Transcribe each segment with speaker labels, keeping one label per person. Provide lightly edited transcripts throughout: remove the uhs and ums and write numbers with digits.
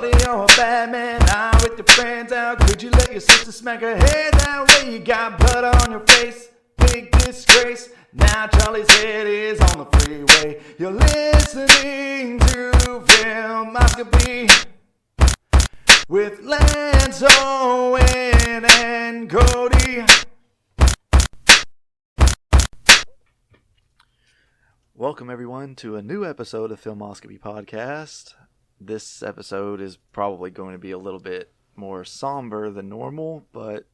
Speaker 1: buddy, you're a bad man. Out with your friends, how could you let your sister smack her head that way? You got blood on your face, big disgrace. Now Charlie's head is on the freeway. You're listening to Filmoscopy with Lance, Owen, and Cody. Welcome everyone to a new episode of Filmoscopy Podcast. This episode is probably going to be a little bit more somber than normal, but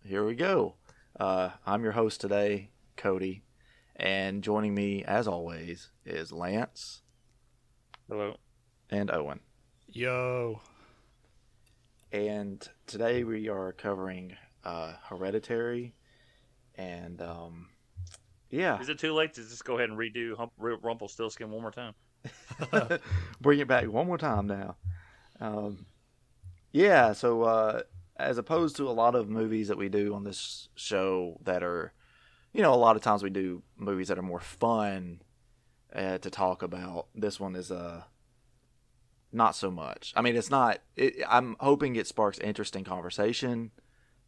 Speaker 1: here we go. I'm your host today, Cody, and joining me, as always, is Lance.
Speaker 2: Hello.
Speaker 1: And Owen.
Speaker 3: Yo.
Speaker 1: And today we are covering Hereditary, and yeah.
Speaker 2: Is it too late to just go ahead and redo Rumpelstiltskin one more time?
Speaker 1: Bring it back one more time now. Yeah, so as opposed to a lot of movies that we do on this show that are, a lot of times we do movies that are more fun to talk about. This one is not so much. I mean, it's not. I'm hoping it sparks interesting conversation,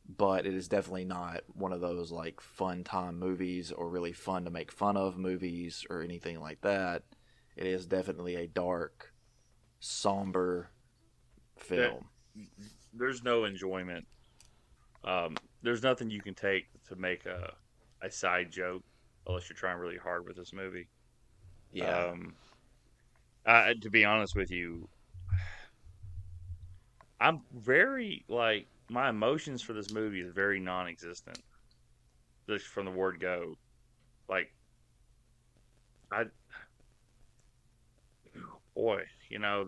Speaker 1: but it is definitely not one of those like fun time movies or really fun to make fun of movies or anything like that. It is definitely a dark, somber film.
Speaker 2: There's no enjoyment. There's nothing you can take to make a side joke unless you're trying really hard with this movie.
Speaker 1: Yeah.
Speaker 2: To be honest with you, I'm very my emotions for this movie is very non-existent. Just from the word go,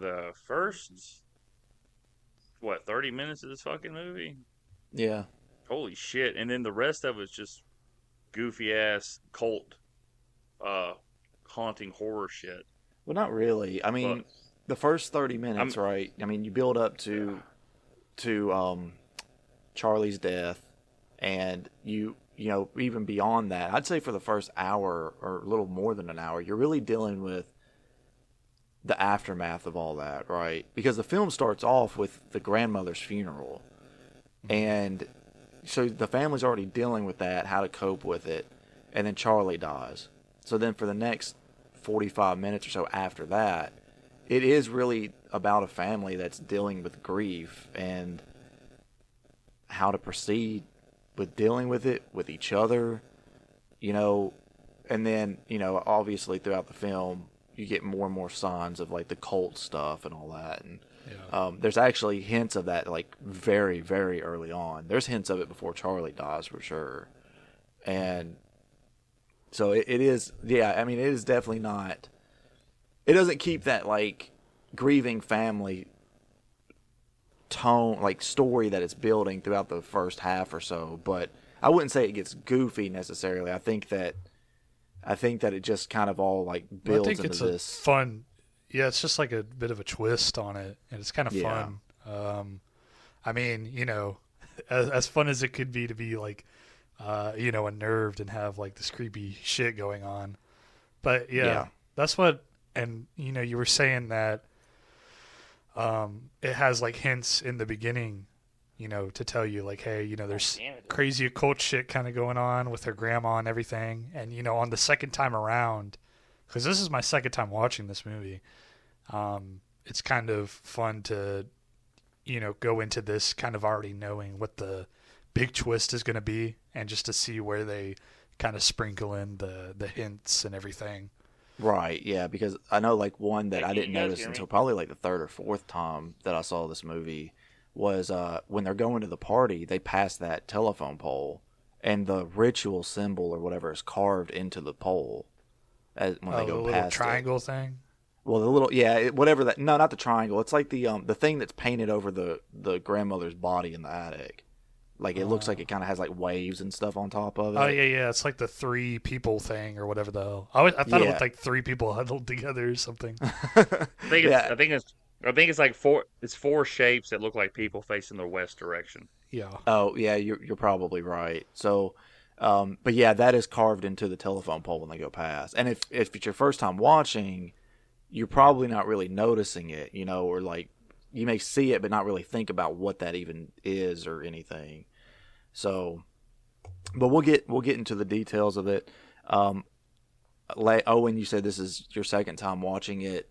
Speaker 2: the first 30 minutes of this fucking movie.
Speaker 1: Yeah.
Speaker 2: Holy shit! And then the rest of it's just goofy ass cult, haunting horror shit.
Speaker 1: Well, not really. I mean, the first 30 minutes, right? I mean, you build up to Charlie's death, and you even beyond that, I'd say for the first hour or a little more than an hour, you're really dealing with the aftermath of all that, right? Because the film starts off with the grandmother's funeral, and so the family's already dealing with that, how to cope with it, and then Charlie dies. So then for the next 45 minutes or so after that, it is really about a family that's dealing with grief and how to proceed with dealing with it with each other, and then, obviously throughout the film, you get more and more signs of like the cult stuff and all that. And there's actually hints of that like very, very early on. There's hints of it before Charlie dies for sure. And so it is, I mean, it is definitely not, it doesn't keep that like grieving family tone, like story that it's building throughout the first half or so, but I wouldn't say it gets goofy necessarily. I think that it just kind of all like builds into this. I think it's
Speaker 3: fun. Yeah, it's just like a bit of a twist on it, and it's kind of fun. I mean, as fun as it could be to be like, unnerved and have like this creepy shit going on. But yeah. That's what, and you were saying that it has like hints in the beginning, to tell you like, hey, there's crazy occult shit kind of going on with her grandma and everything. And, on the second time around, because this is my second time watching this movie, it's kind of fun to, go into this kind of already knowing what the big twist is going to be, and just to see where they kind of sprinkle in the hints and everything.
Speaker 1: Right, yeah, because I know like one that I didn't notice until probably like the third or fourth time that I saw this movie was when they're going to the party, they pass that telephone pole, and the ritual symbol or whatever is carved into the pole when they go
Speaker 3: the
Speaker 1: past
Speaker 3: little triangle thing.
Speaker 1: Well, the little whatever that. No, not the triangle. It's like the thing that's painted over the grandmother's body in the attic. Like it looks like it kind of has like waves and stuff on top of it.
Speaker 3: Oh yeah. It's like the 3 people thing or whatever the hell. I thought it looked like 3 people huddled together or something.
Speaker 2: I think it's like 4. It's 4 shapes that look like people facing the west direction.
Speaker 3: Yeah.
Speaker 1: Oh yeah, you're probably right. So, but yeah, that is carved into the telephone pole when they go past. And if it's your first time watching, you're probably not really noticing it, or like you may see it but not really think about what that even is or anything. So, but we'll get into the details of it. Owen, you said this is your second time watching it.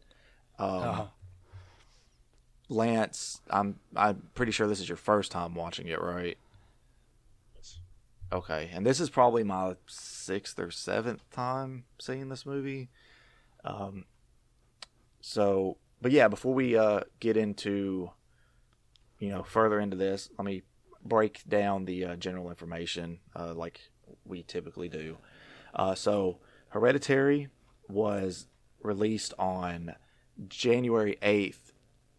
Speaker 1: Lance, I'm pretty sure this is your first time watching it, right? Okay, and this is probably my 6th or 7th time seeing this movie. So, but yeah, before we get into, further into this, let me break down the general information like we typically do. So, Hereditary was released on January 8th,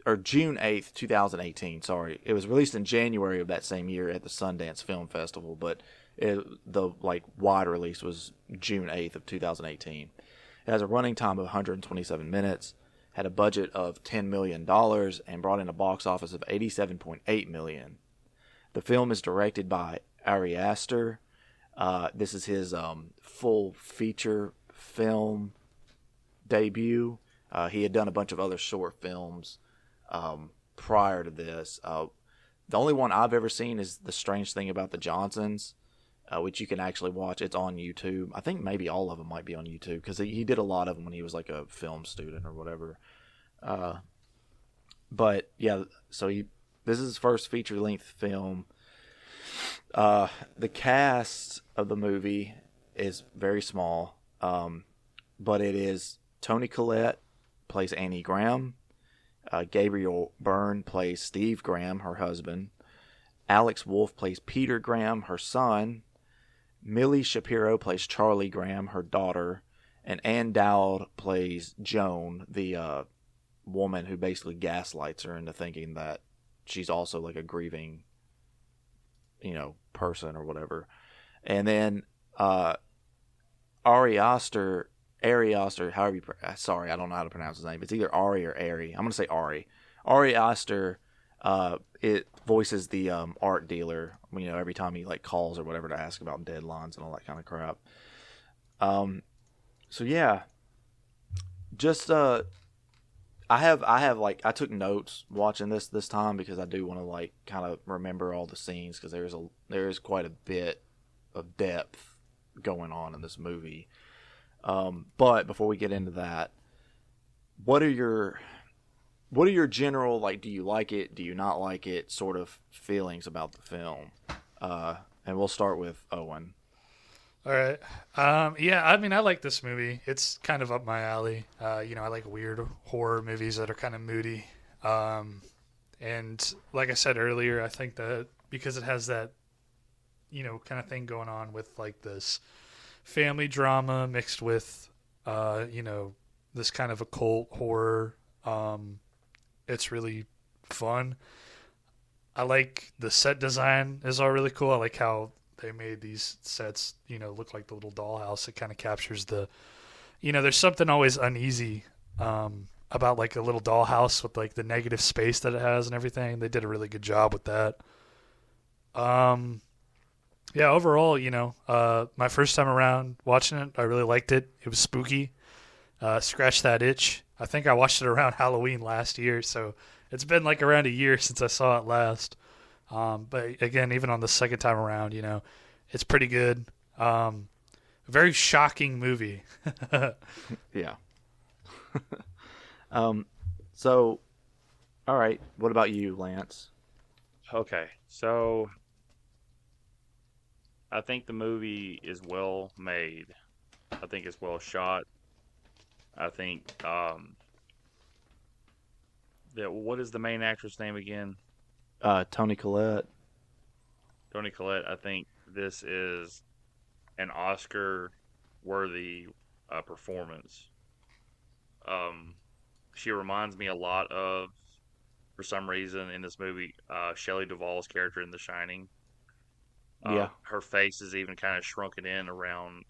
Speaker 1: or June 8th, 2018. Sorry, it was released in January of that same year at the Sundance Film Festival, but the wide release was June 8th of 2018. It has a running time of 127 minutes, had a budget of $10 million, and brought in a box office of $87.8 million. The film is directed by Ari Aster. This is his full feature film debut. He had done a bunch of other short films prior to this. The only one I've ever seen is The Strange Thing About the Johnsons, which you can actually watch. It's on YouTube. I think maybe all of them might be on YouTube because he did a lot of them when he was like a film student or whatever. But yeah, so this is his first feature-length film. The cast of the movie is very small, but it is Toni Collette plays Annie Graham. Gabriel Byrne plays Steve Graham, her husband. Alex Wolff plays Peter Graham, her son. Millie Shapiro plays Charlie Graham, her daughter. And Ann Dowd plays Joan, the woman who basically gaslights her into thinking that she's also like a grieving, person or whatever. And then Ari Aster, however sorry, I don't know how to pronounce his name. It's either Ari or Ari. I'm going to say Ari. Ari Aster, it voices the art dealer, every time he calls or whatever to ask about deadlines and all that kind of crap. So yeah, just I took notes watching this time because I do want to kind of remember all the scenes because there is quite a bit of depth going on in this movie. But before we get into that, what are your general, do you like it, do you not like it, sort of feelings about the film? And we'll start with Owen.
Speaker 3: All right. Yeah, I mean, I like this movie. It's kind of up my alley. I like weird horror movies that are kind of moody. And like I said earlier, I think that because it has that, kind of thing going on with this family drama mixed with, this kind of occult horror. It's really fun. I like the set design is all really cool. I like how they made these sets, look like the little dollhouse. It kind of captures the, there's something always uneasy about a little dollhouse with the negative space that it has and everything. They did a really good job with that. Yeah, overall, my first time around watching it, I really liked it. It was spooky. Scratched that itch. I think I watched it around Halloween last year, so it's been around a year since I saw it last. But again, even on the second time around, it's pretty good. Very shocking movie.
Speaker 1: Yeah. So, all right. What about you, Lance?
Speaker 2: Okay, so I think the movie is well made. I think it's well shot. I think what is the main actress name again?
Speaker 1: Toni Collette.
Speaker 2: Toni Collette. I think this is an Oscar-worthy performance. She reminds me a lot of, for some reason, in this movie, Shelley Duvall's character in The Shining.
Speaker 1: Yeah.
Speaker 2: Her face is even kind of shrunken in around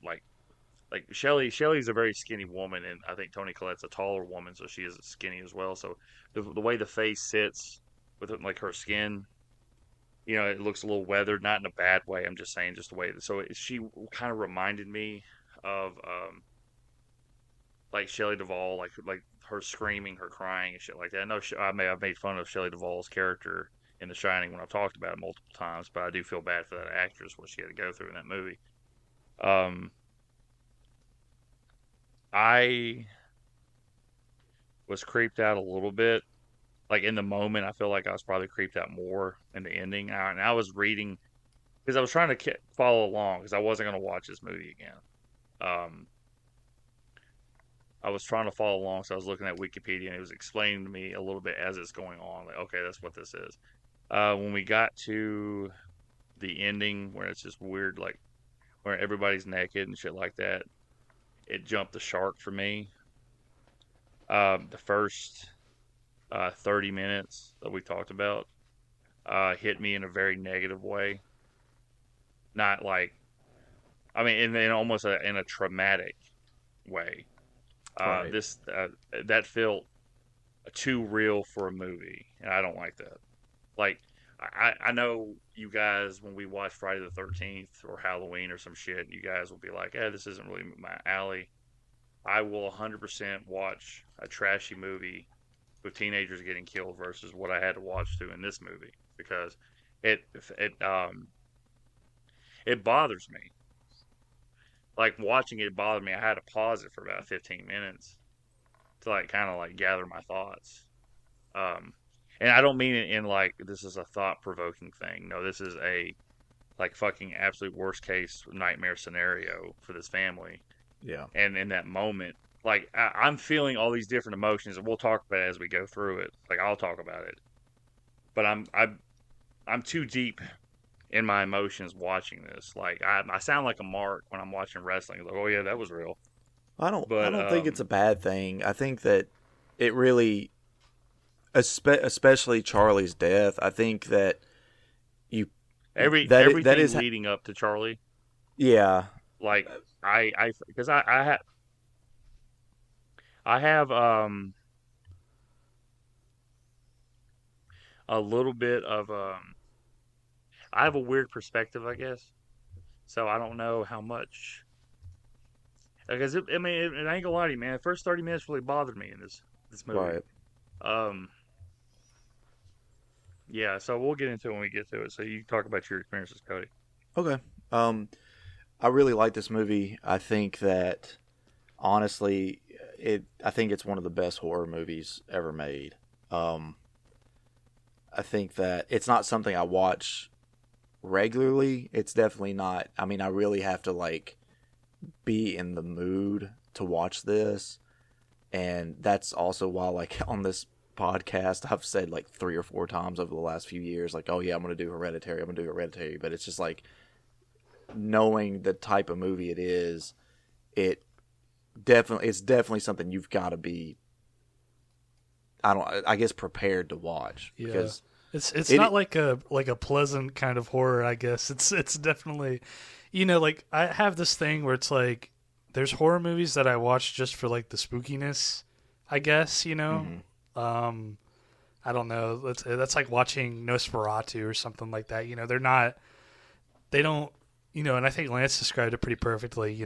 Speaker 2: Shelley's a very skinny woman, and I think Toni Collette's a taller woman, so she is skinny as well. So the way the face sits with her skin, it looks a little weathered, not in a bad way. I'm just saying, just the way. So she kind of reminded me of like Shelley Duvall, like her screaming, her crying and shit like that. I know I've made fun of Shelley Duvall's character in The Shining when I've talked about it multiple times, but I do feel bad for that actress, what she had to go through in that movie. I was creeped out a little bit. Like in the moment, I feel like I was probably creeped out more in the ending. And I was reading because I was trying to follow along because I wasn't going to watch this movie again. I was trying to follow along, so I was looking at Wikipedia and it was explaining to me a little bit as it's going on. Like, okay, that's what this is. When we got to the ending where it's just weird, like where everybody's naked and shit like that, it jumped the shark for me. The first 30 minutes that we talked about hit me in a very negative way. Not like, I mean, in almost in a traumatic way.
Speaker 1: Right.
Speaker 2: That felt too real for a movie, and I don't like that. Like, I know you guys, when we watch Friday the 13th or Halloween or some shit, you guys will be like, this isn't really my alley. I will 100% watch a trashy movie with teenagers getting killed versus what I had to watch through in this movie because it bothers me. Like watching it bothered me. I had to pause it for about 15 minutes to like kind of like gather my thoughts. And I don't mean it in like this is a thought provoking thing. No, this is a like fucking absolute worst case nightmare scenario for this family.
Speaker 1: Yeah.
Speaker 2: And in that moment, like I'm feeling all these different emotions, and we'll talk about it as we go through it. Like I'll talk about it, but I'm too deep in my emotions watching this. Like I sound like a mark when I'm watching wrestling. Like, oh yeah, that was real.
Speaker 1: I don't think it's a bad thing. I think that it really, especially Charlie's death. I think that
Speaker 2: everything
Speaker 1: that is
Speaker 2: leading up to Charlie.
Speaker 1: Yeah.
Speaker 2: Like because I have a little bit of I have a weird perspective, I guess. So I don't know how much. Because it ain't gonna lie to you, man. The first 30 minutes really bothered me in this movie.
Speaker 1: Right.
Speaker 2: Yeah. So we'll get into it when we get to it. So you talk about your experiences, Cody.
Speaker 1: Okay. I really like this movie. I think that honestly, I think it's one of the best horror movies ever made. I think that it's not something I watch regularly. It's definitely not. I mean, I really have to like be in the mood to watch this, and that's also why like on this podcast I've said like 3 or 4 times over the last few years like, oh yeah, I'm gonna do Hereditary, but it's just like knowing the type of movie it is, it's definitely something you've got to be, I guess, prepared to watch.
Speaker 3: Yeah.
Speaker 1: Because
Speaker 3: it's not like a pleasant kind of horror, I guess. It's definitely, like I have this thing where it's like there's horror movies that I watch just for like the spookiness, I guess,
Speaker 1: Mm-hmm.
Speaker 3: I don't know. That's like watching Nosferatu or something like that. They don't, and I think Lance described it pretty perfectly.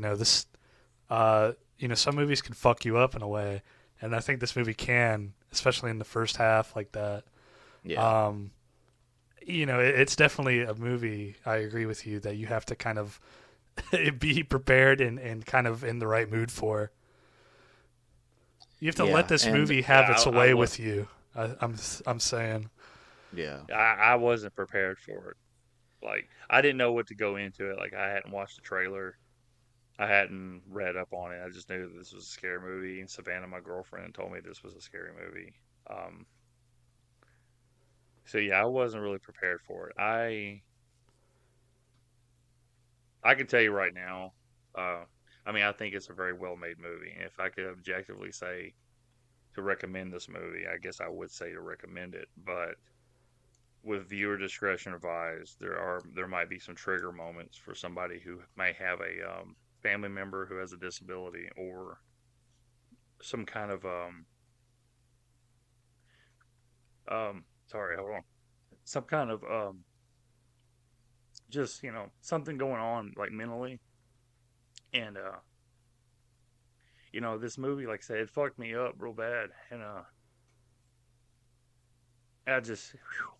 Speaker 3: Some movies can fuck you up in a way, and I think this movie can, especially in the first half like that.
Speaker 1: Yeah.
Speaker 3: It's definitely a movie, I agree with you, that you have to kind of be prepared and kind of in the right mood for. You have to let this movie have its way with you. I'm saying.
Speaker 1: Yeah.
Speaker 2: I wasn't prepared for it. Like I didn't know what to go into it. Like I hadn't watched the trailer. I hadn't read up on it. I just knew that this was a scary movie. And Savannah, my girlfriend, told me this was a scary movie. So yeah, I wasn't really prepared for it. I can tell you right now. I think it's a very well made movie. And if I could objectively say to recommend this movie, I guess I would say to recommend it. But with viewer discretion advised, there might be some trigger moments for somebody who may have a family member who has a disability or some kind of sorry, hold on, some kind of just something going on like mentally, and this movie, like I said, it fucked me up real bad, and I just,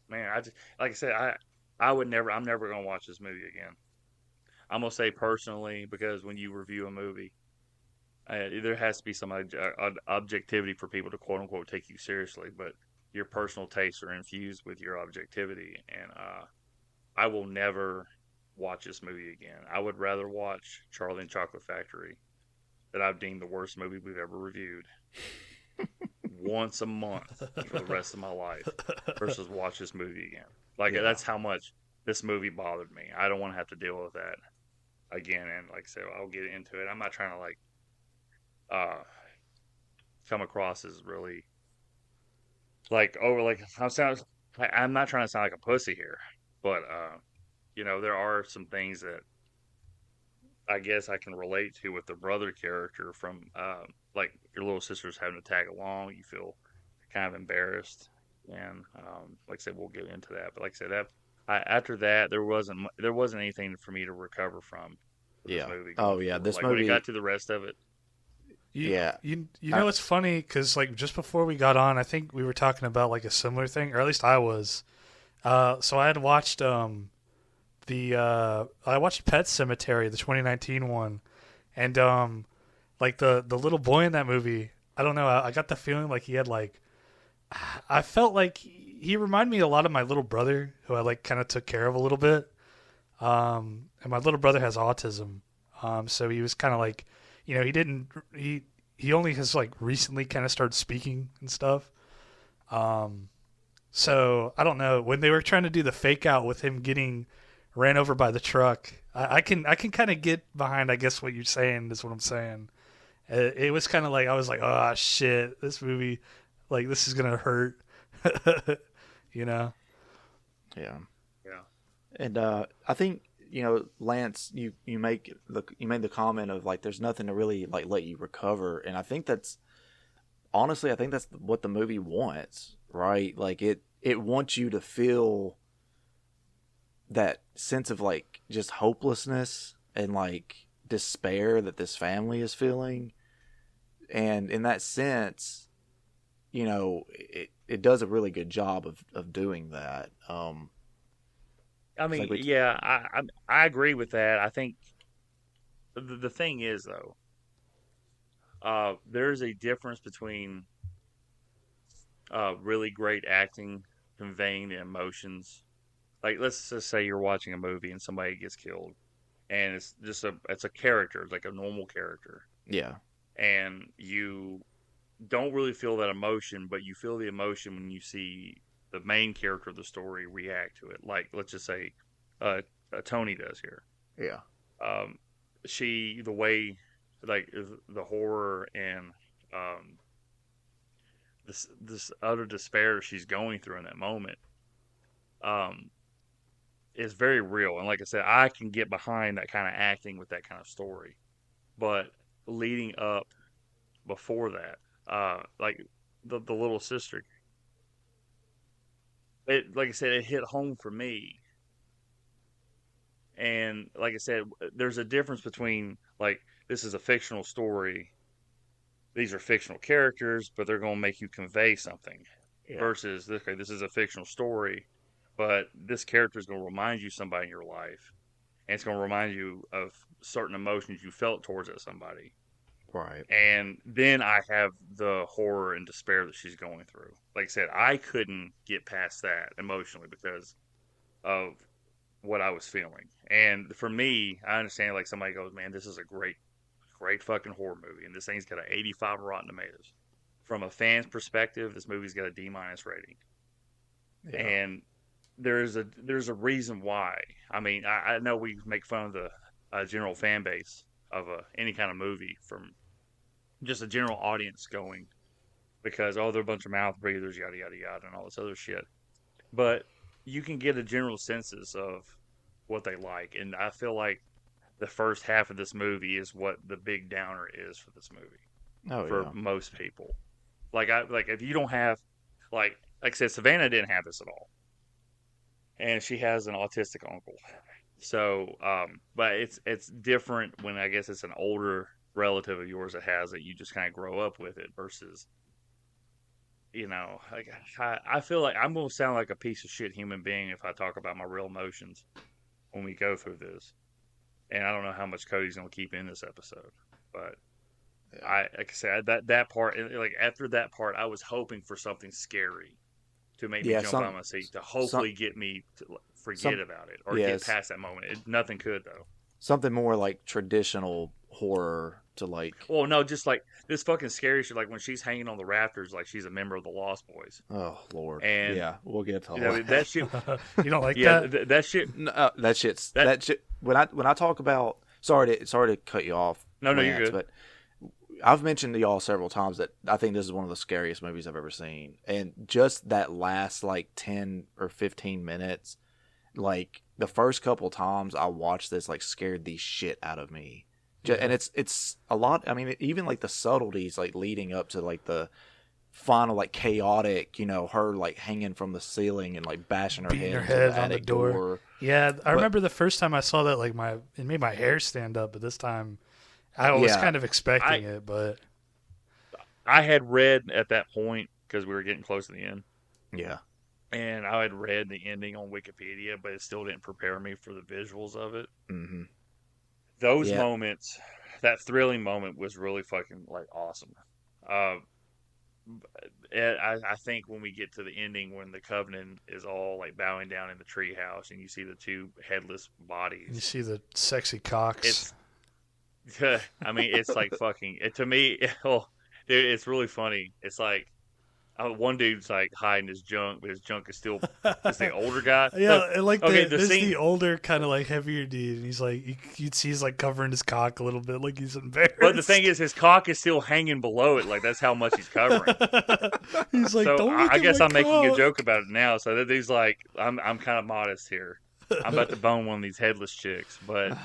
Speaker 2: man, like I said, I'm never gonna watch this movie again. I'm gonna say personally, because when you review a movie, there has to be some objectivity for people to quote unquote take you seriously, but your personal tastes are infused with your objectivity, and I will never watch this movie again. I would rather watch Charlie and Chocolate Factory, that I've deemed the worst movie we've ever reviewed, once a month for the rest of my life, versus watch this movie again. Like, that's how much this movie bothered me. I don't want to have to deal with that again. And like I said, I'll get into it. I'm not trying to come across as really I'm not trying to sound like a pussy here, but there are some things that I guess I can relate to with the brother character from like your little sister's having to tag along. You feel kind of embarrassed, and like I said, we'll get into that. But like I said, after that, there wasn't anything for me to recover from this movie.
Speaker 1: Oh yeah, this movie.
Speaker 2: When it got to the rest of it.
Speaker 3: You know it's funny because like just before we got on, I think we were talking about like a similar thing, or at least I was. So I had watched I watched Pet Sematary, the 2019 one, and like the little boy in that movie. I don't know. I got the feeling like he had like, I felt like he reminded me a lot of my little brother, who I like kind of took care of a little bit. And my little brother has autism, so he was kind of like, he only has like recently kind of started speaking and stuff. So I don't know, when they were trying to do the fake out with him getting ran over by the truck, I can kind of get behind, I guess what you're saying is what I'm saying. It was kind of like, I was like, oh shit, this movie, like this is gonna hurt.
Speaker 1: Yeah. And I think, Lance, you made the comment of like there's nothing to really like let you recover, and I think that's what the movie wants, right? Like it wants you to feel that sense of like just hopelessness and like despair that this family is feeling, and in that sense, it does a really good job of doing that.
Speaker 2: I mean, I agree with that. I think the thing is, though, there's a difference between really great acting conveying the emotions. Like, let's just say you're watching a movie and somebody gets killed, and it's a character, it's like a normal character.
Speaker 1: Yeah.
Speaker 2: And you don't really feel that emotion, but you feel the emotion when you see the main character of the story react to it. Like, let's just say Tony does here.
Speaker 1: Yeah.
Speaker 2: The way, like, the horror and this utter despair she's going through in that moment is very real. And like I said, I can get behind that kind of acting with that kind of story. But leading up before that, like the little sister, like I said, it hit home for me. And like I said, there's a difference between, like, this is a fictional story, these are fictional characters, but they're going to make you convey something, versus this is a fictional story, but this character is going to remind you somebody in your life, and it's going to remind you of certain emotions you felt towards that somebody.
Speaker 1: Right.
Speaker 2: And then I have the horror and despair that she's going through. Like I said, I couldn't get past that emotionally because of what I was feeling. And for me, I understand, like, somebody goes, man, this is a great fucking horror movie, and this thing's got an 85 Rotten Tomatoes. From a fan's perspective, this movie's got a D- rating. Yeah. And there's a reason why. I mean, I know we make fun of the general fan base of any kind of movie from just a general audience going, because they're a bunch of mouth breathers, yada yada yada, and all this other shit. But you can get a general census of what they like, and I feel like the first half of this movie is what the big downer is for this movie. For most people. Like if you don't have, like I said, Savannah didn't have this at all, and she has an autistic uncle. So, but it's different when I guess it's an older relative of yours that has it, you just kind of grow up with it versus, like I feel like I'm going to sound like a piece of shit human being if I talk about my real emotions when we go through this. And I don't know how much Cody's going to keep in this episode, but like I said, that part, like after that part, I was hoping for something scary to make me jump out of my seat, to hopefully get me to forget about it or get past that moment. Nothing could, though.
Speaker 1: Something more like traditional horror to like.
Speaker 2: Well, no, just like this fucking scary shit. Like when she's hanging on the rafters, like she's a member of the Lost Boys.
Speaker 1: Oh Lord!
Speaker 2: And
Speaker 1: yeah, we'll get to all
Speaker 2: that shit.
Speaker 3: You don't like that?
Speaker 2: That shit.
Speaker 1: No, that shit. When I talk about, sorry to cut you off.
Speaker 2: No, you're good.
Speaker 1: But I've mentioned to y'all several times that I think this is one of the scariest movies I've ever seen, and just that last like 10 or 15 minutes, like the first couple times I watched this, like scared the shit out of me. And it's a lot. I mean, even like the subtleties, like leading up to like the final, like chaotic, her like hanging from the ceiling and like bashing her head
Speaker 3: on the door. Yeah, I remember the first time I saw that, like it made my hair stand up. But this time, I was kind of expecting it. But
Speaker 2: I had read at that point because we were getting close to the end.
Speaker 1: Yeah,
Speaker 2: and I had read the ending on Wikipedia, but it still didn't prepare me for the visuals of it.
Speaker 1: Mm-hmm.
Speaker 2: Those moments, that thrilling moment, was really fucking like awesome. I think when we get to the ending, when the Covenant is all like bowing down in the treehouse, and you see the two headless bodies,
Speaker 3: you see the sexy cocks.
Speaker 2: I mean, it's like fucking. To me, dude, it's really funny. It's like one dude's like hiding his junk, but his junk is still it's the older guy.
Speaker 3: Yeah, there's the older kind of like heavier dude, and he's like you'd see he's like covering his cock a little bit, like he's embarrassed.
Speaker 2: But the thing is, his cock is still hanging below it, like that's how much he's covering.
Speaker 3: He's like,
Speaker 2: so
Speaker 3: don't look
Speaker 2: I guess
Speaker 3: at
Speaker 2: I'm
Speaker 3: my
Speaker 2: making
Speaker 3: cock.
Speaker 2: a joke about it now. So that dude's like, I'm kind of modest here. I'm about to bone one of these headless chicks, but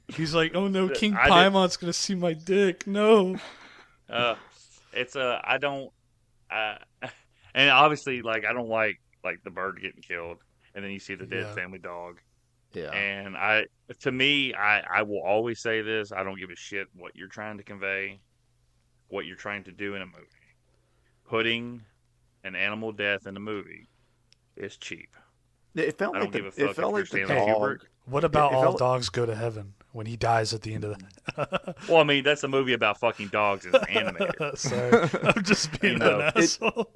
Speaker 3: he's like, oh no, King Paimon's gonna see my dick. No.
Speaker 2: It's I don't. And obviously, like I don't like the bird getting killed, and then you see the dead family dog.
Speaker 1: Yeah.
Speaker 2: And to me, I will always say this: I don't give a shit what you're trying to convey, what you're trying to do in a movie. Putting an animal death in a movie is cheap.
Speaker 1: It felt like the dog.
Speaker 3: What about All Dogs Go to Heaven when he dies at the end of that?
Speaker 2: Well, I mean, that's a movie about fucking dogs and it's animated.
Speaker 3: Sorry, I'm just being an asshole.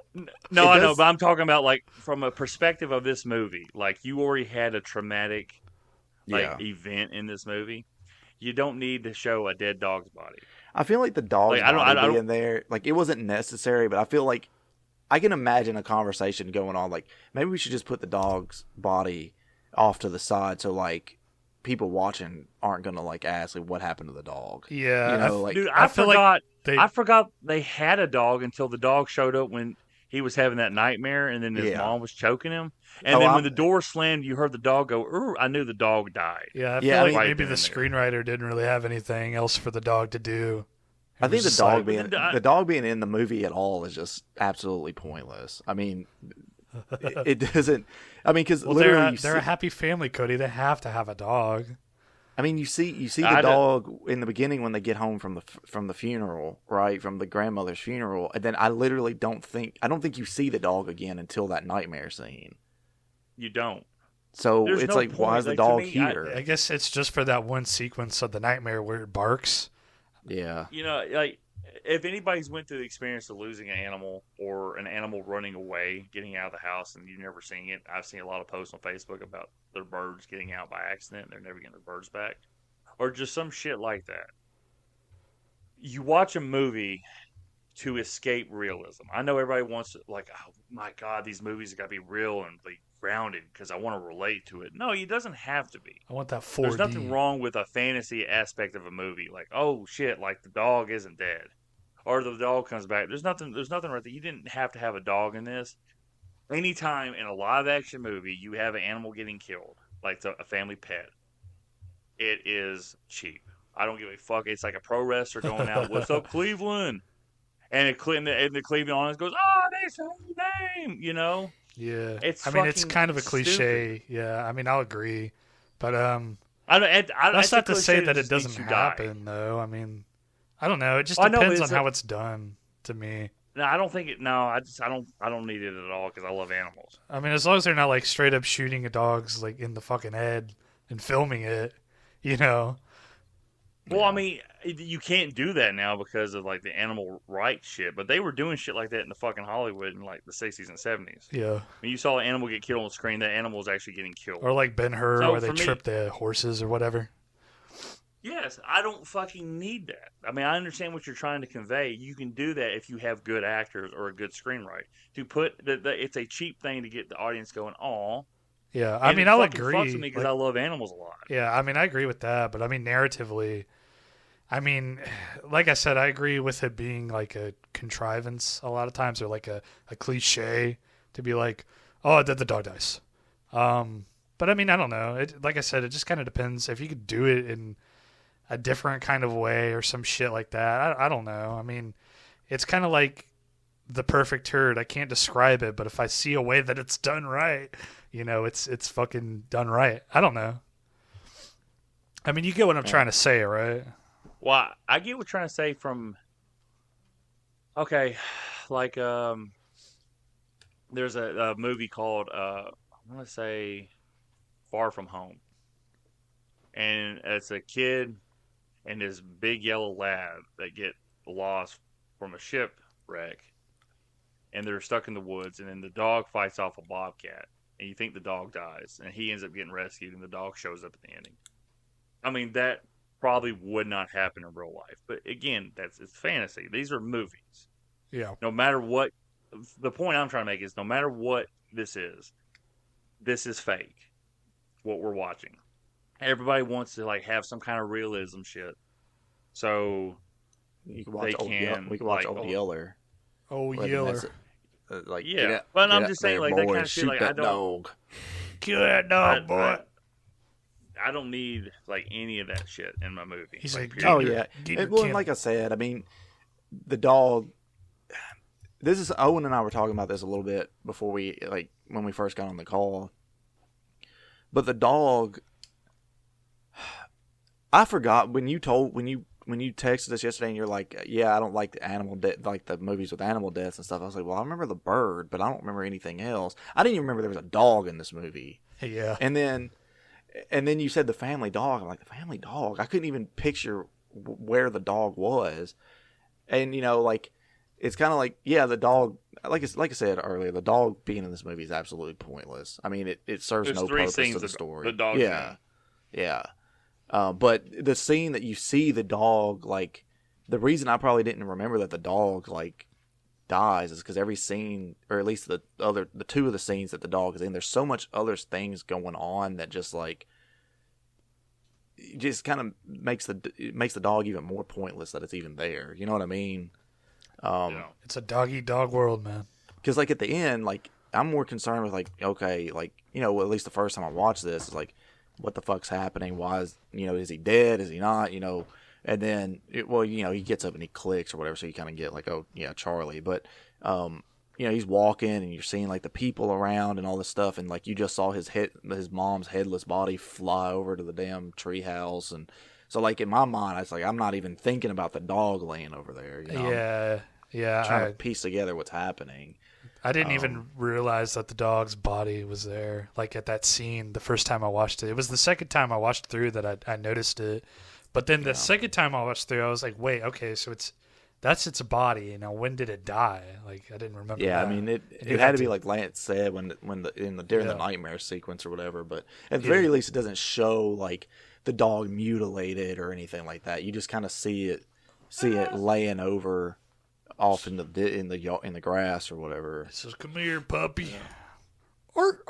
Speaker 2: No, I know, but I'm talking about like from a perspective of this movie. Like you already had a traumatic event in this movie. You don't need to show a dead dog's body.
Speaker 1: I feel like the dog's body being there, like it wasn't necessary, but I feel like I can imagine a conversation going on. Like maybe we should just put the dog's body off to the side, so like people watching aren't gonna like ask like what happened to the dog.
Speaker 3: Yeah,
Speaker 2: dude, I forgot they had a dog until the dog showed up when he was having that nightmare, and then his mom was choking him. And then when the door slammed, you heard the dog go. Ooh, I knew the dog died.
Speaker 3: Yeah, I feel like maybe the screenwriter didn't really have anything else for the dog to do.
Speaker 1: I think the dog being in the movie at all is just absolutely pointless. I mean, it doesn't. I mean, because literally
Speaker 3: they're a happy family, Cody. They have to have a dog.
Speaker 1: I mean, you see the dog in the beginning when they get home from the funeral, right? From the grandmother's funeral, and then I don't think you see the dog again until that nightmare scene.
Speaker 2: You don't.
Speaker 1: So it's like, why is the dog here?
Speaker 3: I guess it's just for that one sequence of the nightmare where it barks.
Speaker 1: Yeah.
Speaker 2: Like if anybody's went through the experience of losing an animal or an animal running away, getting out of the house, and you've never seen it, I've seen a lot of posts on Facebook about their birds getting out by accident and they're never getting their birds back. Or just some shit like that. You watch a movie to escape realism. I know everybody wants to, like, oh my God, these movies have got to be real and be grounded because I want to relate to it. No, it doesn't have to be.
Speaker 3: I want that 4D.
Speaker 2: There's nothing wrong with a fantasy aspect of a movie. Like, oh shit, like the dog isn't dead. Or the dog comes back. There's nothing right there. You didn't have to have a dog in this. Anytime in a live action movie you have an animal getting killed, like a family pet, it is cheap. I don't give a fuck. It's like a pro wrestler going out, "What's up, Cleveland?" And the Cleveland audience goes, "Oh, they said his name," you know?
Speaker 3: Yeah. It's kind of a cliche.
Speaker 2: Stupid.
Speaker 3: Yeah, I mean, I'll agree. But That's not to say that it doesn't happen,
Speaker 2: die.
Speaker 3: though. I mean, I don't know. It just depends on how it's done to me.
Speaker 2: No, I don't think it. No, I don't need it at all because I love animals.
Speaker 3: I mean, as long as they're not like straight up shooting a dog's like in the fucking head and filming it, you know.
Speaker 2: Well, I mean, you can't do that now because of like the animal rights shit. But they were doing shit like that in the fucking Hollywood in like the 60s and 70s.
Speaker 3: Yeah.
Speaker 2: When you saw an animal get killed on the screen, that animal was actually getting killed.
Speaker 3: Or like Ben-Hur, where they trip the horses or whatever.
Speaker 2: Yes, I don't fucking need that. I mean, I understand what you're trying to convey. You can do that if you have good actors or a good screenwriter. To put it's a cheap thing to get the audience going, "Aw."
Speaker 3: Yeah, I mean, I'll agree.
Speaker 2: Fucks with me because I love animals a lot.
Speaker 3: Yeah, I mean, I agree with that, but I mean, narratively, I mean, like I said, I agree with it being like a contrivance a lot of times, or like a cliche to be like, "Oh, the dog dies." But I mean, I don't know. Like I said, it just kind of depends. If you could do it in a different kind of way or some shit like that, I don't know. I mean, it's kind of like the perfect turd. I can't describe it, but if I see a way that it's done right, you know, it's fucking done right. I don't know. I mean, you get what I'm trying to say, right?
Speaker 2: Well, I get what you're trying to say from, okay, like, there's a movie called, I want to say Far From Home. And it's a kid and this big yellow lab that get lost from a shipwreck. And they're stuck in the woods. And then the dog fights off a bobcat. And you think the dog dies. And he ends up getting rescued. And the dog shows up at the ending. I mean, that probably would not happen in real life. But again, it's fantasy. These are movies.
Speaker 3: Yeah.
Speaker 2: No matter what. The point I'm trying to make is no matter what this is fake. What we're watching. Everybody wants to like have some kind of realism shit. So
Speaker 1: you can watch we can watch Old Yeller.
Speaker 3: Oh, Yeller.
Speaker 1: Like
Speaker 2: yeah, but I'm just saying like that kind of shit. Like I don't
Speaker 3: kill that dog, boy.
Speaker 2: I don't need like any of that shit in my movie.
Speaker 3: He's like,
Speaker 1: oh yeah. Well, like I said, I mean, the dog. This is Owen and I were talking about this a little bit before when we first got on the call. But the dog, I forgot when you texted us yesterday and you're like, yeah, I don't like the animal like the movies with animal deaths and stuff. I was like, well, I remember the bird, but I don't remember anything else. I didn't even remember there was a dog in this movie.
Speaker 3: Yeah.
Speaker 1: And then you said the family dog. I'm like, the family dog? I couldn't even picture where the dog was. And you know, like, it's kind of like, yeah, the dog, like I said earlier, the dog being in this movie is absolutely pointless. I mean, it serves no purpose to the story.
Speaker 2: The dog.
Speaker 1: Yeah. But the scene that you see the dog, like, the reason I probably didn't remember that the dog, like, dies is because every scene, or at least the two of the scenes that the dog is in, there's so much other things going on that just, like, just kind of makes the dog even more pointless that it's even there. You know what I mean?
Speaker 3: It's a dog world, man.
Speaker 1: Because like at the end, like I'm more concerned with like, okay, like, you know, at least the first time I watched this is like, what the fuck's happening? Why is, you know, is he dead? Is he not? You know, and then you know, he gets up and he clicks or whatever, so you kind of get like, oh yeah, Charlie. But you know, he's walking and you're seeing like the people around and all this stuff, and like you just saw his mom's headless body fly over to the damn treehouse, and so like in my mind, it's like I'm not even thinking about the dog laying over there. You know?
Speaker 3: Yeah.
Speaker 1: I'm trying to piece together what's happening.
Speaker 3: I didn't even realize that the dog's body was there. Like at that scene, the first time I watched it, it was the second time I watched through that I noticed it. But then the second time I watched through, I was like, wait, okay, so that's its body. You know, when did it die? Like I didn't remember.
Speaker 1: Yeah,
Speaker 3: that.
Speaker 1: I mean, it had to be like Lance said during the nightmare sequence or whatever. But at the very least, it doesn't show like the dog mutilated or anything like that. You just kind of see it laying over off in the grass or whatever.
Speaker 3: It says, "Come here, puppy." Art.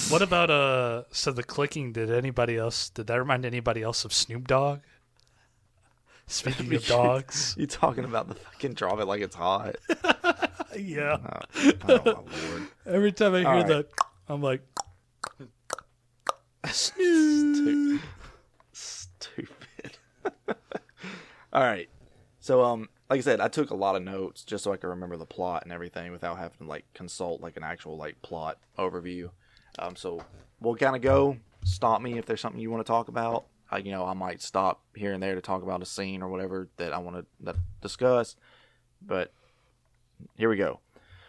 Speaker 3: What about so the clicking? Did that remind anybody else of Snoop Dogg? Speaking of dogs,
Speaker 1: you talking about the fucking drop it like it's hot?
Speaker 3: Yeah.
Speaker 1: Oh my lord!
Speaker 3: Every time I hear that, I'm like,
Speaker 1: Snoop. Stupid. All right. So like I said, I took a lot of notes just so I could remember the plot and everything without having to like consult like an actual like plot overview. So we'll kind of go stop me if there's something you want to talk about. I might stop here and there to talk about a scene or whatever that I want to discuss. But here we go.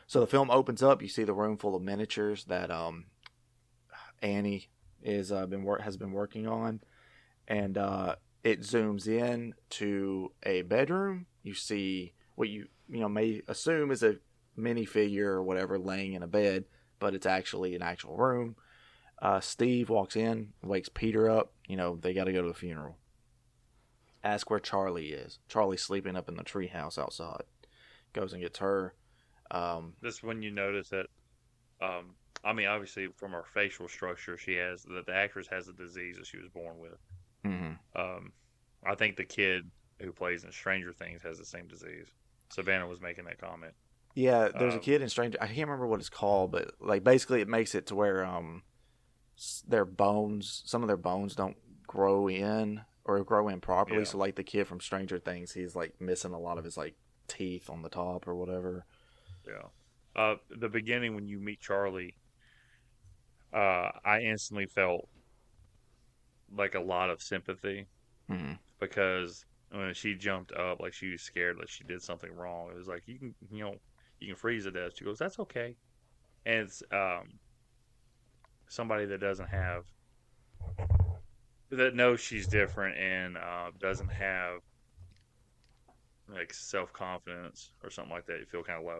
Speaker 1: So the film opens up. You see the room full of miniatures that Annie has been working on, and it zooms in to a bedroom. You see what you may assume is a minifigure or whatever laying in a bed, but it's actually an actual room. Steve walks in, wakes Peter up. They got to go to the funeral. Ask where Charlie is. Charlie's sleeping up in the treehouse outside. Goes and gets her.
Speaker 2: This is when you notice that, obviously from her facial structure, the actress has a disease that she was born with.
Speaker 1: Mm-hmm.
Speaker 2: I think the kid who plays in Stranger Things has the same disease. Savannah was making that comment.
Speaker 1: Yeah, there's a kid in Stranger. I can't remember what it's called, but basically it makes it to where some of their bones don't grow in properly. Yeah. So the kid from Stranger Things, he's missing a lot of his teeth on the top or whatever.
Speaker 2: Yeah. The beginning when you meet Charlie, I instantly felt a lot of sympathy.
Speaker 1: Mm-hmm.
Speaker 2: Because when she jumped up, she was scared she did something wrong. It was you can freeze to death. She goes, "That's okay." And it's somebody that knows she's different and doesn't have self-confidence or something like that. You feel kind of low.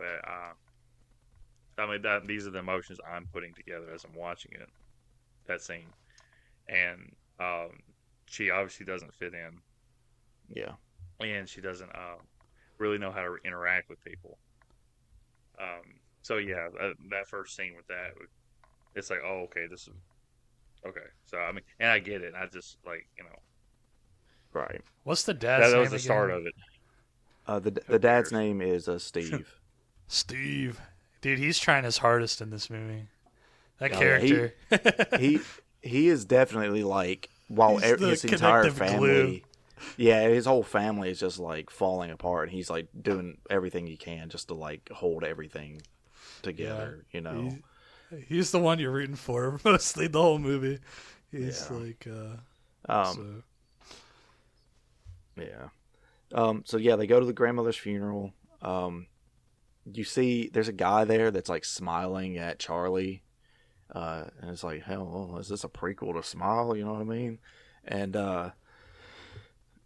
Speaker 2: These are the emotions I'm putting together as I'm watching it. That scene, and she obviously doesn't fit in.
Speaker 1: Yeah,
Speaker 2: and she doesn't really know how to interact with people. So yeah, that first scene with that, it's oh, okay, this is okay. So and I get it. I just
Speaker 1: right.
Speaker 3: What's the dad's name?
Speaker 2: That was the
Speaker 3: again?
Speaker 2: start of it.
Speaker 1: The dad's name is Steve.
Speaker 3: Steve, dude, he's trying his hardest in this movie. That character,
Speaker 1: he is definitely while his entire family. Glue. Yeah, his whole family is just falling apart. He's doing everything he can just to hold everything together.
Speaker 3: Yeah, he's the one you're rooting for mostly the whole movie. He's so.
Speaker 1: Yeah. So yeah, they go to the grandmother's funeral. You see, there's a guy there that's smiling at Charlie, and it's hell, is this a prequel to Smile? You know what I mean? And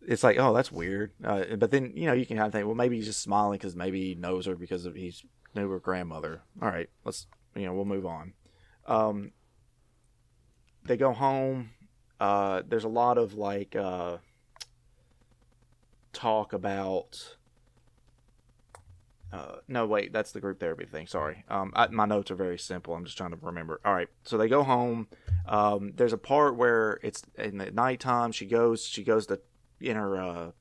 Speaker 1: it's oh, that's weird. But then, you can kind of think, well, maybe he's just smiling because maybe he knows her because he knew her grandmother. All right, let's, we'll move on. They go home. There's a lot of talk about. No, wait, that's the group therapy thing. Sorry. My notes are very simple. I'm just trying to remember. All right, so they go home. There's a part where it's in the nighttime. She goes to in her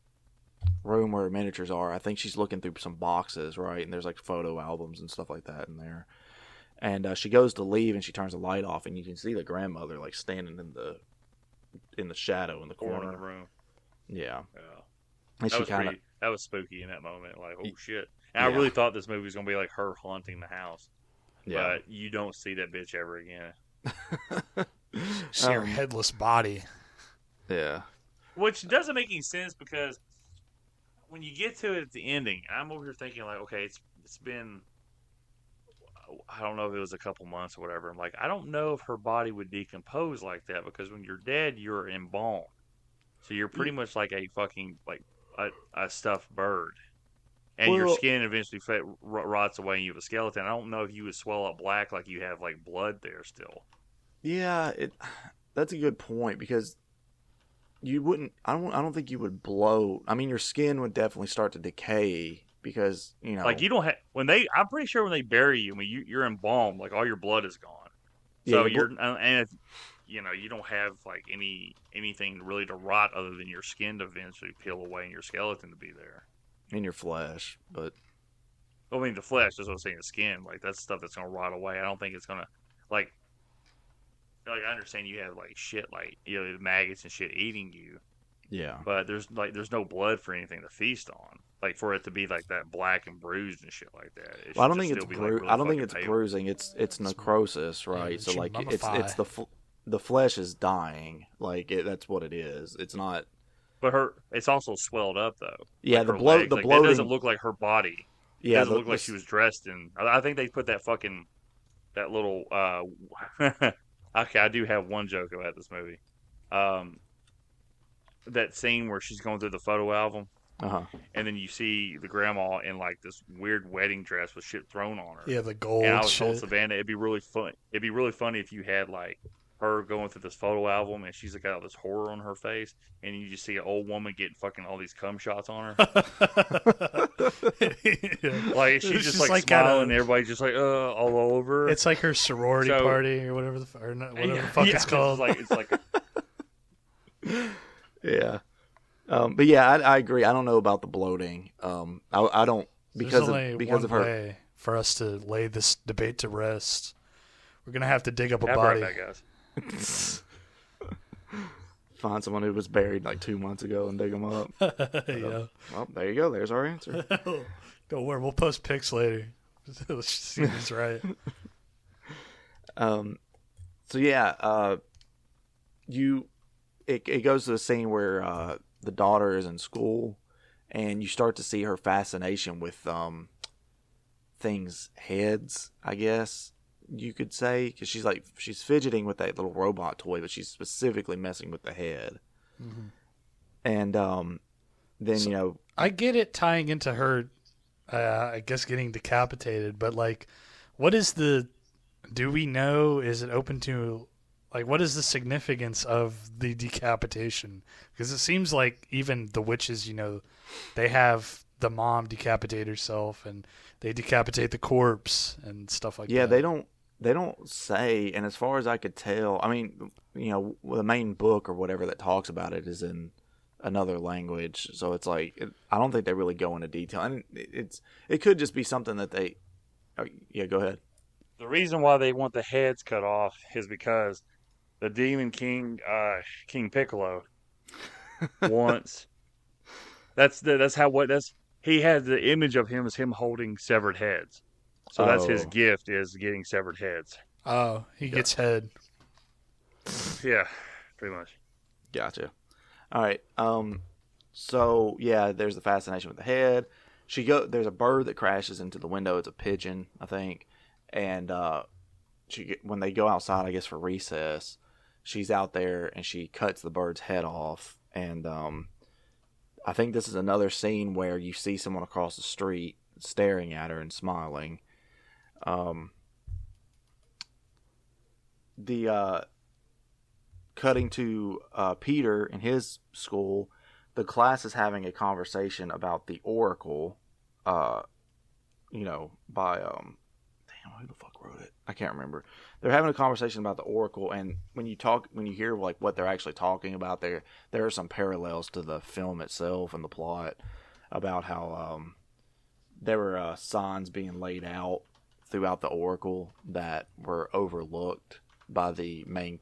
Speaker 1: room where her miniatures are. I think she's looking through some boxes, right? And there's photo albums and stuff like that in there. And she goes to leave, and she turns the light off, and you can see the grandmother standing in the shadow in the corner
Speaker 2: of the room.
Speaker 1: Yeah.
Speaker 2: And that was spooky in that moment. Oh shit! And I really thought this movie was gonna be her haunting the house. Yeah. But you don't see that bitch ever again.
Speaker 3: See her headless body.
Speaker 1: Yeah.
Speaker 2: Which doesn't make any sense because when you get to it at the ending, I'm over here thinking okay, it's been, I don't know if it was a couple months or whatever. I'm I don't know if her body would decompose like that because when you're dead, you're embalmed. So you're pretty much a fucking, a stuffed bird. And your skin eventually rots away and you have a skeleton. I don't know if you would swell up black like you have, blood there still.
Speaker 1: Yeah, that's a good point because you wouldn't, I don't think you would blow. I mean, your skin would definitely start to decay because, you don't have,
Speaker 2: I'm pretty sure when they bury you, you're embalmed, all your blood is gone. So you don't have anything really to rot other than your skin to eventually peel away and your skeleton to be there.
Speaker 1: In your flesh, but
Speaker 2: the flesh, that's what I'm saying, the skin, that's stuff that's gonna rot away. I don't think it's gonna I understand you have shit maggots and shit eating you.
Speaker 1: Yeah.
Speaker 2: But there's no blood for anything to feast on. For it to be that black and bruised and shit like that.
Speaker 1: Well, I don't think it's bruising. It's necrosis, right? So it's the flesh is dying. Like that's what it is. It's not.
Speaker 2: But it's also swelled up though.
Speaker 1: Yeah,
Speaker 2: like
Speaker 1: the
Speaker 2: her
Speaker 1: bloat.
Speaker 2: legs.
Speaker 1: The
Speaker 2: like,
Speaker 1: bloating.
Speaker 2: That doesn't look like her body. It
Speaker 1: Yeah,
Speaker 2: doesn't look like she was dressed in. I think they put that fucking that little. Okay, I do have one joke about this movie. That scene where she's going through the photo album, and then you see the grandma in like this weird wedding dress with shit thrown on her.
Speaker 3: Yeah, the gold.
Speaker 2: And I was
Speaker 3: shit.
Speaker 2: told Savannah it'd be really fun. It'd be really funny if you had like her going through this photo album and she's got all this horror on her face, and you just see an old woman getting fucking all these cum shots on her.
Speaker 3: Yeah.
Speaker 2: Like she's just like smiling, and everybody's just like all over.
Speaker 3: It's like her sorority party or whatever the fuck it's called.
Speaker 2: It's like
Speaker 1: yeah. But yeah, I agree. I don't know about the bloating. I don't because of her.
Speaker 3: Way for us to lay this debate to rest, we're gonna have to dig up a body.
Speaker 2: Right back, guys.
Speaker 1: Find someone who was buried like 2 months ago and dig them up.
Speaker 3: Yeah.
Speaker 1: Well, there you go. There's our answer.
Speaker 3: Don't worry, we'll post pics later. Let's see if he's right.
Speaker 1: So yeah, it goes to the scene where the daughter is in school, and you start to see her fascination with things, heads, I guess you could say, because she's fidgeting with that little robot toy, but she's specifically messing with the head. Mm-hmm. And then so,
Speaker 3: I get it tying into her, I guess getting decapitated, but like, what is do we know? Is it open to? Like, what is the significance of the decapitation? Because it seems like even the witches, they have the mom decapitate herself, and they decapitate the corpse and stuff like that.
Speaker 1: Yeah, they don't say, and as far as I could tell, I mean, the main book or whatever that talks about it is in another language, so it's like I don't think they really go into detail, and it could just be something that they. Oh, yeah, go ahead.
Speaker 2: The reason why they want the heads cut off is because the Demon King, King Piccolo, wants. He had the image of him as him holding severed heads, so that's his gift, is getting severed heads.
Speaker 3: Oh, he gets head.
Speaker 2: Yeah, pretty much.
Speaker 1: Gotcha. All right. So yeah, there's the fascination with the head. There's a bird that crashes into the window. It's a pigeon, I think, and when they go outside, I guess for recess, she's out there and she cuts the bird's head off. And I think this is another scene where you see someone across the street staring at her and smiling. Cutting to Peter in his school, the class is having a conversation about the Oracle, by damn, who the fuck wrote it? I can't remember. They're having a conversation about the Oracle, and when you hear like what they're actually talking about, there are some parallels to the film itself and the plot about how there were signs being laid out throughout the Oracle that were overlooked by the main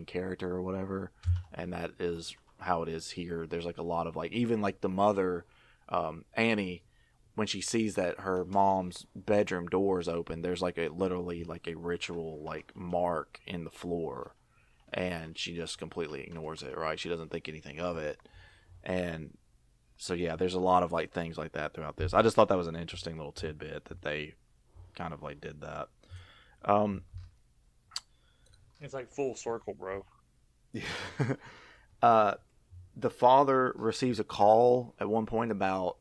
Speaker 1: character or whatever, and that is how it is here. There's like a lot of like, even like the mother, Annie, when she sees that her mom's bedroom door is open, there's like literally a ritual like mark in the floor, and she just completely ignores it, right? She doesn't think anything of it. And so yeah, there's a lot of like things like that throughout this. I just thought that was an interesting little tidbit that they kind of like did that.
Speaker 2: It's like full circle, bro.
Speaker 1: The father receives a call at one point about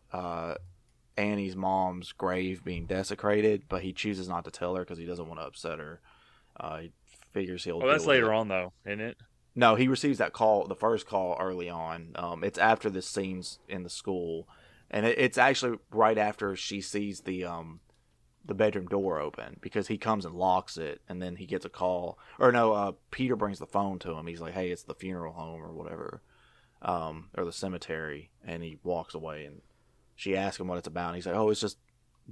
Speaker 1: Annie's mom's grave being desecrated, but he chooses not to tell her because he doesn't want to upset her. He figures he'll.
Speaker 2: Oh, that's later on, though, isn't it?
Speaker 1: No, he receives that call, the first call, early on. It's after this scene's in the school, and it's actually right after she sees the bedroom door open, because he comes and locks it, and then he gets a call. Or no, Peter brings the phone to him. He's like, "Hey, it's the funeral home or whatever, or the cemetery," and he walks away, and she asks him what it's about, and he's like, "Oh, it's just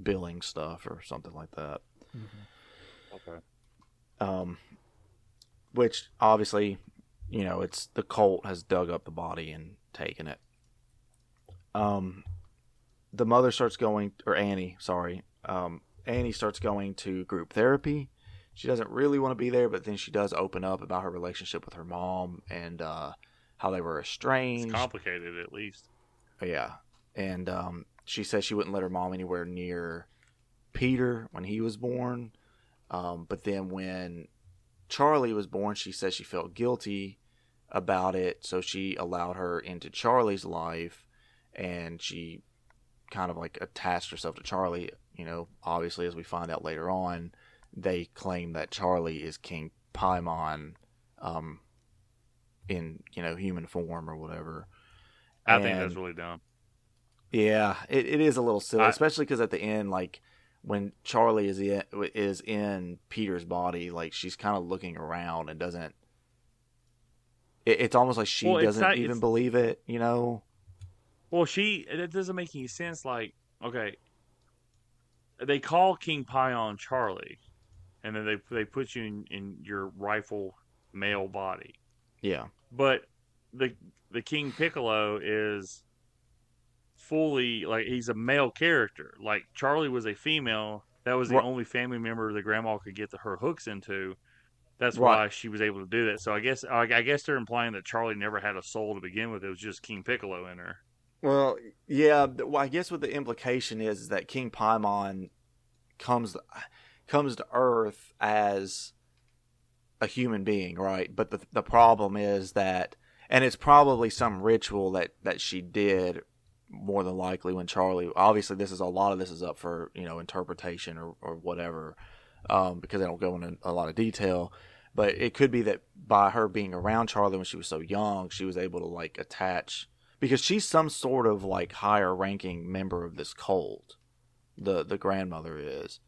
Speaker 1: billing stuff or something like that."
Speaker 2: Mm-hmm.
Speaker 1: Okay. Which obviously, it's the cult has dug up the body and taken it. The mother starts going, or Annie, sorry. Annie starts going to group therapy. she doesn't really want to be there, but then she does open up about her relationship with her mom and how they were estranged.
Speaker 2: It's complicated, at least.
Speaker 1: Yeah, and she says she wouldn't let her mom anywhere near Peter when he was born. But then when Charlie was born, she says she felt guilty about it, so she allowed her into Charlie's life, and she kind of like attached herself to Charlie. You know, obviously, as we find out later on, they claim that Charlie is King Paimon, in, you know, human form or whatever.
Speaker 2: I think that's really dumb.
Speaker 1: Yeah, it is a little silly, especially because at the end, like, when Charlie is in Peter's body, like, she's kind of looking around and doesn't. It's almost like she doesn't even believe it, you know.
Speaker 2: Well, it doesn't make any sense. Like, okay, they call King Paimon Charlie, and then they put you in your rightful male body.
Speaker 1: Yeah,
Speaker 2: but the King Piccolo is fully, like, he's a male character. Like, Charlie was a female. That was the only family member the grandma could get her hooks into. That's why she was able to do that. So I guess they're implying that Charlie never had a soul to begin with. It was just King Piccolo in her.
Speaker 1: Well, yeah. Well, I guess what the implication is that King Paimon comes to Earth as a human being, right? But the problem is that, and it's probably some ritual that she did, more than likely, when Charlie. Obviously, a lot of this is up for, you know, interpretation or whatever, because they don't go into a lot of detail. But it could be that by her being around Charlie when she was so young, she was able to, like, attach, because she's some sort of, like, higher ranking member of this cult. The grandmother is,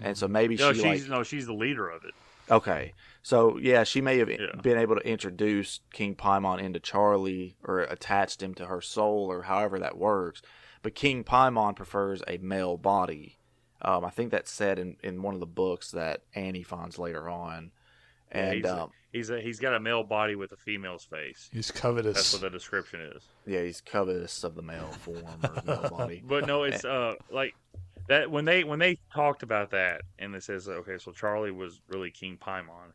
Speaker 1: and so maybe
Speaker 2: she's the leader of it.
Speaker 1: Okay, so yeah, she may have been able to introduce King Paimon into Charlie, or attached him to her soul, or however that works. But King Paimon prefers a male body. I think that's said in one of the books that Annie finds later on. And
Speaker 2: he's got a male body with a female's face.
Speaker 3: He's covetous.
Speaker 2: That's what the description is.
Speaker 1: Yeah, he's covetous of the male form or male body.
Speaker 2: But no, it's like that when they talked about that, and it says, okay, so Charlie was really King Paimon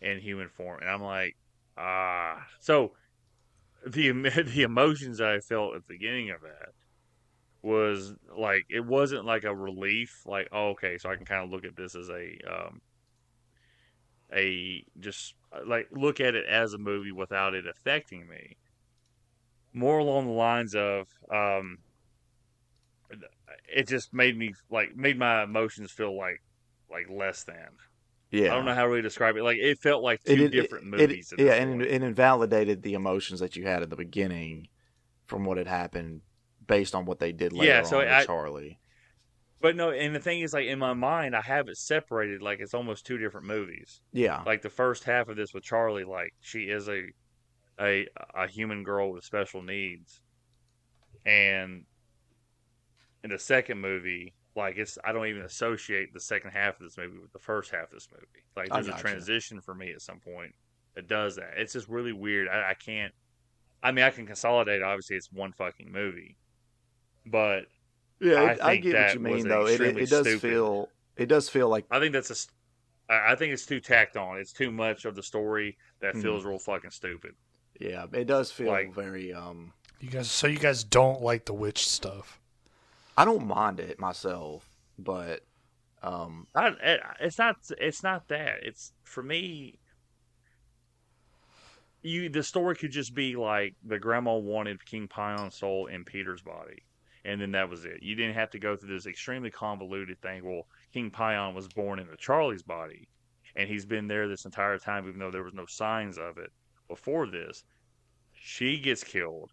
Speaker 2: in human form, and I'm like, so the emotions I felt at the beginning of that was like, it wasn't like a relief, like, oh, okay, so I can kind of look at this as just like look at it as a movie without it affecting me. More along the lines of it just made my emotions feel like less than.
Speaker 1: Yeah,
Speaker 2: I don't know how to really describe it. Like, it felt like two different movies.
Speaker 1: And it invalidated the emotions that you had at the beginning from what had happened based on what they did later on with Charlie.
Speaker 2: But no, and the thing is, like, in my mind, I have it separated like it's almost two different movies.
Speaker 1: Yeah.
Speaker 2: Like, the first half of this with Charlie, like, she is a human girl with special needs. And in the second movie, like, I don't even associate the second half of this movie with the first half of this movie. Like, there's a transition for me at some point that does that. It's just really weird. I can't. I mean, I can consolidate. Obviously, it's one fucking movie, but.
Speaker 1: Yeah, I get what you mean, though. It does feel like.
Speaker 2: I think it's too tacked on. It's too much of the story that feels real fucking stupid.
Speaker 1: Yeah, it does feel like very.
Speaker 3: You guys don't like the witch stuff?
Speaker 1: I don't mind it myself, but
Speaker 2: it's not that. It's, for me. The story could just be like the grandma wanted King Paion's soul in Peter's body. And then that was it. You didn't have to go through this extremely convoluted thing. Well, King Paimon was born into Charlie's body, and he's been there this entire time, even though there was no signs of it before this. She gets killed,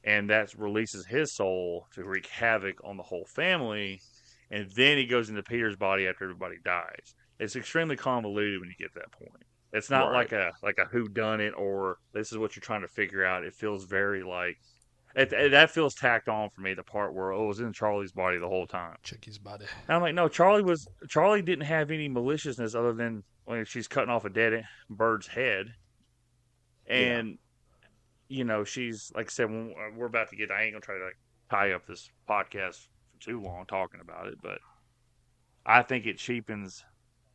Speaker 2: and that releases his soul to wreak havoc on the whole family, and then he goes into Peter's body after everybody dies. It's extremely convoluted when you get to that point. It's not like a whodunit or this is what you're trying to figure out. It feels very like. That feels tacked on for me, the part where it was in Charlie's body the whole time.
Speaker 3: Chicky's body.
Speaker 2: And I'm like, no, Charlie didn't have any maliciousness other than when she's cutting off a dead bird's head. And, you know, she's, like I said, when we're about to get, I ain't going to try to tie up this podcast for too long talking about it, but I think it cheapens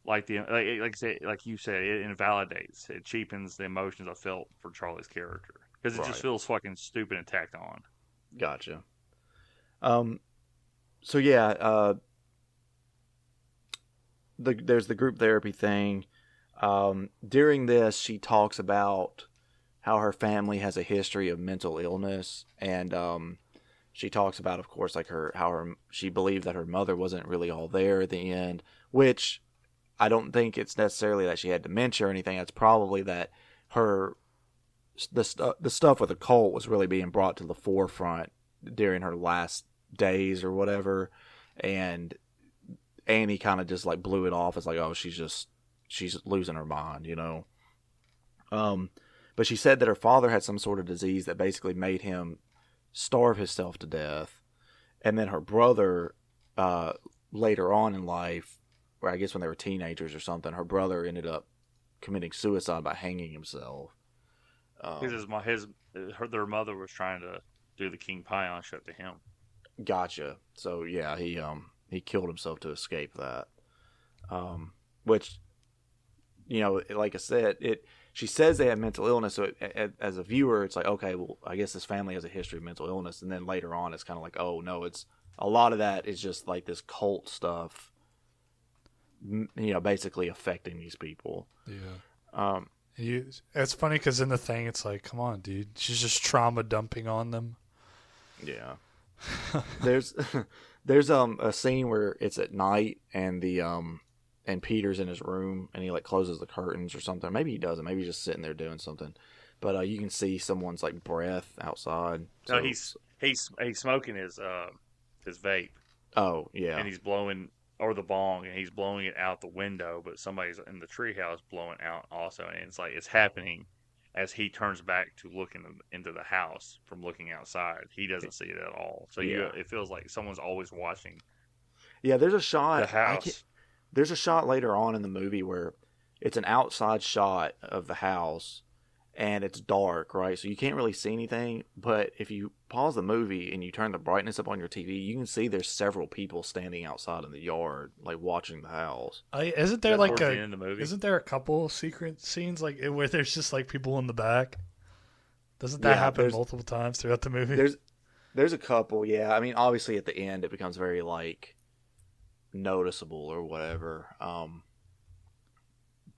Speaker 2: like you said, it invalidates, it cheapens the emotions I felt for Charlie's character because it just feels fucking stupid and tacked on.
Speaker 1: Gotcha. So yeah, there's the group therapy thing. During this, she talks about how her family has a history of mental illness, and she talks about, of course, like she believed that her mother wasn't really all there at the end, which I don't think it's necessarily that she had dementia or anything. It's probably that the stuff with the cult was really being brought to the forefront during her last days or whatever, and Annie kind of just like blew it off as like, oh, she's losing her mind, you know. But she said that her father had some sort of disease that basically made him starve himself to death, and then her brother, later on in life, or I guess when they were teenagers or something, her brother ended up committing suicide by hanging himself.
Speaker 2: Their mother was trying to do the King Pion shit to him.
Speaker 1: Gotcha. So yeah, he killed himself to escape that. Which, you know, like I said, she says they have mental illness, so as a viewer, it's like, okay, well, I guess this family has a history of mental illness, and then later on, it's kind of like, oh no, it's a lot of that is just like this cult stuff, you know, basically affecting these people.
Speaker 3: Yeah. It's funny because in the thing, it's like, come on, dude, she's just trauma dumping on them.
Speaker 1: Yeah. There's a scene where it's at night and and Peter's in his room and he like closes the curtains or something. Maybe he doesn't. Maybe he's just sitting there doing something. But you can see someone's like breath outside.
Speaker 2: So, no, he's smoking his vape.
Speaker 1: Oh yeah.
Speaker 2: And he's blowing, or the bong, and he's blowing it out the window. But somebody's in the treehouse blowing out also, and it's like it's happening as he turns back to look into the house from looking outside. He doesn't see it at all. So it feels like someone's always watching.
Speaker 1: Yeah, there's a shot.
Speaker 2: The house.
Speaker 1: There's a shot later on in the movie where it's an outside shot of the house, and it's dark, right? So you can't really see anything. But if you pause the movie and you turn the brightness up on your TV, you can see there's several people standing outside in the yard, like watching the house.
Speaker 3: Isn't there isn't there a couple secret scenes like where there's just like people in the back? Doesn't that happen multiple times throughout the movie?
Speaker 1: There's a couple, yeah. I mean, obviously at the end it becomes very like noticeable or whatever.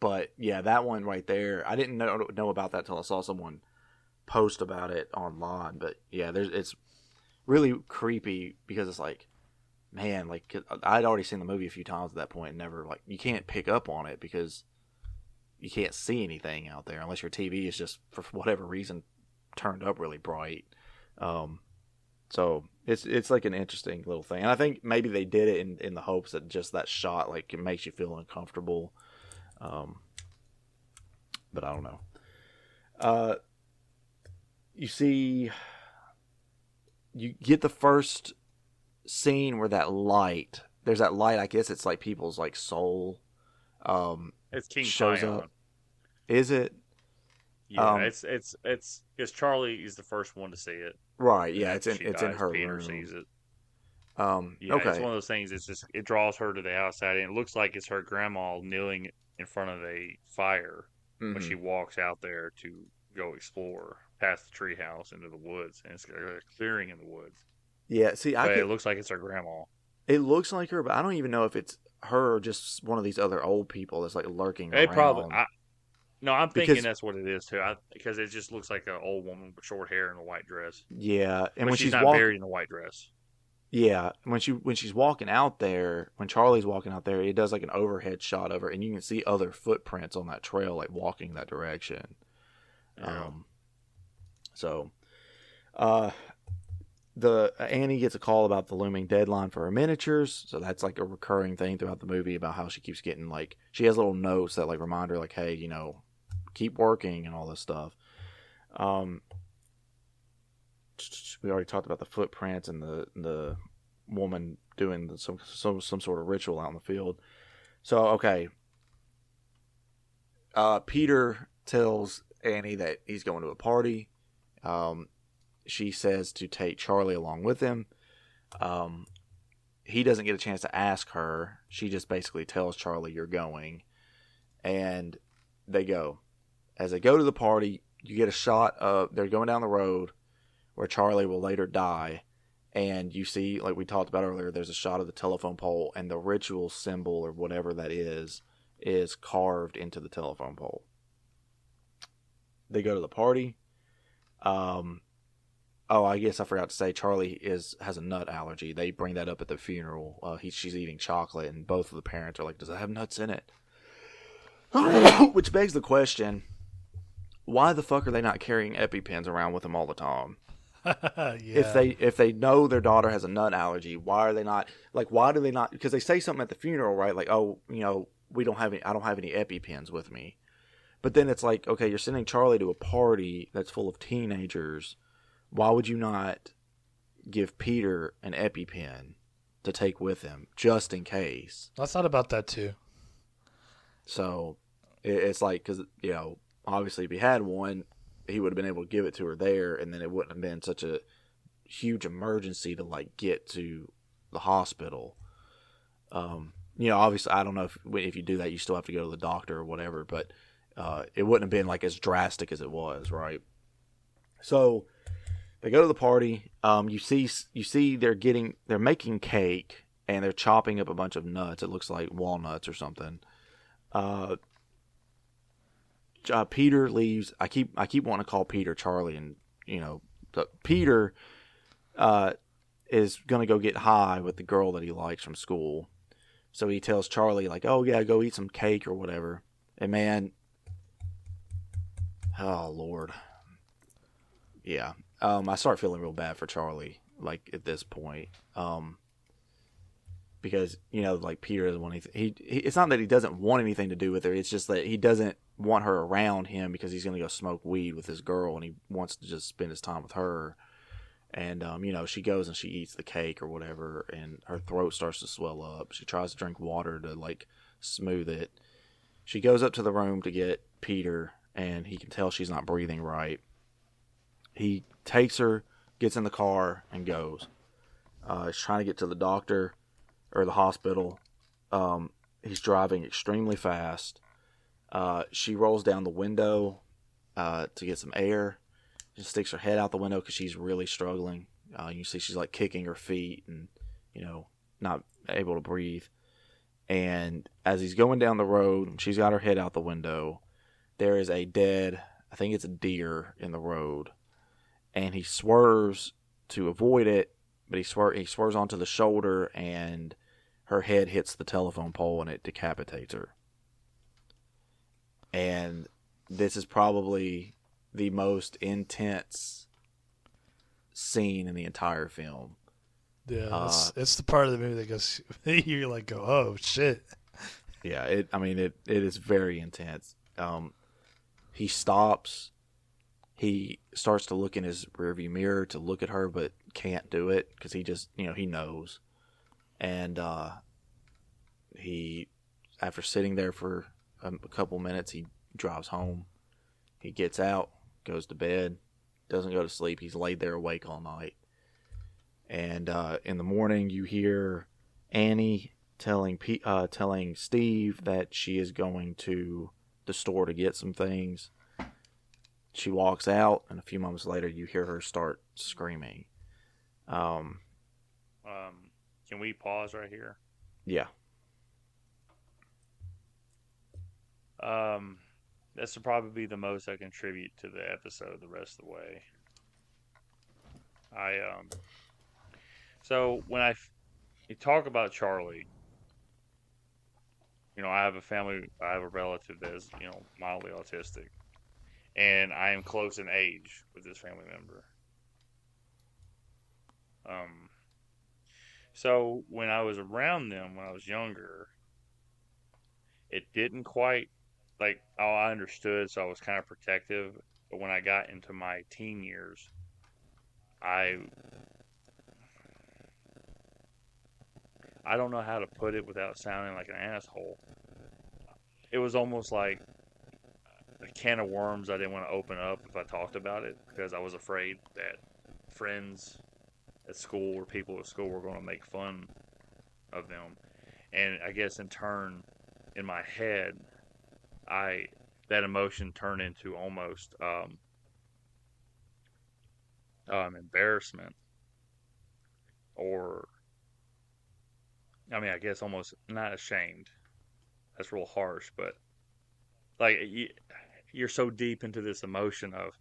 Speaker 1: But yeah, that one right there, I didn't know about that till I saw someone post about it online. But yeah, it's really creepy because it's like, man, like I'd already seen the movie a few times at that point, and never like you can't pick up on it because you can't see anything out there unless your TV is just for whatever reason turned up really bright. So it's like an interesting little thing, and I think maybe they did it in the hopes that just that shot like it makes you feel uncomfortable. But I don't know. You get the first scene where there's that light. I guess it's like people's like soul.
Speaker 2: It's King
Speaker 1: shows
Speaker 2: Pion.
Speaker 1: up. Is it?
Speaker 2: Yeah, it's because Charlie is the first one to see it.
Speaker 1: Right. Yeah, it's in her
Speaker 2: Peter
Speaker 1: room.
Speaker 2: sees it.
Speaker 1: Yeah, okay.
Speaker 2: It's one of those things. It's just it draws her to the outside, and it looks like it's her grandma kneeling in front of a fire when she walks out there to go explore past the treehouse into the woods, and it's a clearing in the woods.
Speaker 1: Yeah, see,
Speaker 2: it looks like it's her grandma.
Speaker 1: It looks like her, but I don't even know if it's her or just one of these other old people that's like lurking
Speaker 2: around.
Speaker 1: Probably.
Speaker 2: I'm thinking that's what it is too. Because it just looks like an old woman with short hair and a white dress.
Speaker 1: Yeah, and
Speaker 2: when she's not buried in a white dress.
Speaker 1: Yeah, when she's walking out there, when Charlie's walking out there, it does like an overhead shot of her, and you can see other footprints on that trail, like walking that direction.
Speaker 2: Yeah.
Speaker 1: Annie gets a call about the looming deadline for her miniatures, so that's like a recurring thing throughout the movie about how she keeps getting like she has little notes that like remind her like, hey, you know, keep working and all this stuff. We already talked about the footprints and the woman doing some sort of ritual out in the field. So okay, Peter tells Annie that he's going to a party. She says to take Charlie along with him. he doesn't get a chance to ask her. She just basically tells Charlie, "You're going," and they go. As they go to the party, you get a shot of they're going down the road where Charlie will later die, and you see, like we talked about earlier, there's a shot of the telephone pole, and the ritual symbol or whatever that is carved into the telephone pole. They go to the party. Oh, I guess I forgot to say Charlie has a nut allergy. They bring that up at the funeral. She's eating chocolate, and both of the parents are like, "Does it have nuts in it?" Which begs the question: why the fuck are they not carrying EpiPens around with them all the time?
Speaker 3: Yeah.
Speaker 1: If they know their daughter has a nut allergy, why are they not why do they not? Because they say something at the funeral, right? Like, "Oh, I don't have any EpiPens with me." But then it's like, okay, you're sending Charlie to a party that's full of teenagers. Why would you not give Peter an EpiPen to take with him just in case?
Speaker 3: I thought about that too.
Speaker 1: So it's like, because obviously if he had one, he would have been able to give it to her there, and then it wouldn't have been such a huge emergency to get to the hospital. Obviously I don't know if you do that, you still have to go to the doctor or whatever, but it wouldn't have been as drastic as it was, right? So they go to the party. You see they're making cake, and they're chopping up a bunch of nuts. It looks like walnuts or something. Peter leaves. I keep wanting to call Peter Charlie, and Peter is gonna go get high with the girl that he likes from school. So he tells Charlie, "Oh yeah, go eat some cake or whatever." And man, oh Lord, yeah. I start feeling real bad for Charlie, at this point, because Peter doesn't want anything. It's not that he doesn't want anything to do with her. It's just that he doesn't want her around him because he's gonna go smoke weed with his girl, and he wants to just spend his time with her. And she goes and she eats the cake or whatever, and her throat starts to swell up. She tries to drink water to smooth it. She goes up to the room to get Peter, and he can tell she's not breathing right. He takes her, gets in the car, and goes. He's trying to get to the doctor or the hospital. He's driving extremely fast. She rolls down the window to get some air. She sticks her head out the window because she's really struggling. You see she's kicking her feet and, not able to breathe. And as he's going down the road, she's got her head out the window. There is a dead, I think it's a deer in the road. And he swerves to avoid it, but he swerves onto the shoulder, and her head hits the telephone pole, and it decapitates her. And this is probably the most intense scene in the entire film.
Speaker 3: Yeah, it's the part of the movie that goes, you're oh shit.
Speaker 1: Yeah, it is very intense. He stops. He starts to look in his rearview mirror to look at her, but can't do it because he just, he knows. And he, after sitting there for a couple minutes, he drives home. He gets out, goes to bed, doesn't go to sleep. He's laid there awake all night. And in the morning, you hear Annie telling Steve that she is going to the store to get some things. She walks out, and a few moments later, you hear her start screaming.
Speaker 2: Can we pause right here?
Speaker 1: Yeah.
Speaker 2: This will probably be the most I contribute to the episode the rest of the way. So when you talk about Charlie, I have a relative that is, mildly autistic, and I am close in age with this family member. So when I was around them when I was younger, it didn't quite I understood, so I was kind of protective. But when I got into my teen years, I don't know how to put it without sounding like an asshole. It was almost like a can of worms I didn't want to open up if I talked about it, because I was afraid that friends at school or people at school were going to make fun of them. And I guess in turn, in my head, that emotion turned into almost embarrassment, or I mean, I guess almost not ashamed. That's real harsh, but like you're so deep into this emotion of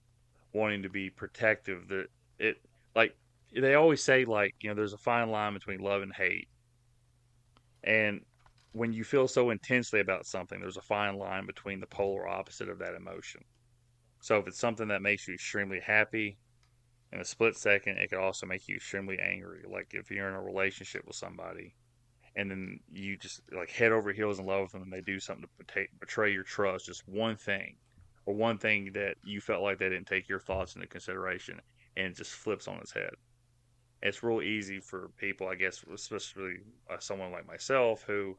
Speaker 2: wanting to be protective that it, like, they always say, like, there's a fine line between love and hate. And when you feel so intensely about something, there's a fine line between the polar opposite of that emotion. So if it's something that makes you extremely happy in a split second, it could also make you extremely angry. Like if you're in a relationship with somebody and then you just like head over heels in love with them and they do something to betray your trust, just one thing, or one thing that you felt like they didn't take your thoughts into consideration, and it just flips on its head. It's real easy for people, I guess, especially someone like myself who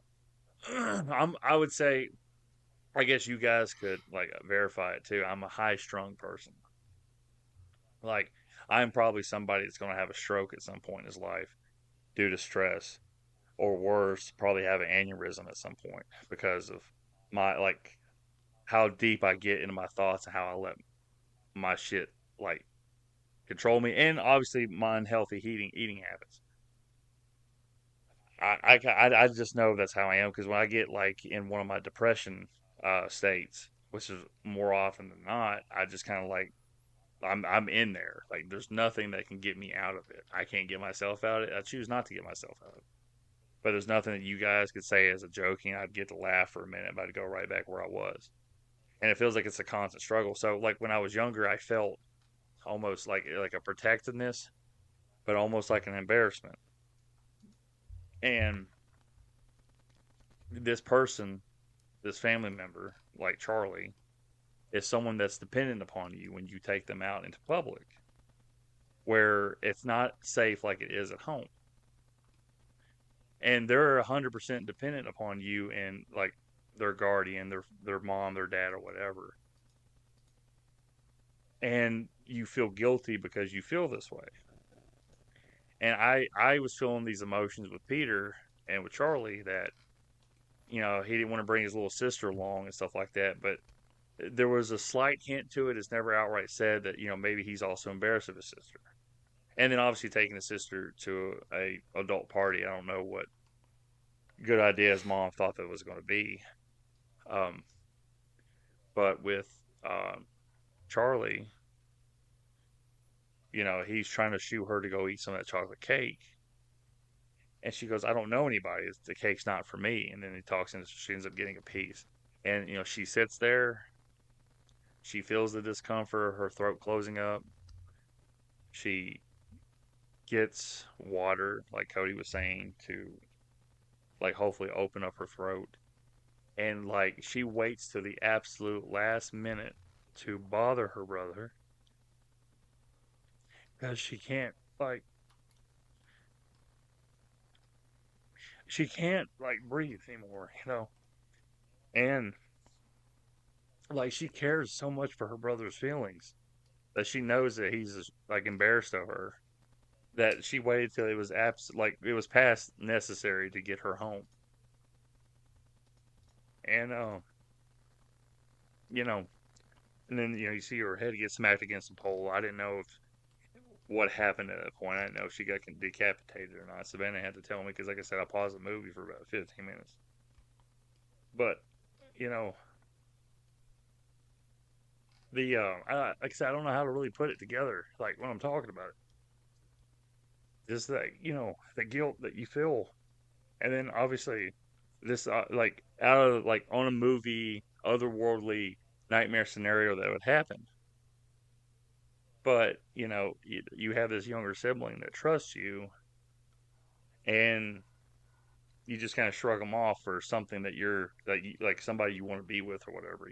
Speaker 2: I would say, I guess you guys could like verify it too. I'm a high strung person. Like I'm probably somebody that's going to have a stroke at some point in his life due to stress, or worse, probably have an aneurysm at some point because of my like how deep I get into my thoughts and how I let my shit like control me, and obviously my unhealthy eating habits. I just know that's how I am, because when I get like in one of my depression states, which is more often than not, I just kind of like I'm in there. Like there's nothing that can get me out of it. I can't get myself out of it. I choose not to get myself out of it. But there's nothing that you guys could say as a joking. I'd get to laugh for a minute, but I'd go right back where I was. And it feels like it's a constant struggle. So like when I was younger, I felt almost like a protectiveness, but almost like an embarrassment. And this person, this family member, like Charlie, is someone that's dependent upon you when you take them out into public, where it's not safe like it is at home. And they're 100% dependent upon you and like their guardian, their mom, their dad, or whatever. And you feel guilty because you feel this way. And I was feeling these emotions with Peter and with Charlie that, he didn't want to bring his little sister along and stuff like that. But there was a slight hint to it. It's never outright said that, maybe he's also embarrassed of his sister. And then obviously taking his sister to a adult party. I don't know what good idea his mom thought that was going to be. But with Charlie, he's trying to shoo her to go eat some of that chocolate cake. And she goes, I don't know anybody. The cake's not for me. And then he talks and she ends up getting a piece. And, she sits there. She feels the discomfort, her throat closing up. She gets water, like Cody was saying, to, like, hopefully open up her throat. And, like, she waits to the absolute last minute to bother her brother. Because she can't, like, breathe anymore, And, like, she cares so much for her brother's feelings that she knows that he's, like, embarrassed of her, that she waited till it was it was past necessary to get her home. And, and then, you see her head get smacked against the pole. I didn't know what happened at that point. I didn't know if she got decapitated or not. Savannah had to tell me because, like I said, I paused the movie for about 15 minutes. But, like I said, I don't know how to really put it together, like, when I'm talking about it. Just that, the guilt that you feel. And then, obviously, this, like, out of, like, on a movie, otherworldly nightmare scenario that would happen. But, you have this younger sibling that trusts you, and you just kind of shrug them off for something that like somebody you want to be with or whatever,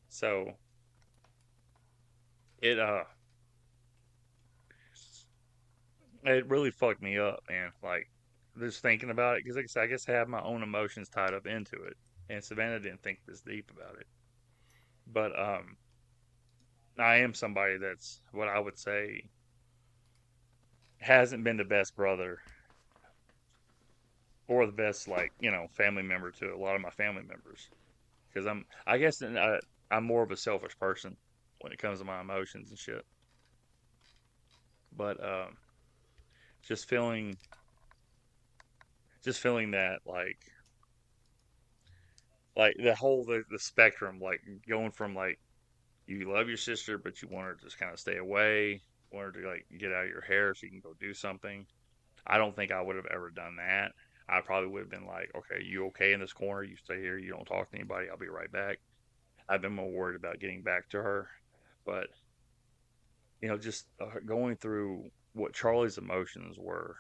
Speaker 2: So, it really fucked me up, man. Like, just thinking about it, because like I said, I guess I have my own emotions tied up into it, and Savannah didn't think this deep about it. But, I am somebody that's what I would say hasn't been the best brother or the best, like, family member to a lot of my family members. Because I guess I'm more of a selfish person when it comes to my emotions and shit. But just feeling, that like the spectrum, like going from like you love your sister, but you want her to just kind of stay away, want her to like get out of your hair so you can go do something. I don't think I would have ever done that. I probably would have been like, okay, you okay in this corner? You stay here. You don't talk to anybody. I'll be right back. I've been more worried about getting back to her. But, just going through what Charlie's emotions were.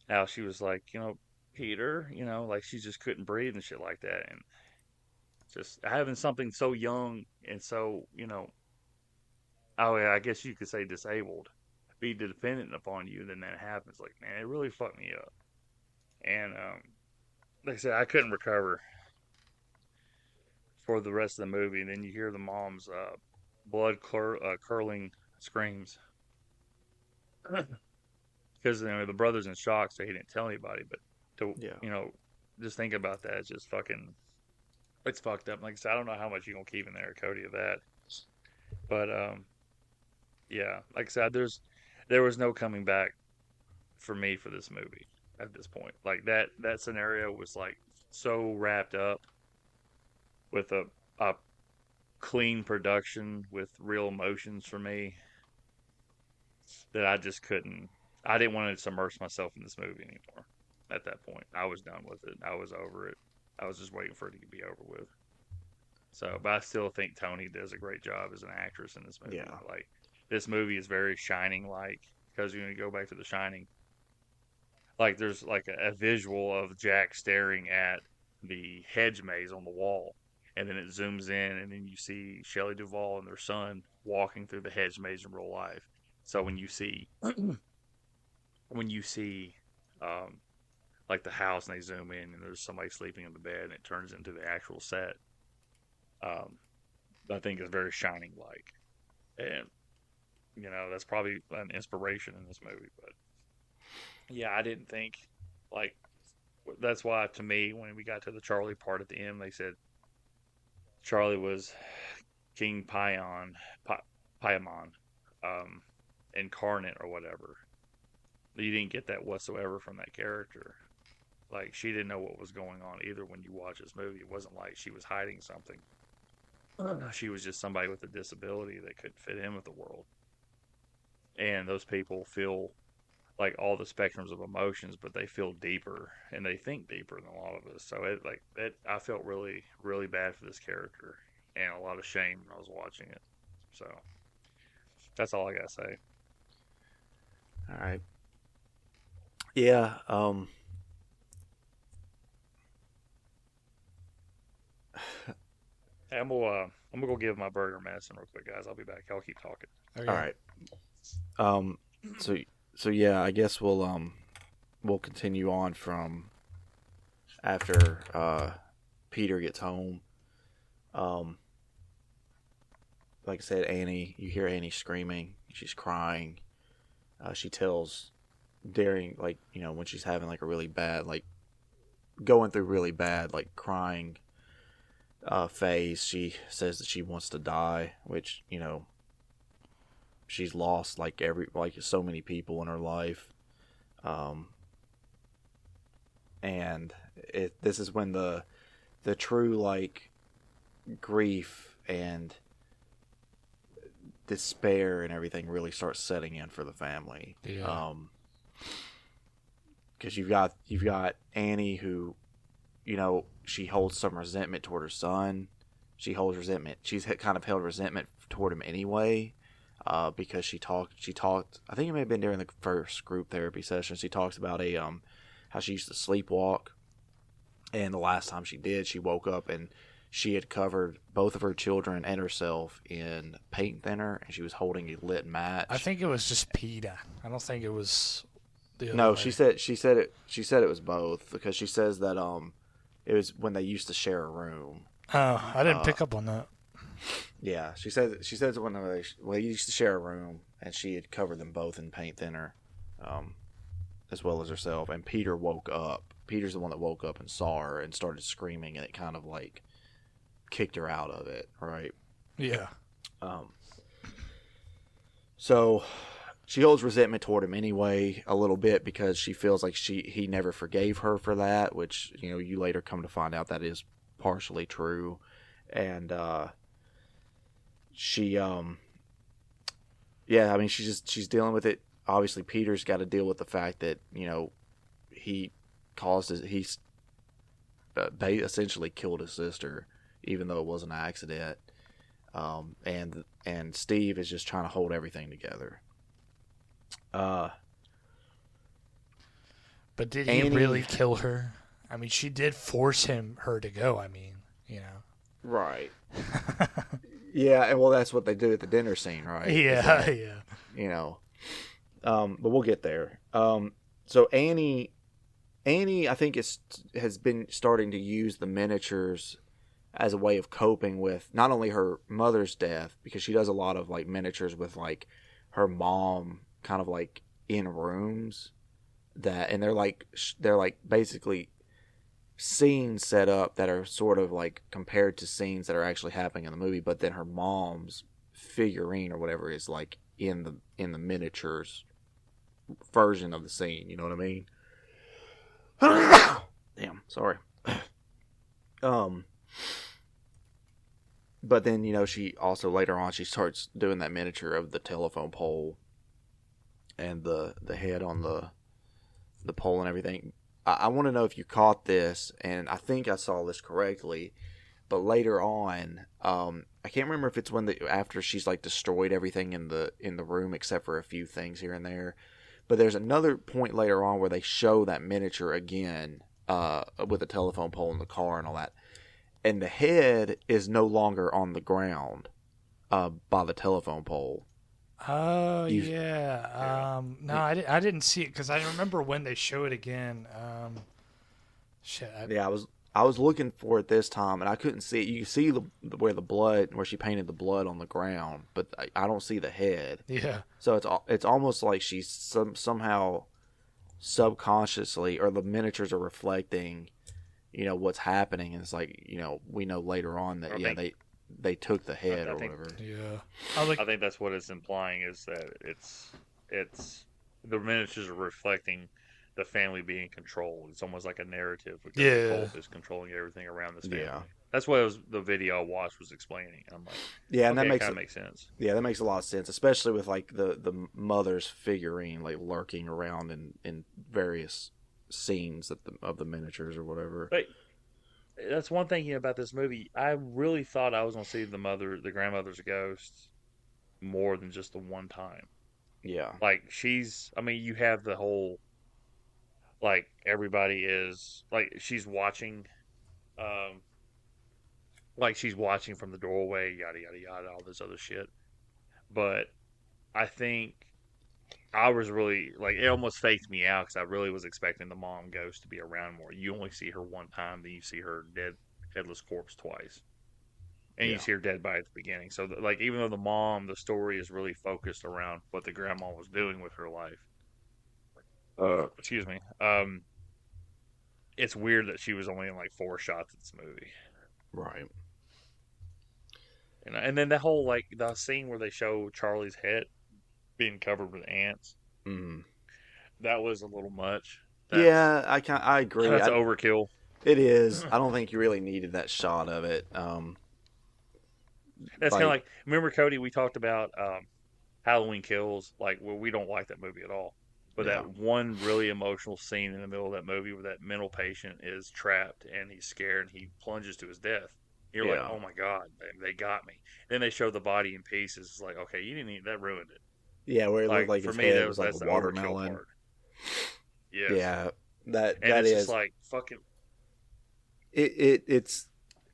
Speaker 2: How she was like, Peter, like she just couldn't breathe and shit like that. And just having something so young and so, oh, yeah, I guess you could say disabled, be dependent upon you, then that happens. Like, man, it really fucked me up. And like I said, I couldn't recover for the rest of the movie. And then you hear the mom's blood curling screams because the brother's in shock, so he didn't tell anybody. But just think about that. It's just fucking, it's fucked up. Like I said, I don't know how much you're gonna keep in there, Cody, of that. But yeah, like I said, there was no coming back for me for this movie at this point. Like that scenario was like so wrapped up with a clean production with real emotions for me that I just couldn't. I didn't want to submerge myself in this movie anymore. At that point, I was done with it. I was over it. I was just waiting for it to be over with. So, but I still think Toni does a great job as an actress in this movie.
Speaker 1: Yeah.
Speaker 2: Like, this movie is very Shining-like, because when you go back to The Shining, like, there's like a visual of Jack staring at the hedge maze on the wall, and then it zooms in, and then you see Shelley Duvall and their son walking through the hedge maze in real life. So when you see, like the house, and they zoom in, and there's somebody sleeping in the bed, and it turns into the actual set. I think it's very Shining-like, and that's probably an inspiration in this movie. But yeah, I didn't think, like, that's why to me when we got to the Charlie part at the end, they said Charlie was King Paimon, incarnate or whatever. You didn't get that whatsoever from that character. Like, she didn't know what was going on either when you watch this movie. It wasn't like she was hiding something. She was just somebody with a disability that couldn't fit in with the world. And those people feel like all the spectrums of emotions, but they feel deeper and they think deeper than a lot of us. So I felt really, really bad for this character and a lot of shame when I was watching it. So that's all I gotta say.
Speaker 1: All right. Yeah.
Speaker 2: I'm gonna go give my burger medicine real quick, guys. I'll be back. I'll keep talking.
Speaker 1: Okay. All right. So yeah, I guess we'll continue on from after Peter gets home. Like I said, Annie, you hear Annie screaming. She's crying. She tells during, like, when she's having like a really bad, like going through really bad, like crying phase, she says that she wants to die, which, she's lost like so many people in her life. And this is when the true, like, grief and despair and everything really starts setting in for the family.
Speaker 3: Yeah.
Speaker 1: Because you've got Annie, who, she holds some resentment toward her son. She's kind of held resentment toward him anyway, because she talked. I think it may have been during the first group therapy session. She talks about how she used to sleepwalk, and the last time she did, she woke up and she had covered both of her children and herself in paint thinner, and she was holding a lit match.
Speaker 3: I think it was just PETA. I don't think it was the other
Speaker 1: No,
Speaker 3: way.
Speaker 1: she said it was both, because she says that it was when they used to share a room.
Speaker 3: Oh, I didn't pick up on that.
Speaker 1: Yeah, she says when they used to share a room, and she had covered them both in paint thinner. as well as herself, and Peter woke up. Peter's the one that woke up and saw her and started screaming, and it kind of like kicked her out of it, right?
Speaker 3: Yeah.
Speaker 1: So she holds resentment toward him anyway, a little bit, because she feels like he never forgave her for that, which, you know, you later come to find out that is partially true. And she's dealing with it. Obviously, Peter's got to deal with the fact that, you know, he essentially killed his sister, even though it was an accident. And Steve is just trying to hold everything together.
Speaker 3: But did he really kill her? I mean, she did force her to go. I mean, you know.
Speaker 1: Right. Yeah, and well, that's what they do at the dinner scene, right?
Speaker 3: Yeah, yeah.
Speaker 1: You know. But we'll get there. So Annie, I think has been starting to use the miniatures as a way of coping with not only her mother's death, because she does a lot of like miniatures with like her mom kind of like in rooms and they're like basically scenes set up that are sort of like compared to scenes that are actually happening in the movie, but then her mom's figurine or whatever is like in the miniatures version of the scene, you know what I mean? Damn, sorry. But then, you know, she also later on she starts doing that miniature of the telephone pole and the head on the pole and everything. I want to know if you caught this, and I think I saw this correctly, but later on, I can't remember if it's after she's like destroyed everything in the room except for a few things here and there. But there's another point later on where they show that miniature again, with the telephone pole in the car and all that. And the head is no longer on the ground by the telephone pole.
Speaker 3: Oh, yeah. No, I didn't see it because I remember when they show it again.
Speaker 1: Yeah, I was looking for it this time, and I couldn't see it. You can see where she painted the blood on the ground, but I don't see the head.
Speaker 3: Yeah.
Speaker 1: So it's almost like she's somehow subconsciously, or the miniatures are reflecting, you know, what's happening, and it's like, you know, we know later on that they took the head or whatever.
Speaker 3: Yeah.
Speaker 2: I think that's what it's implying, is that it's the miniatures are reflecting the family being controlled. It's almost like a narrative because the cult is controlling everything around this family. Yeah. That's what the video I watched was explaining. I'm like,
Speaker 1: yeah, and
Speaker 2: okay,
Speaker 1: that
Speaker 2: kind of makes sense.
Speaker 1: Yeah, that makes a lot of sense, especially with like the mother's figurine like lurking around in various scenes of the miniatures or whatever.
Speaker 2: But that's one thing about this movie. I really thought I was going to see the grandmother's ghost more than just the one time.
Speaker 1: Yeah.
Speaker 2: Like you have the whole, like, everybody is like, she's watching from the doorway, yada yada yada, all this other shit. But I think I was really like, it almost faked me out because I really was expecting the mom ghost to be around more. You only see her one time, then you see her headless corpse twice, and you see her dead body at the beginning. So like, even though the story is really focused around what the grandma was doing with her life. Excuse me. It's weird that she was only in like 4 shots of this movie.
Speaker 1: Right.
Speaker 2: And then the whole, like, the scene where they show Charlie's head being covered with ants.
Speaker 1: Mm-hmm.
Speaker 2: That was a little much.
Speaker 1: I agree.
Speaker 2: That's overkill.
Speaker 1: It is. I don't think you really needed that shot of it.
Speaker 2: That's kind of like, remember, Cody, we talked about Halloween Kills. Like, well, we don't like that movie at all. But that one really emotional scene in the middle of that movie where that mental patient is trapped and he's scared and he plunges to his death. You're like, oh my God, they got me. Then they show the body in pieces. It's like, okay, you didn't need that, ruined it.
Speaker 1: Yeah, where it looked like his head was like a watermelon.
Speaker 2: Yes.
Speaker 1: Yeah, that
Speaker 2: it's
Speaker 1: is
Speaker 2: just like fucking.
Speaker 1: It's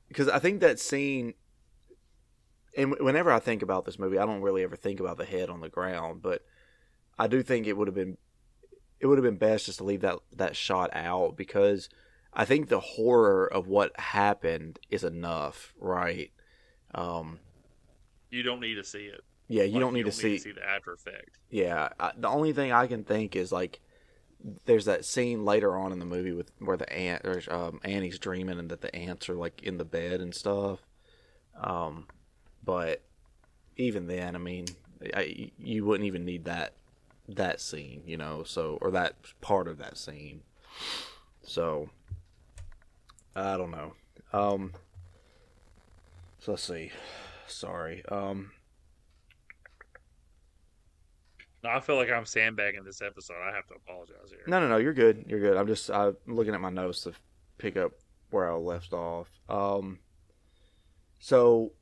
Speaker 1: because I think that scene, and whenever I think about this movie, I don't really ever think about the head on the ground, but I do think it would have been best just to leave that shot out, because I think the horror of what happened is enough, right?
Speaker 2: You don't need to see it.
Speaker 1: Yeah, you don't need to see
Speaker 2: the after effect.
Speaker 1: Yeah, the only thing I can think is like there's that scene later on in the movie where the aunt or Annie's dreaming and that the ants are like in the bed and stuff. But even then, I mean, you wouldn't even need that scene, you know, so, or that part of that scene. So I don't know. So let's see. Sorry.
Speaker 2: No, I feel like I'm sandbagging this episode. I have to apologize here.
Speaker 1: No, you're good. You're good. I'm looking at my notes to pick up where I left off. So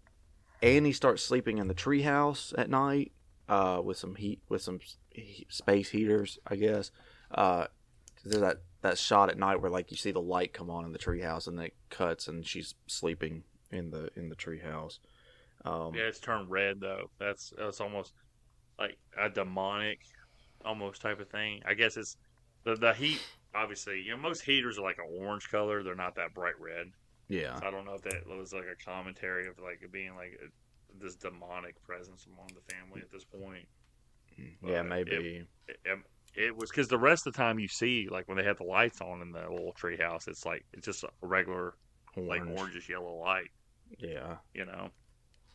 Speaker 1: Annie starts sleeping in the treehouse at night, with some space heaters, I guess. There's that shot at night where like you see the light come on in the treehouse and then it cuts and she's sleeping in the treehouse.
Speaker 2: Yeah, it's turned red though. That's almost like a demonic almost type of thing. I guess it's the heat. Obviously, you know, most heaters are like an orange color. They're not that bright red.
Speaker 1: Yeah.
Speaker 2: So I don't know if that was like a commentary of like it being like this demonic presence among the family at this point.
Speaker 1: Yeah, maybe.
Speaker 2: It was because the rest of the time you see, like when they have the lights on in the little treehouse, it's just a regular, like orangish yellow light.
Speaker 1: Yeah.
Speaker 2: You know.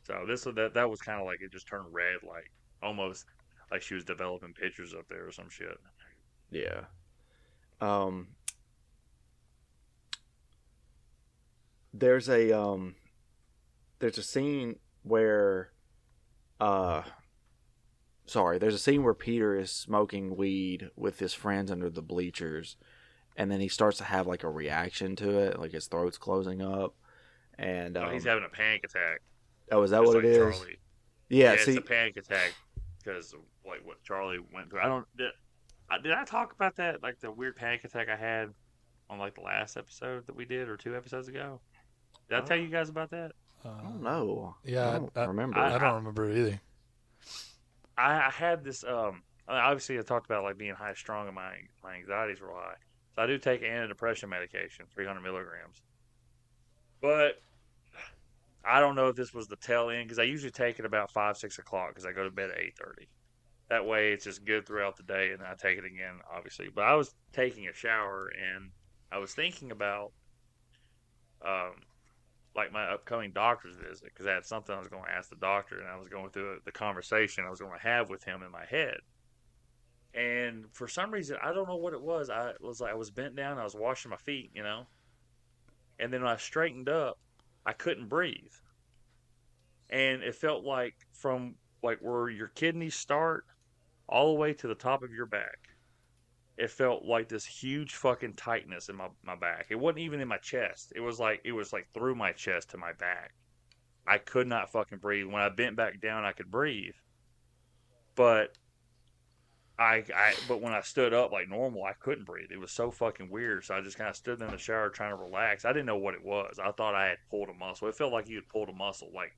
Speaker 2: So that was kind of like it just turned red, like almost like she was developing pictures up there or some shit.
Speaker 1: Yeah. There's a scene where there's a scene where Peter is smoking weed with his friends under the bleachers, and then he starts to have like a reaction to it, like his throat's closing up, and
Speaker 2: he's having a panic attack.
Speaker 1: Oh, is that what
Speaker 2: like
Speaker 1: it is?
Speaker 2: Charlie.
Speaker 1: Yeah,
Speaker 2: it's a panic attack because of like what Charlie went through. Did I talk about that? Like the weird panic attack I had on like the last episode that we did, or 2 episodes ago. Did I tell you guys about that?
Speaker 1: I don't know.
Speaker 3: Yeah,
Speaker 1: I don't remember.
Speaker 3: I don't remember either.
Speaker 2: I had this. Obviously, I talked about like being high strung and my anxiety's real high. So I do take antidepressant medication, 300 milligrams. But I don't know if this was the tail end because I usually take it about 5-6 o'clock because I go to bed at 8:30. That way, it's just good throughout the day, and I take it again, obviously. But I was taking a shower, and I was thinking about, like my upcoming doctor's visit because I had something I was going to ask the doctor, and I was going through the conversation I was going to have with him in my head. And for some reason, I don't know what it was. I was bent down, I was washing my feet, you know, and then when I straightened up, I couldn't breathe, and it felt like from like where your kidneys start all the way to the top of your back. It felt like this huge fucking tightness in my back. It wasn't even in my chest. It was like through my chest to my back. I could not fucking breathe. When I bent back down, I could breathe. But but when I stood up like normal, I couldn't breathe. It was so fucking weird. So I just kind of stood there in the shower trying to relax. I didn't know what it was. I thought I had pulled a muscle. It felt like you had pulled a muscle, like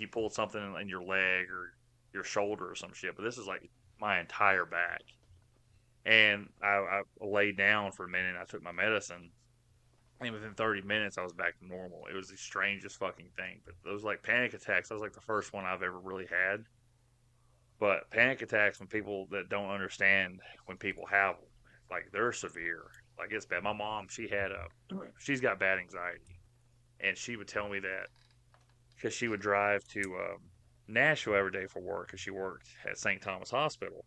Speaker 2: you pulled something in your leg or your shoulder or some shit. But this is like my entire back. And I laid down for a minute and I took my medicine. And within 30 minutes, I was back to normal. It was the strangest fucking thing. But those like panic attacks, that was like the first one I've ever really had. But panic attacks, when people that don't understand when people have them, like they're severe. Like it's bad. My mom, she's got bad anxiety. And she would tell me that because she would drive to Nashville every day for work because she worked at St. Thomas Hospital.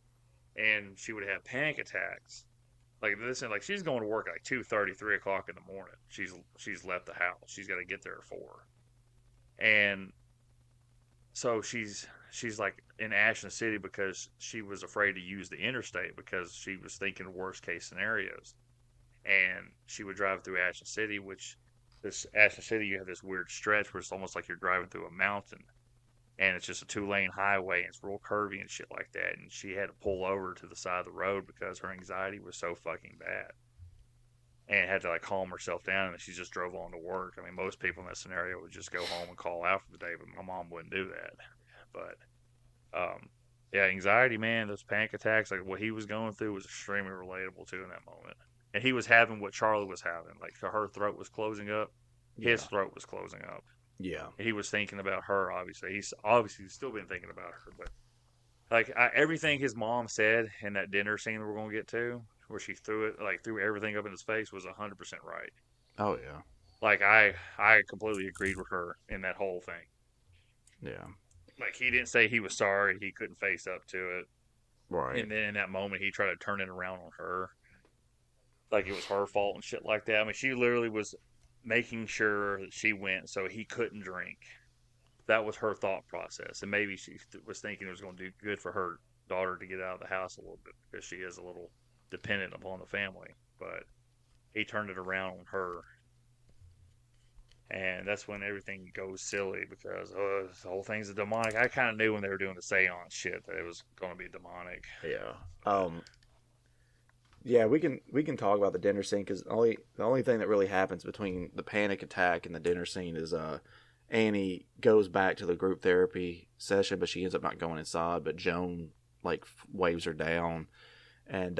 Speaker 2: And she would have panic attacks. Like this, like she's going to work at like 2:30, 3 o'clock in the morning. She's left the house. She's got to get there at 4. And so she's like in Ashland City because she was afraid to use the interstate because she was thinking worst case scenarios. And she would drive through Ashland City, which this Ashland City, you have this weird stretch where it's almost like you're driving through a mountain. And it's just a 2-lane highway, and it's real curvy and shit like that. And she had to pull over to the side of the road because her anxiety was so fucking bad. And had to like calm herself down, and she just drove on to work. I mean, most people in that scenario would just go home and call out for the day, but my mom wouldn't do that. But, yeah, anxiety, man, those panic attacks, like what he was going through was extremely relatable too in that moment. And he was having what Charlie was having. Like her throat was closing up. His throat was closing up.
Speaker 1: Yeah.
Speaker 2: He was thinking about her, obviously. He's still been thinking about her. But, like, everything his mom said in that dinner scene that we're going to get to where she threw everything up in his face was 100% right.
Speaker 1: Oh yeah.
Speaker 2: Like I completely agreed with her in that whole thing.
Speaker 1: Yeah.
Speaker 2: Like he didn't say he was sorry, he couldn't face up to it.
Speaker 1: Right.
Speaker 2: And then in that moment he tried to turn it around on her. Like it was her fault and shit like that. I mean, she literally was making sure that she went so he couldn't drink. That was her thought process. And maybe she was thinking it was going to do good for her daughter to get out of the house a little bit because she is a little dependent upon the family. But he turned it around on her. And that's when everything goes silly because the whole thing's a demonic. I kind of knew when they were doing the seance shit that it was going to be demonic.
Speaker 1: Yeah. Yeah, we can talk about the dinner scene because the only thing that really happens between the panic attack and the dinner scene is Annie goes back to the group therapy session, but she ends up not going inside. But Joan waves her down, and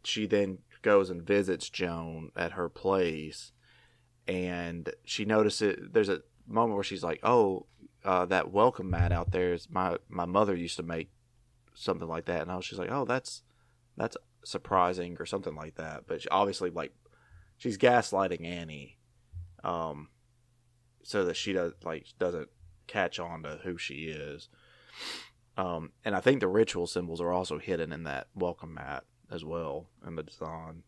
Speaker 1: she then goes and visits Joan at her place. And she notices there's a moment where she's like, "Oh, that welcome mat out there is my mother used to make something like that." And she's like, "Oh, that's surprising," or something like that. But she, obviously, she's gaslighting Annie, so that she doesn't catch on to who she is. And I think the ritual symbols are also hidden in that welcome mat as well in the design.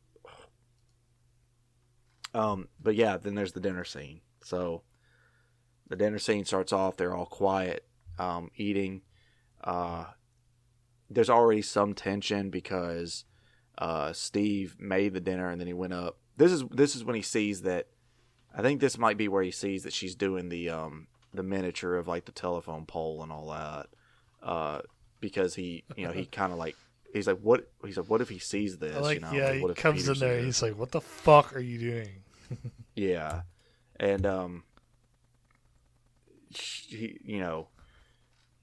Speaker 1: But yeah, then there's the dinner scene. So the dinner scene starts off, they're all quiet, eating. There's already some tension because Steve made the dinner and then he went up. This is when he sees that, I think this might be where he sees that she's doing the miniature of the telephone pole and all that. Because he kind of he's like, what if he sees this?
Speaker 3: He
Speaker 1: what if
Speaker 3: comes
Speaker 1: Peter
Speaker 3: in there.
Speaker 1: sees
Speaker 3: He's like, "What the fuck are you doing?"
Speaker 1: Yeah, and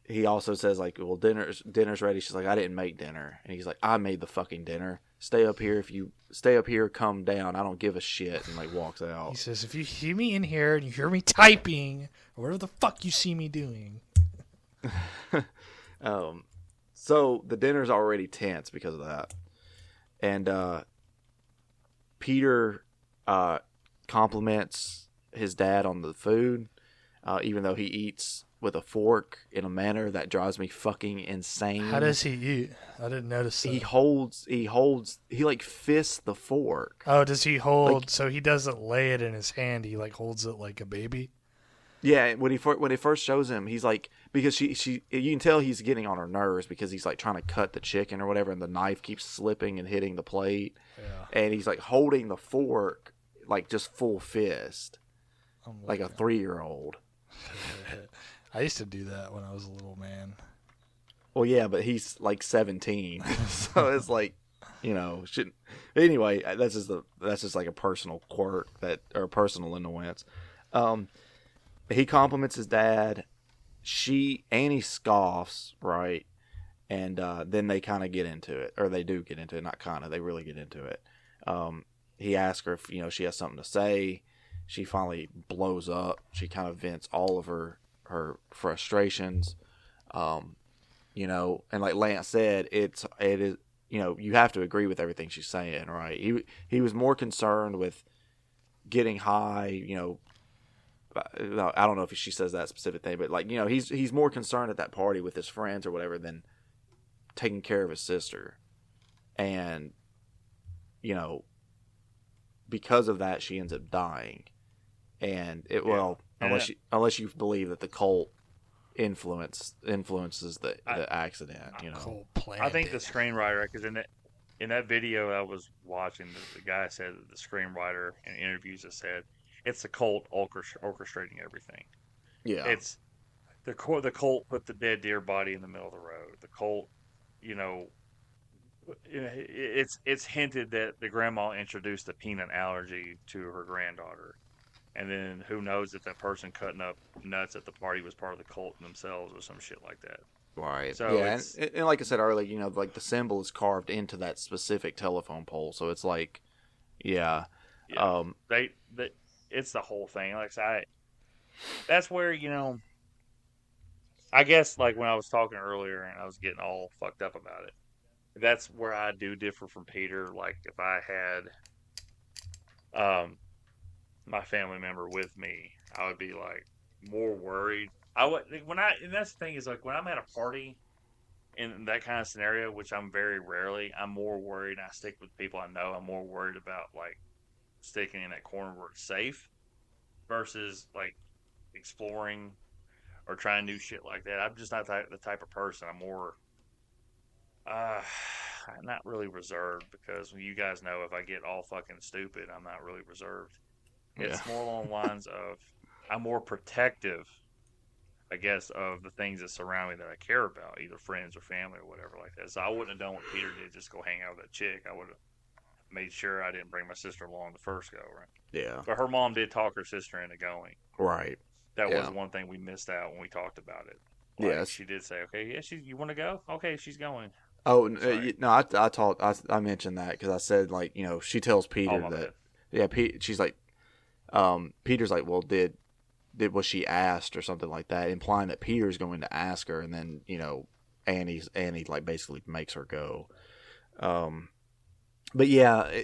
Speaker 1: he also says well, dinner's ready. She's like, "I didn't make dinner," and he's like, "I made the fucking dinner. Stay up here. If you stay up here, come down. I don't give a shit." And walks out.
Speaker 3: He says, "If you see me in here and you hear me typing or whatever the fuck you see me doing."
Speaker 1: So the dinner's already tense because of that. And Peter compliments his dad on the food, even though he eats with a fork in a manner that drives me fucking insane.
Speaker 3: How does he eat? I didn't notice that.
Speaker 1: He fists the fork.
Speaker 3: Oh, does he hold, so he doesn't lay it in his hand, he holds it like a baby?
Speaker 1: Yeah, when he first shows him, he's because she you can tell he's getting on her nerves because he's trying to cut the chicken or whatever, and the knife keeps slipping and hitting the plate. Yeah. And he's holding the fork just full fist, like a 3-year-old.
Speaker 3: I used to do that when I was a little man.
Speaker 1: Well, yeah, but he's 17, so it's shouldn't. Anyway, that's just a personal quirk or personal annoyance. He compliments his dad. Annie scoffs, right? And then they kind of get into it, or they do get into it. Not kind of, they really get into it. He asks her if she has something to say. She finally blows up. She kind of vents all of her frustrations. And like Lance said, it is you have to agree with everything she's saying, right? He was more concerned with getting high, I don't know if she says that specific thing, but he's more concerned at that party with his friends or whatever than taking care of his sister. And because of that, she ends up dying. And unless you believe that the cult influences the accident,
Speaker 2: I think the screenwriter, because in that video I was watching, the guy said that the screenwriter in interviews has said it's the cult orchestrating everything.
Speaker 1: Yeah,
Speaker 2: it's the cult put the dead deer body in the middle of the road. The cult, it's hinted that the grandma introduced the peanut allergy to her granddaughter, and then who knows if that person cutting up nuts at the party was part of the cult themselves or some shit like that.
Speaker 1: Right.
Speaker 2: So
Speaker 1: yeah, and like I said earlier, the symbol is carved into that specific telephone pole, so it's
Speaker 2: it's the whole thing. That's where, I guess when I was talking earlier and I was getting all fucked up about it, that's where I do differ from Peter. Like if I had my family member with me, I would be like more worried. I would and that's the thing is like when I'm at a party in that kind of scenario, which I'm very rarely, I'm more worried. I stick with people I know. I'm more worried about like sticking in that corner where it's safe versus like exploring or trying new shit like that. I'm just not the type of person. I'm more uh not really reserved because you guys know if I get all fucking stupid, I'm not really reserved.
Speaker 1: Yeah.
Speaker 2: It's more along the lines of I'm more protective, I guess, of the things that surround me that I care about, either friends or family or whatever like that. So I wouldn't have done what Peter did, just go hang out with that chick. I would have made sure I didn't bring my sister along the first go, right?
Speaker 1: Yeah.
Speaker 2: But her mom did talk her sister into going.
Speaker 1: Right.
Speaker 2: That was one thing we missed out when we talked about it. Like,
Speaker 1: yes.
Speaker 2: She did say, okay, yeah, you want to go? Okay, she's going.
Speaker 1: Oh, no, I mentioned that because I said, like, you know, she tells Peter that, yeah, she's like, Peter's like, well, was she asked or something like that, implying that Peter's going to ask her, and then, you know, Annie like basically makes her go. But yeah,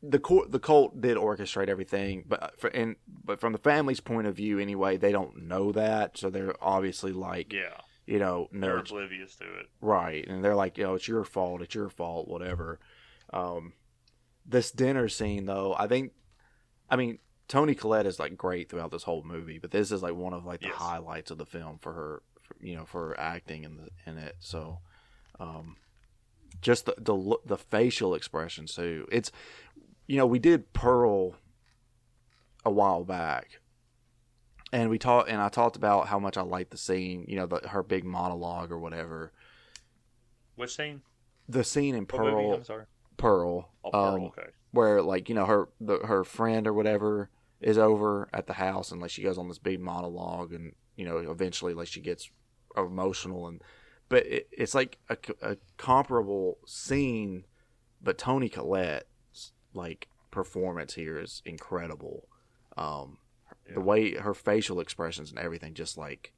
Speaker 1: the cult did orchestrate everything, but from the family's point of view anyway, they don't know that, so they're obviously like,
Speaker 2: yeah,
Speaker 1: you know,
Speaker 2: they're oblivious to it,
Speaker 1: right? And they're like, you know, it's your fault, whatever. This dinner scene though, I mean, Toni Collette is like great throughout this whole movie, but this is like one of like the highlights of the film for her, for her acting in it. So, just the facial expressions too. It's, you know, we did Pearl a while back, and I talked about how much I liked the scene, you know, her big monologue or whatever.
Speaker 2: Which scene?
Speaker 1: The scene in Pearl.
Speaker 2: Movie? I'm sorry.
Speaker 1: Pearl.
Speaker 2: Oh, Pearl. Okay.
Speaker 1: Where, like, you know, her friend or whatever is over at the house, and like she goes on this big monologue, and, you know, eventually like she gets emotional, but it's like a comparable scene, but Toni Collette's like performance here is incredible. The way her facial expressions and everything just like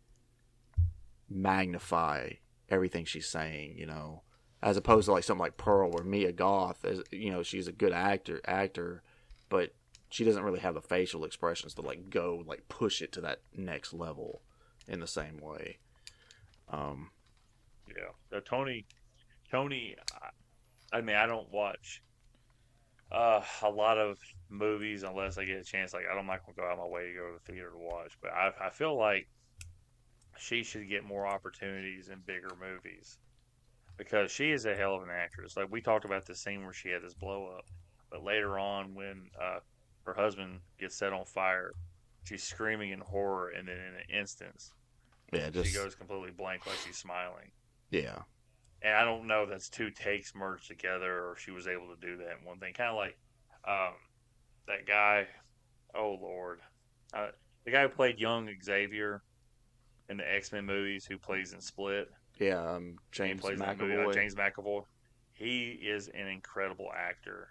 Speaker 1: magnify everything she's saying, you know, as opposed to like something like Pearl where Mia Goth is, you know, she's a good actor, but she doesn't really have the facial expressions to like go like push it to that next level in the same way.
Speaker 2: Yeah, Toni. I mean, I don't watch a lot of movies unless I get a chance. Like, I'm not gonna go out of my way to go to the theater to watch, but I feel like she should get more opportunities in bigger movies because she is a hell of an actress. Like, we talked about this scene where she had this blow up, but later on when her husband gets set on fire, she's screaming in horror, and then in an instance, she goes completely blank like she's smiling.
Speaker 1: Yeah.
Speaker 2: And I don't know if that's two takes merged together or she was able to do that in one thing. Kind of like that guy, oh Lord, the guy who played young Xavier in the X-Men movies, who plays in Split.
Speaker 1: Yeah, James McAvoy.
Speaker 2: James McAvoy. He is an incredible actor.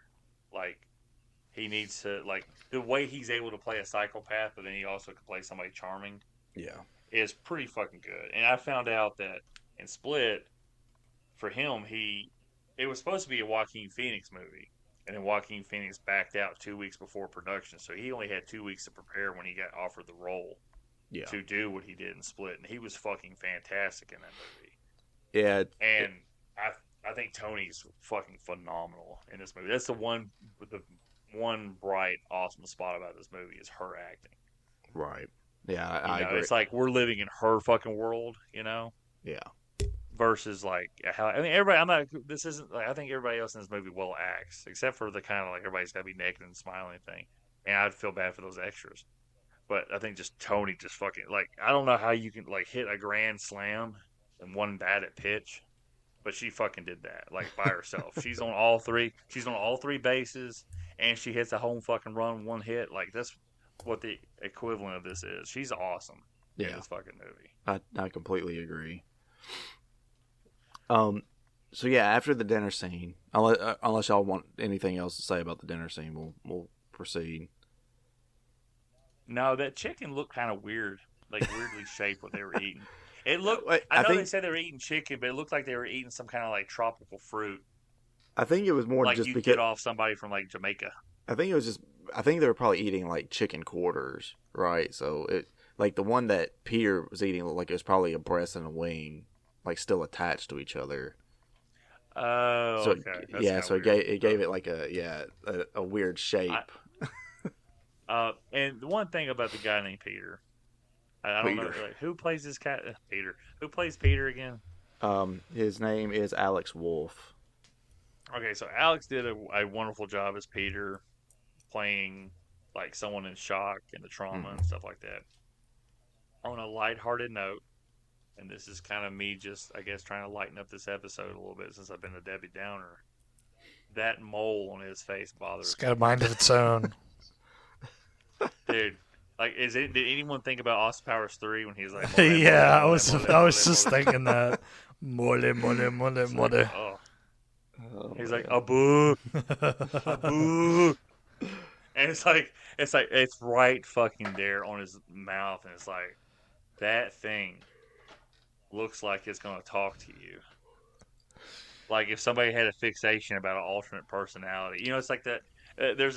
Speaker 2: Like, he needs to, like, the way he's able to play a psychopath, but then he also can play somebody charming.
Speaker 1: Yeah.
Speaker 2: Is pretty fucking good. And I found out that in Split, for him, it was supposed to be a Joaquin Phoenix movie, and then Joaquin Phoenix backed out 2 weeks before production, so he only had 2 weeks to prepare when he got offered the role to do what he did in Split, and he was fucking fantastic in that movie.
Speaker 1: Yeah,
Speaker 2: and I think Tony's fucking phenomenal in this movie. That's the one bright, awesome spot about this movie is her acting.
Speaker 1: Right. Yeah, I agree.
Speaker 2: It's like we're living in her fucking world, you know.
Speaker 1: Yeah.
Speaker 2: Versus like how everybody. I'm not. This isn't like I think everybody else in this movie well acts, except for the kind of like everybody's got to be naked and smiling thing. And I'd feel bad for those extras. But I think just Toni just fucking like I don't know how you can like hit a grand slam and one bat at pitch, but she fucking did that like by herself. She's on all three bases, and she hits a home fucking run, one hit. Like that's what the equivalent of this is. She's awesome in this fucking movie.
Speaker 1: I completely agree. So yeah, after the dinner scene, unless y'all want anything else to say about the dinner scene, we'll proceed.
Speaker 2: No, that chicken looked kind of weird, like weirdly shaped what they were eating. It looked.
Speaker 1: I
Speaker 2: know
Speaker 1: think
Speaker 2: they said they were eating chicken, but it looked like they were eating some kind of like tropical fruit,
Speaker 1: I think it was more
Speaker 2: like
Speaker 1: just
Speaker 2: you'd
Speaker 1: because
Speaker 2: get off somebody from like Jamaica.
Speaker 1: I think it was just I think they were probably eating like chicken quarters, right? So it like the one that Peter was eating looked like it was probably a breast and a wing, like still attached to each other.
Speaker 2: Oh,
Speaker 1: So
Speaker 2: okay. That's
Speaker 1: yeah, so
Speaker 2: weird.
Speaker 1: it gave it like a weird shape.
Speaker 2: And the one thing about the guy named Peter, I don't know like, who plays this cat. Peter. Who plays Peter again?
Speaker 1: His name is Alex Wolff.
Speaker 2: Okay, so Alex did a wonderful job as Peter, playing like someone in shock and the trauma and stuff like that. On a lighthearted note, and this is kind of me just, I guess, trying to lighten up this episode a little bit since I've been a Debbie Downer. That mole on his face bothers
Speaker 3: It's got a mind of its own.
Speaker 2: Dude, like, did anyone think about Austin Powers 3 when he's like,
Speaker 3: yeah, I was just thinking that. Mole.
Speaker 2: Oh. He's like, Abu. Abu. And it's right fucking there on his mouth, and it's like, that thing looks like it's going to talk to you. Like if somebody had a fixation about an alternate personality. You know, it's like that. There's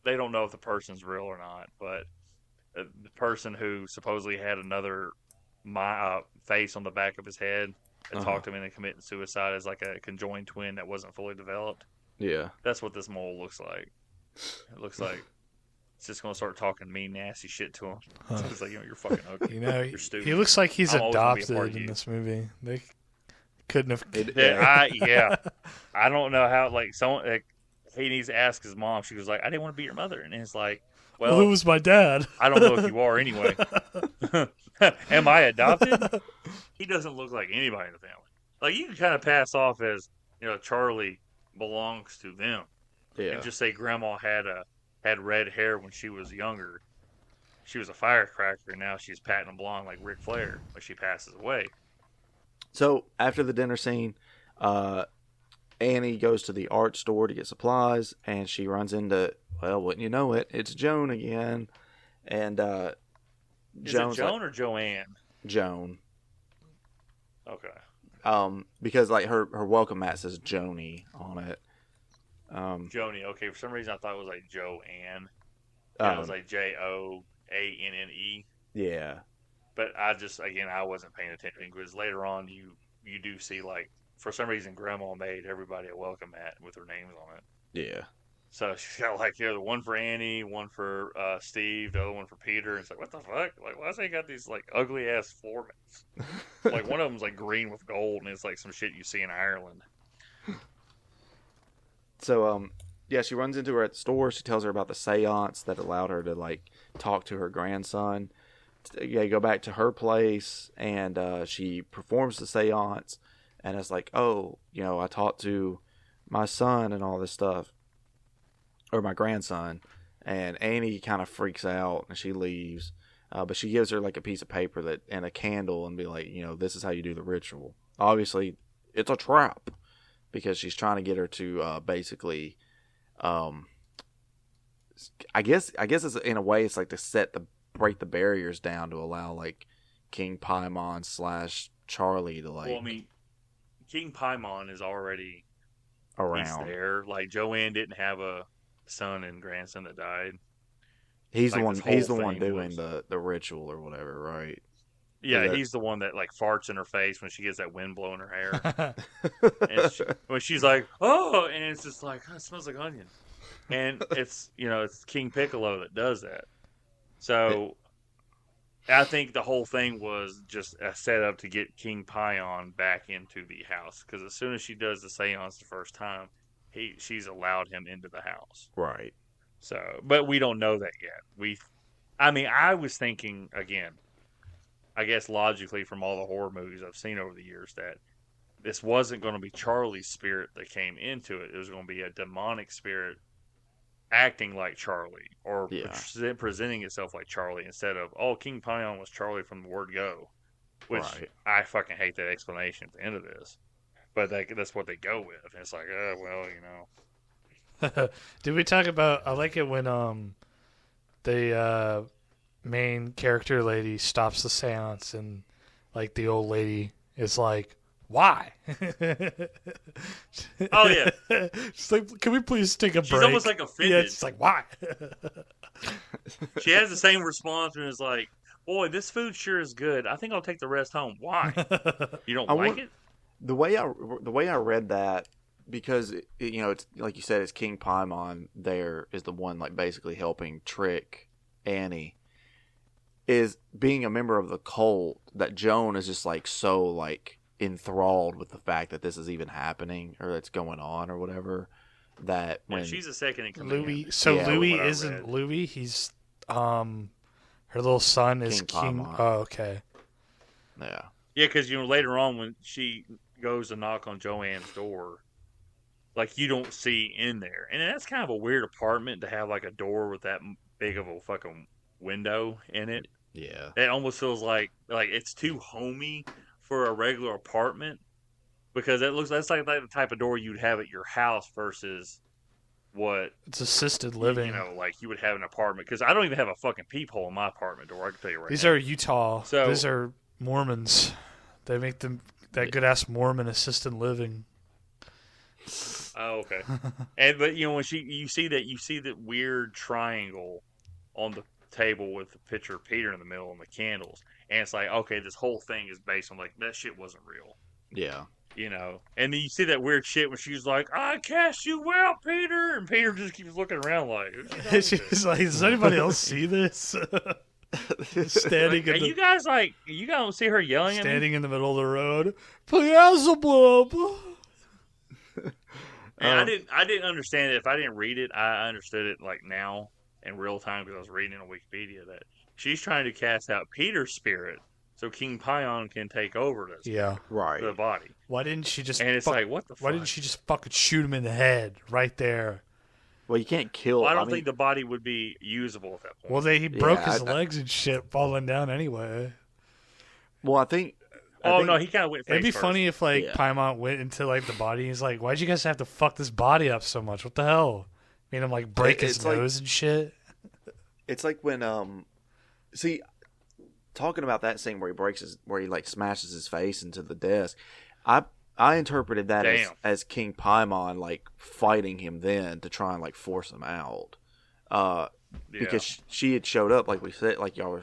Speaker 2: they don't know if the person's real or not, but the person who supposedly had another face on the back of his head that talked him into committing suicide as like a conjoined twin that wasn't fully developed.
Speaker 1: Yeah.
Speaker 2: That's what this mole looks like. It looks like it's just going to start talking mean, nasty shit to him. It's like, you're fucking ugly. You're stupid.
Speaker 3: He looks like he's adopted in this movie. They couldn't have.
Speaker 2: Yeah. I don't know how, like, someone, like, he needs to ask his mom. She was like, I didn't want to be your mother. And it's like, well,
Speaker 3: who was my dad?
Speaker 2: I don't know if you are anyway. Am I adopted? He doesn't look like anybody in the family. Like, you can kind of pass off as, Charlie belongs to them.
Speaker 1: Yeah.
Speaker 2: And just say grandma had red hair when she was younger. She was a firecracker, and now she's platinum blonde like Ric Flair when she passes away.
Speaker 1: So, after the dinner scene, Annie goes to the art store to get supplies, and she runs into, well, wouldn't you know it, it's Joan again. And
Speaker 2: Is it Joan or Joanne?
Speaker 1: Joan.
Speaker 2: Okay.
Speaker 1: Because like her welcome mat says Joni on it.
Speaker 2: Joni. Okay, for some reason I thought it was like Joanne. It was like Joanne.
Speaker 1: Yeah.
Speaker 2: But I wasn't paying attention because later on you do see, like, for some reason Grandma made everybody a welcome mat with their names on it.
Speaker 1: Yeah.
Speaker 2: So she's got like the one for Annie, one for Steve, the other one for Peter. It's like, what the fuck? Like, why's they got these like ugly ass floor mats? Like one of them's like green with gold, and it's like some shit you see in Ireland.
Speaker 1: So yeah, she runs into her at the store. She tells her about the seance that allowed her to like talk to her grandson. Yeah, go back to her place, and she performs the seance, and it's like, oh, I talked to my son and all this stuff. Or my grandson, and Annie kind of freaks out and she leaves, but she gives her like a piece of paper and a candle and be like, this is how you do the ritual. Obviously, it's a trap because she's trying to get her to basically, I guess it's in a way it's like to break the barriers down to allow like King Paimon / Charlie to like.
Speaker 2: Well, I mean, King Paimon is already
Speaker 1: around.
Speaker 2: He's there. Like Joanne didn't have a son and grandson that died.
Speaker 1: He's like the one doing the ritual or whatever, right?
Speaker 2: Yeah, he's the one that like farts in her face when she gets that wind blowing her hair. And when she's like, oh, and it's just like, oh, it smells like onion. And it's it's King Piccolo that does that. So I think the whole thing was just a setup to get King Paimon back into the house, because as soon as she does the seance the first time, she's allowed him into the house.
Speaker 1: Right.
Speaker 2: So, but we don't know that yet. I was thinking, again, I guess logically from all the horror movies I've seen over the years, that this wasn't going to be Charlie's spirit that came into it. It was going to be a demonic spirit acting like Charlie, or presenting itself like Charlie, instead of, oh, King Paimon was Charlie from the word go. Which, I fucking hate that explanation at the end of this. But that's what they go with. And it's like,
Speaker 3: Did we talk about? I like it when the main character lady stops the seance and like the old lady is like, why?
Speaker 2: Oh yeah.
Speaker 3: She's like, can we please take a break?
Speaker 2: She's almost like offended.
Speaker 3: Yeah, she's like, why?
Speaker 2: She has the same response and is like, boy, this food sure is good. I think I'll take the rest home. Why? You don't like it?
Speaker 1: The way I read that, because it's like you said, it's King Paimon there is the one like basically helping trick Annie, is being a member of the cult, that Joan is just like so like enthralled with the fact that this is even happening or that's going on or whatever, that when
Speaker 2: she's a second in command.
Speaker 3: Louis isn't Louis, he's her little son is King. Oh, okay.
Speaker 1: Yeah,
Speaker 2: because later on when she goes to knock on Joanne's door, like you don't see in there, and that's kind of a weird apartment to have like a door with that big of a fucking window in it.
Speaker 1: Yeah,
Speaker 2: it almost feels like it's too homey for a regular apartment, because that's like the type of door you'd have at your house versus what
Speaker 3: it's assisted living.
Speaker 2: Like you would have an apartment, because I don't even have a fucking peephole in my apartment door. I can tell you right
Speaker 3: These
Speaker 2: now.
Speaker 3: are Utah.
Speaker 2: So,
Speaker 3: these are Mormons. They make them that good ass Mormon assisted living.
Speaker 2: Oh, okay. But when you see that weird triangle on the table with the picture of Peter in the middle and the candles, and it's like, okay, this whole thing is based on like that shit wasn't real.
Speaker 1: Yeah.
Speaker 2: And then you see that weird shit when she's like, I cast you out, Peter, and Peter just keeps looking around like,
Speaker 3: she's like, does anybody else see this? Standing
Speaker 2: like, you guys don't see her yelling at me?
Speaker 3: Standing in the middle of the road, Beelzebub.
Speaker 2: And I didn't understand it. If I didn't read it, I understood it like now in real time, because I was reading on Wikipedia that she's trying to cast out Peter's spirit so King Paimon can take over this.
Speaker 3: Yeah,
Speaker 1: right.
Speaker 2: The body.
Speaker 3: Why didn't she just?
Speaker 2: And it's like, what the fuck?
Speaker 3: Why didn't she just fucking shoot him in the head right there?
Speaker 1: Well, you can't kill.
Speaker 2: Well, I don't think the body would be usable at that point.
Speaker 3: Well, he broke his legs and shit falling down anyway.
Speaker 1: Well, I think.
Speaker 2: No, he kind of went face
Speaker 3: It'd be
Speaker 2: first.
Speaker 3: funny if Paimon went into like the body. He's like, "Why'd you guys have to fuck this body up so much? What the hell?" Made him like break his nose and shit.
Speaker 1: It's like when see, talking about that scene where he like smashes his face into the desk. I interpreted that as King Paimon like fighting him then to try and like force him out. Because she had showed up, like we said, like y'all were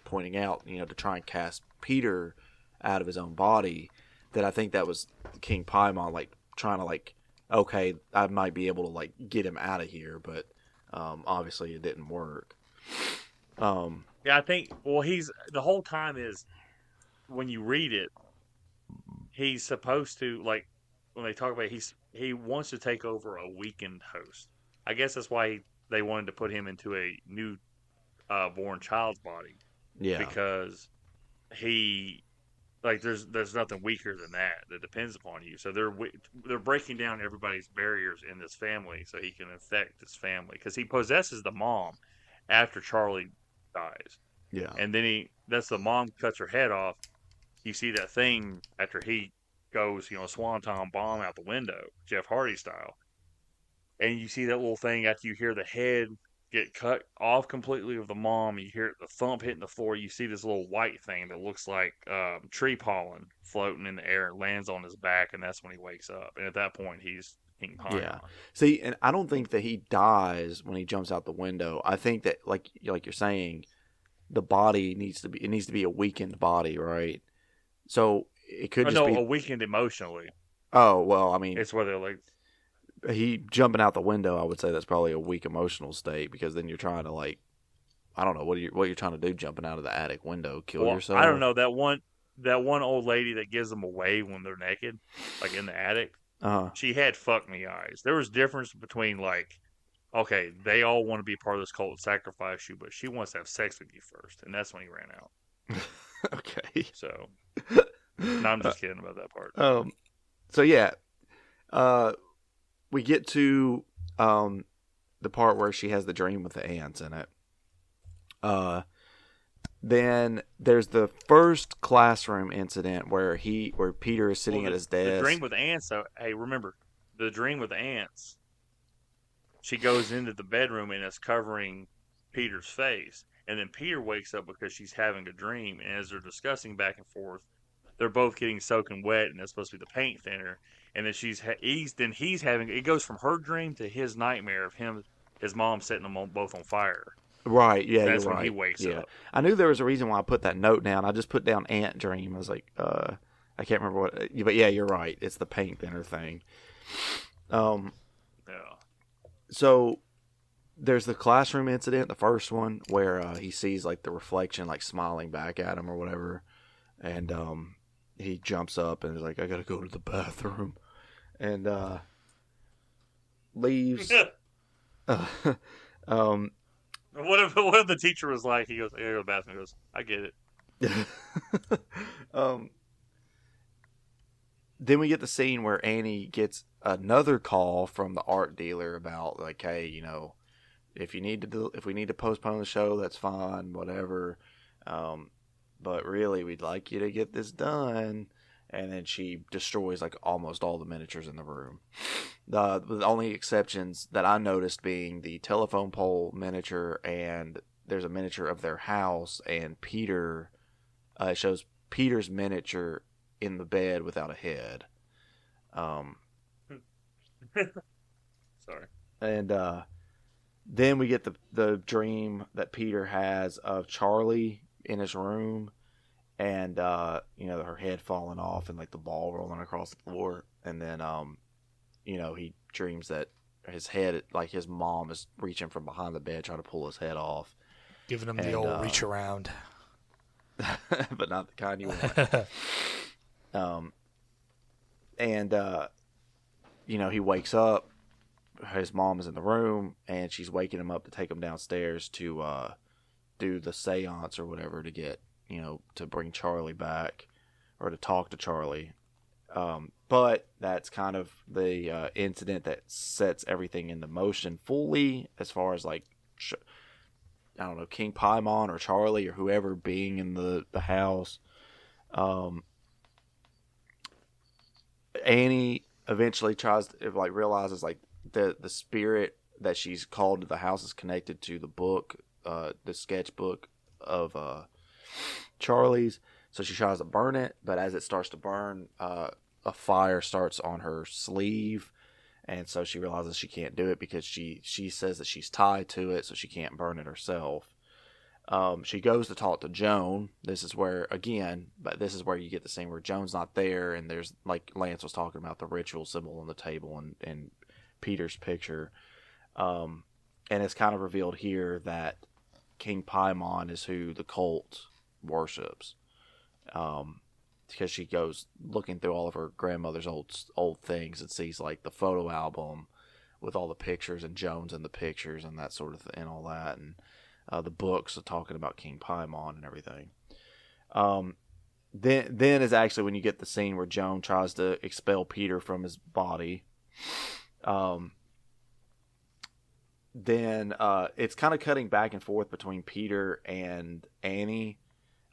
Speaker 1: pointing out, to try and cast Peter out of his own body. That I think that was King Paimon like trying to like, okay, I might be able to like get him out of here, but obviously it didn't work.
Speaker 2: Yeah, I think. Well, the whole time is when you read it, he's supposed to, like, when they talk about it, he wants to take over a weakened host. I guess that's why they wanted to put him into a new born child's body.
Speaker 1: Yeah,
Speaker 2: because there's nothing weaker than that depends upon you. So they're breaking down everybody's barriers in this family so he can infect this family, because he possesses the mom after Charlie dies.
Speaker 1: Yeah,
Speaker 2: and then that's the mom cuts her head off. You see that thing after he goes, swanton bomb out the window, Jeff Hardy style. And you see that little thing after you hear the head get cut off completely of the mom. You hear the thump hitting the floor. You see this little white thing that looks like tree pollen floating in the air and lands on his back, and that's when he wakes up. And at that point, he's King Paimon.
Speaker 1: Yeah. See, and I don't think that he dies when he jumps out the window. I think that, like you're saying, the body needs to be a weakened body, right? So it could just be
Speaker 2: a weakened emotionally.
Speaker 1: Oh well, I mean,
Speaker 2: it's whether like
Speaker 1: he jumping out the window. I would say that's probably a weak emotional state, because then you're trying to like, I don't know what you're trying to do, jumping out of the attic window, kill yourself.
Speaker 2: I don't know that one old lady that gives them away when they're naked, like in the attic. She had fuck me eyes. There was difference between like, okay, they all want to be part of this cult and sacrifice you, but she wants to have sex with you first, and that's when he ran out.
Speaker 1: Okay.
Speaker 2: So, no, I'm just kidding about that part.
Speaker 1: So yeah, we get to the part where she has the dream with the ants in it. Then there's the first classroom incident where Peter is sitting at his desk.
Speaker 2: The dream with the ants. So, hey, remember the dream with the ants? She goes into the bedroom and it's covering Peter's face. And then Peter wakes up because she's having a dream. And as they're discussing back and forth, they're both getting soaking wet, and that's supposed to be the paint thinner. And then he's having, it goes from her dream to his nightmare of his mom setting them both on fire.
Speaker 1: Right, yeah,
Speaker 2: That's
Speaker 1: you're
Speaker 2: when
Speaker 1: right.
Speaker 2: he wakes up.
Speaker 1: I knew there was a reason why I put that note down. I just put down Ant Dream. I was like, I can't remember what, but yeah, you're right. It's the paint thinner thing.
Speaker 2: Yeah.
Speaker 1: So there's the classroom incident, the first one, where he sees like the reflection like smiling back at him or whatever, and he jumps up and is like, I gotta go to the bathroom, and leaves.
Speaker 2: What if the teacher was like, he goes, I gotta go to the bathroom. He goes, I get it.
Speaker 1: Then we get the scene where Annie gets another call from the art dealer about like, hey, you know, if we need to postpone the show, that's fine, whatever. But really, we'd like you to get this done. And then she destroys like almost all the miniatures in the room. The only exceptions that I noticed being the telephone pole miniature, and there's a miniature of their house, and Peter shows Peter's miniature in the bed without a head.
Speaker 2: Sorry.
Speaker 1: And then we get the dream that Peter has of Charlie in his room, and you know, her head falling off and like the ball rolling across the floor, and then you know, he dreams that his head, like his mom is reaching from behind the bed trying to pull his head off,
Speaker 3: giving him the old reach around.
Speaker 1: But not the kind you want. And you know, he wakes up, his mom is in the room, and she's waking him up to take him downstairs to do the seance or whatever to get, you know, to bring Charlie back or to talk to Charlie. But that's kind of the incident that sets everything into motion fully, as far as like, I don't know, King Paimon or Charlie or whoever being in the house. Annie eventually realizes like the spirit that she's called to the house is connected to the book, the sketchbook of Charlie's. So she tries to burn it, but as it starts to burn, a fire starts on her sleeve, and so she realizes she can't do it because she says that she's tied to it, so she can't burn it herself. She goes to talk to Joan. This is where you get the scene where Joan's not there, and there's, like Lance was talking about, the ritual symbol on the table and Peter's picture. And it's kind of revealed here that King Paimon is who the cult worships. Because she goes looking through all of her grandmother's old things and sees like the photo album with all the pictures and Joan's in the pictures and that sort of thing and all that, and the books are talking about King Paimon and everything. Then is actually when you get the scene where Joan tries to expel Peter from his body. Then it's kind of cutting back and forth between Peter and Annie.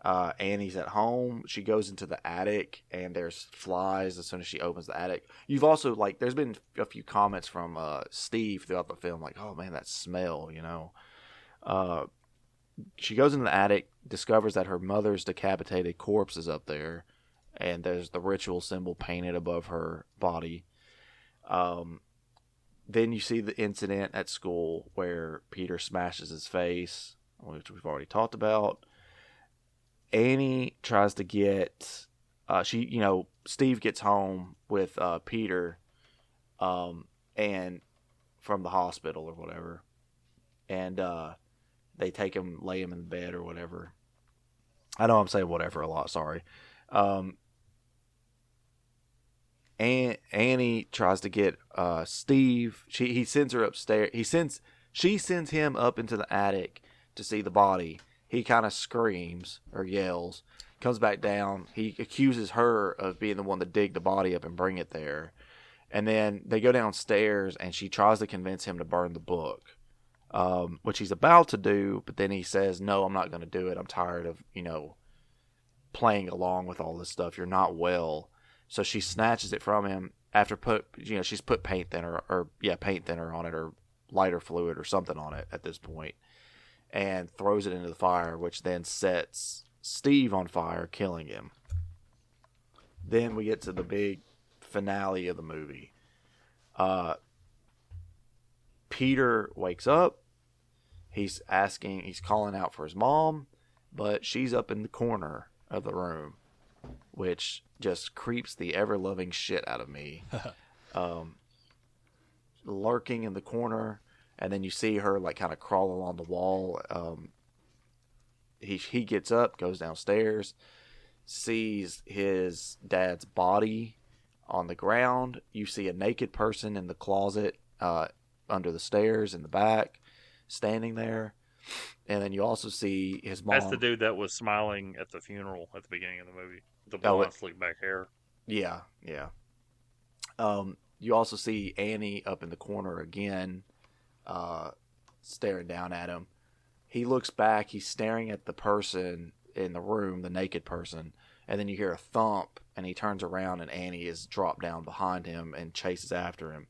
Speaker 1: Annie's at home. She goes into the attic, and there's flies as soon as she opens the attic. You've also, like, there's been a few comments from Steve throughout the film, like, oh man, that smell, you know. She goes into the attic, discovers that her mother's decapitated corpse is up there, and there's the ritual symbol painted above her body. Then you see the incident at school where Peter smashes his face, which we've already talked about. Annie tries to get, Steve gets home with Peter, and from the hospital or whatever, and they take him, lay him in bed or whatever. I know I'm saying whatever a lot. Sorry. Annie tries to get Steve. He sends her upstairs. She sends him up into the attic to see the body. He kind of screams or yells, comes back down. He accuses her of being the one to dig the body up and bring it there. And then they go downstairs, and she tries to convince him to burn the book, which he's about to do. But then he says, no, I'm not going to do it. I'm tired of, playing along with all this stuff. You're not well. So she snatches it from him after she's put paint thinner on it, or lighter fluid or something on it at this point. and throws it into the fire, which then sets Steve on fire, killing him. Then we get to the big finale of the movie. Peter wakes up. He's calling out for his mom, but she's up in the corner of the room, which just creeps the ever-loving shit out of me. Lurking in the corner, and then you see her like kind of crawl along the wall. He gets up, goes downstairs, sees his dad's body on the ground. You see a naked person in the closet under the stairs in the back, standing there. And then you also see his mom.
Speaker 2: That's the dude that was smiling at the funeral at the beginning of the movie. The blonde, slick back hair.
Speaker 1: Yeah. You also see Annie up in the corner again, staring down at him. He looks back. He's staring at the person in the room, the naked person. And then you hear a thump, and he turns around, and Annie is dropped down behind him and chases after him.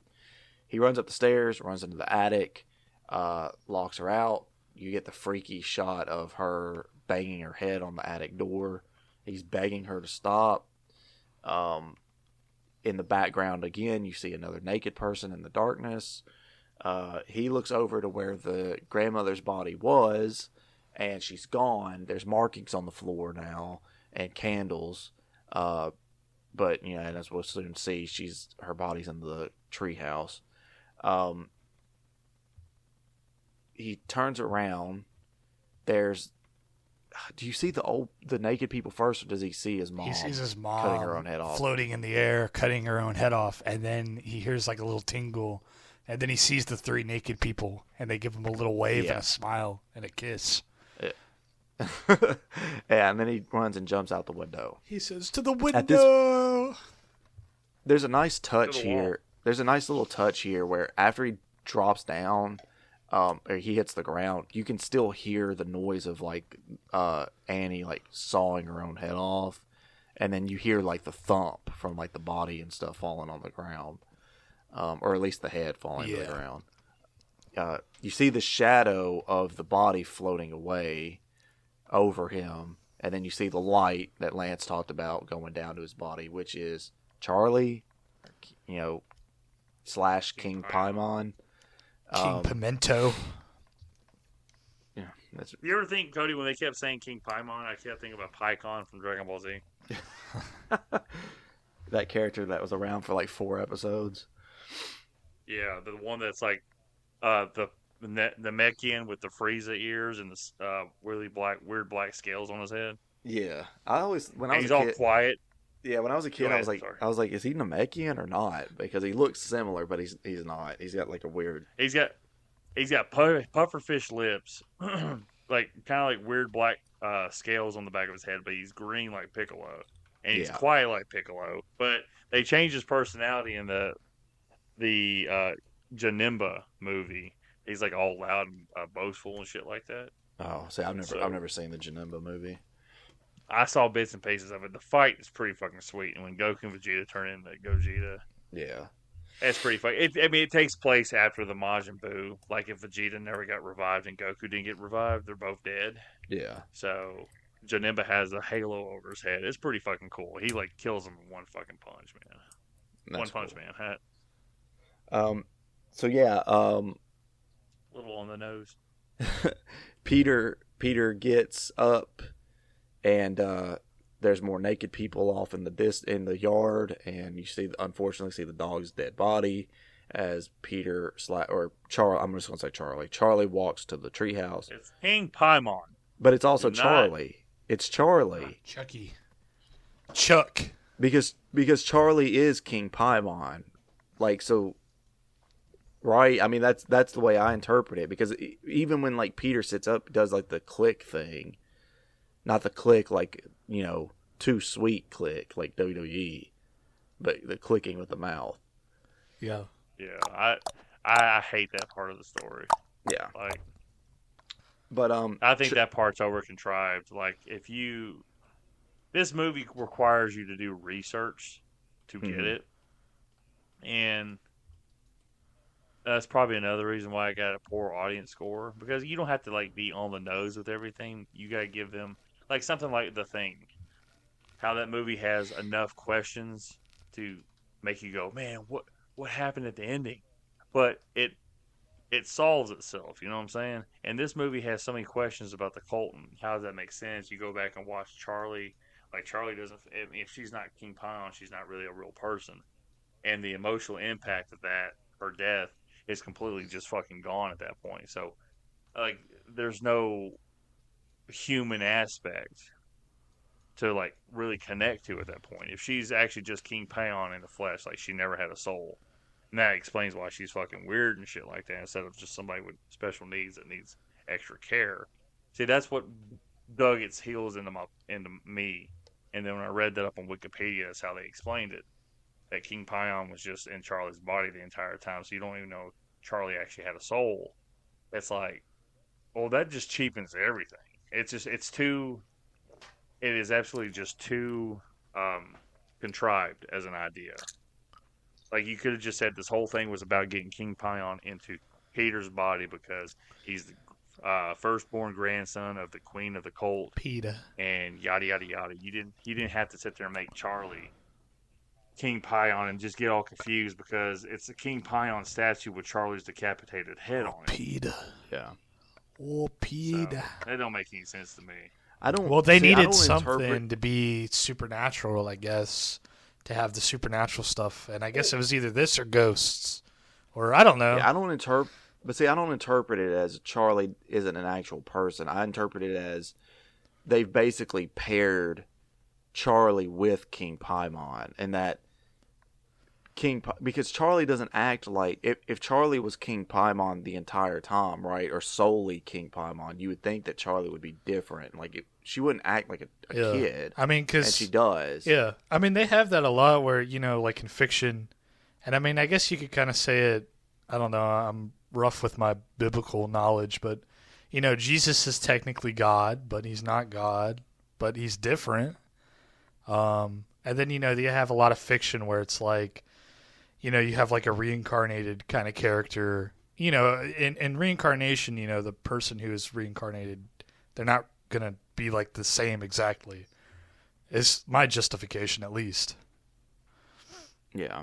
Speaker 1: He runs up the stairs, runs into the attic, locks her out. You get the freaky shot of her banging her head on the attic door. He's begging her to stop. In the background, again, you see another naked person in the darkness. He looks over to where the grandmother's body was, and she's gone. There's markings on the floor now and candles. But, you know, and as we'll soon see, her body's in the treehouse. He turns around. Do you see the naked people first, or does he see his mom?
Speaker 3: He sees his mom
Speaker 1: cutting her own head off,
Speaker 3: floating in the air, cutting her own head off, and then he hears like a little tingle, and then he sees the three naked people, and they give him a little wave and a smile and a kiss.
Speaker 1: Yeah, and then he runs and jumps out the window.
Speaker 3: He says, "To the window."
Speaker 1: There's a nice touch here. There's a nice little touch here where after he drops down, or he hits the ground, you can still hear the noise of like Annie like sawing her own head off, and then you hear like the thump from like the body and stuff falling on the ground, or at least the head falling to the ground. You see the shadow of the body floating away over him, and then you see the light that Lance talked about going down to his body, which is Charlie, / King Paimon.
Speaker 3: King Pimento.
Speaker 1: Yeah,
Speaker 2: you ever think, Cody, when they kept saying King Paimon, I kept thinking about Paikon from Dragon Ball Z.
Speaker 1: That character that was around for like 4 episodes.
Speaker 2: Yeah, the one that's like the Namekian with the Frieza ears and the weird black scales on his head.
Speaker 1: Yeah, he's
Speaker 2: all quiet.
Speaker 1: Yeah, when I was a kid, I was like, is he Namekian or not? Because he looks similar, but he's not. He's got like a weird.
Speaker 2: He's got pufferfish lips, like kind of like weird black scales on the back of his head, but he's green like Piccolo, and he's quiet like Piccolo. But they changed his personality in the Janemba movie. He's like all loud and boastful and shit like that.
Speaker 1: Oh, see, I've never seen the Janemba movie.
Speaker 2: I saw bits and pieces of it. The fight is pretty fucking sweet, and when Goku and Vegeta turn into Gogeta, that's pretty funny. It takes place after the Majin Buu. Like if Vegeta never got revived and Goku didn't get revived, they're both dead. Yeah. So Janemba has a halo over his head. It's pretty fucking cool. He like kills him in one fucking punch, man.
Speaker 1: That's
Speaker 2: one punch, man.
Speaker 1: So yeah.
Speaker 2: Little on the nose.
Speaker 1: Peter gets up. And there's more naked people off in the yard, and you unfortunately see the dog's dead body as Peter or Charlie. I'm just gonna say Charlie. Charlie walks to the treehouse.
Speaker 2: It's King Paimon,
Speaker 1: but it's also Charlie. It's Charlie.
Speaker 3: Chuck.
Speaker 1: Because Charlie is King Paimon, like so. Right. I mean that's the way I interpret it. Because even when like Peter sits up, does like the click thing. Not the click like, too sweet click like WWE, but the clicking with the mouth.
Speaker 3: Yeah.
Speaker 2: Yeah. I hate that part of the story.
Speaker 1: Yeah.
Speaker 2: Like,
Speaker 1: but
Speaker 2: I think that part's over contrived. Like this movie requires you to do research to get it, and that's probably another reason why I got a poor audience score, because you don't have to like be on the nose with everything. You got to give them like something like The Thing. How that movie has enough questions to make you go, man, what happened at the ending? But it solves itself, you know what I'm saying? And this movie has so many questions about the cult and how does that make sense? You go back and watch Charlie. Like, Charlie doesn't, if she's not King Pion, she's not really a real person. And the emotional impact of that, her death, is completely just fucking gone at that point. So, like, there's no human aspect to, like, really connect to at that point. If she's actually just King Pion in the flesh, like, she never had a soul. And that explains why she's fucking weird and shit like that, instead of just somebody with special needs that needs extra care. See, that's what dug its heels into me. And then when I read that up on Wikipedia, that's how they explained it. That King Pion was just in Charlie's body the entire time, so you don't even know Charlie actually had a soul. It's like, well, that just cheapens everything. It is absolutely just too contrived as an idea. Like, you could have just said this whole thing was about getting King Pion into Peter's body because he's the firstborn grandson of the queen of the cult.
Speaker 3: Peter.
Speaker 2: And yada, yada, yada. You didn't have to sit there and make Charlie King Pion and just get all confused because it's a King Pion statue with Charlie's decapitated head on it.
Speaker 3: Peter.
Speaker 1: Yeah.
Speaker 3: Oh, Peter.
Speaker 2: So, that don't make any sense to me.
Speaker 3: Well, they needed something to be supernatural, I guess, to have the supernatural stuff. And I guess it was either this or ghosts. Or I don't know.
Speaker 1: Yeah, I don't interpret it as Charlie isn't an actual person. I interpret it as they've basically paired Charlie with King Paimon, and that because Charlie doesn't act like if Charlie was King Paimon the entire time, right, or solely King Paimon, you would think that Charlie would be different. Like she wouldn't act like a kid.
Speaker 3: I mean, and
Speaker 1: she does.
Speaker 3: Yeah, I mean they have that a lot where like in fiction, and I mean I guess you could kind of say it. I don't know. I'm rough with my biblical knowledge, but Jesus is technically God, but he's not God, but he's different. And then you have a lot of fiction where it's like, you have like a reincarnated kind of character. In reincarnation, the person who is reincarnated, they're not gonna be like the same exactly. Is my justification at least.
Speaker 1: Yeah.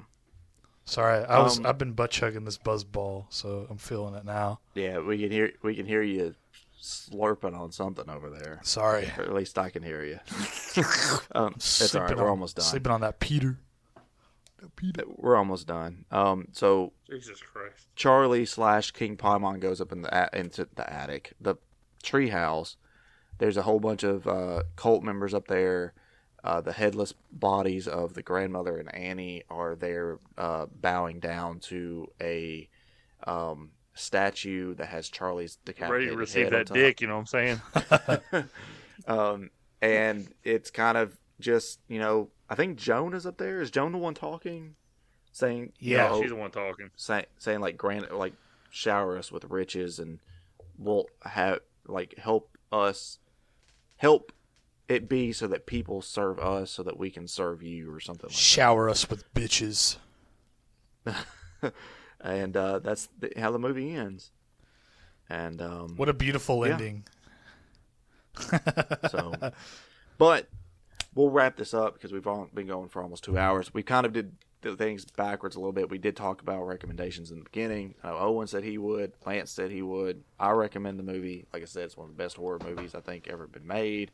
Speaker 3: Sorry, I've been butt chugging this buzzball, so I'm feeling it now.
Speaker 1: Yeah, we can hear you slurping on something over there.
Speaker 3: Sorry,
Speaker 1: or at least I can hear you. It's all right. We're almost done.
Speaker 3: Sleeping on that Peter.
Speaker 1: We're almost done. So
Speaker 2: Jesus Christ.
Speaker 1: Charlie / King Paimon goes up into the attic, the treehouse. There's a whole bunch of cult members up there. The headless bodies of the grandmother and Annie are there bowing down to a statue that has Charlie's decapitated head.
Speaker 2: Ready to receive that dick, you know what I'm
Speaker 1: saying? And it's kind of just, I think Joan is up there. Is Joan the one talking? Saying,
Speaker 2: yeah, she's the one talking.
Speaker 1: Saying like shower us with riches and we'll have, help it be so that people serve us so that we can serve you or something like
Speaker 3: Shower us with bitches.
Speaker 1: And that's how the movie ends. And
Speaker 3: what a beautiful ending.
Speaker 1: So, but we'll wrap this up because we've been going for almost 2 hours. We kind of did the things backwards a little bit. We did talk about recommendations in the beginning. Owen said he would. Lance said he would. I recommend the movie. Like I said, it's one of the best horror movies I think ever been made.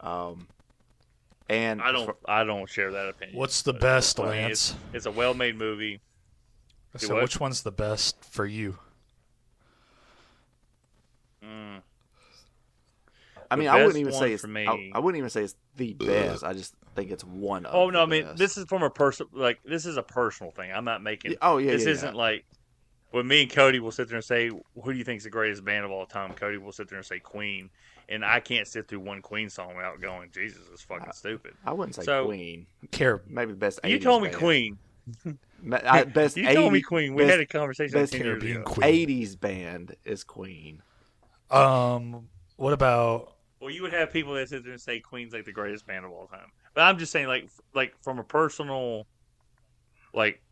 Speaker 1: And
Speaker 2: I don't share that opinion.
Speaker 3: What's the best, Lance?
Speaker 2: It's a well-made movie.
Speaker 3: So which one's the best for you?
Speaker 1: I mean, I wouldn't even say it's. I wouldn't even say it's the best. I just think it's one of.
Speaker 2: Oh no, I mean
Speaker 1: best.
Speaker 2: this is from a this is a personal thing. I'm not making. This isn't like when me and Cody will sit there and say, "Who do you think is the greatest band of all time?" Cody will sit there and say Queen, and I can't sit through one Queen song without going, "Jesus, it's fucking stupid."
Speaker 1: I wouldn't say Queen.
Speaker 3: Maybe
Speaker 1: the best.
Speaker 2: You told me
Speaker 1: band.
Speaker 2: Queen.
Speaker 1: Best.
Speaker 2: You told me Queen. We had a conversation.
Speaker 1: Best Caribbean 80s band is Queen.
Speaker 3: What about?
Speaker 2: Well, you would have people that sit there and say Queen's like the greatest band of all time. But I'm just saying, like from a personal, like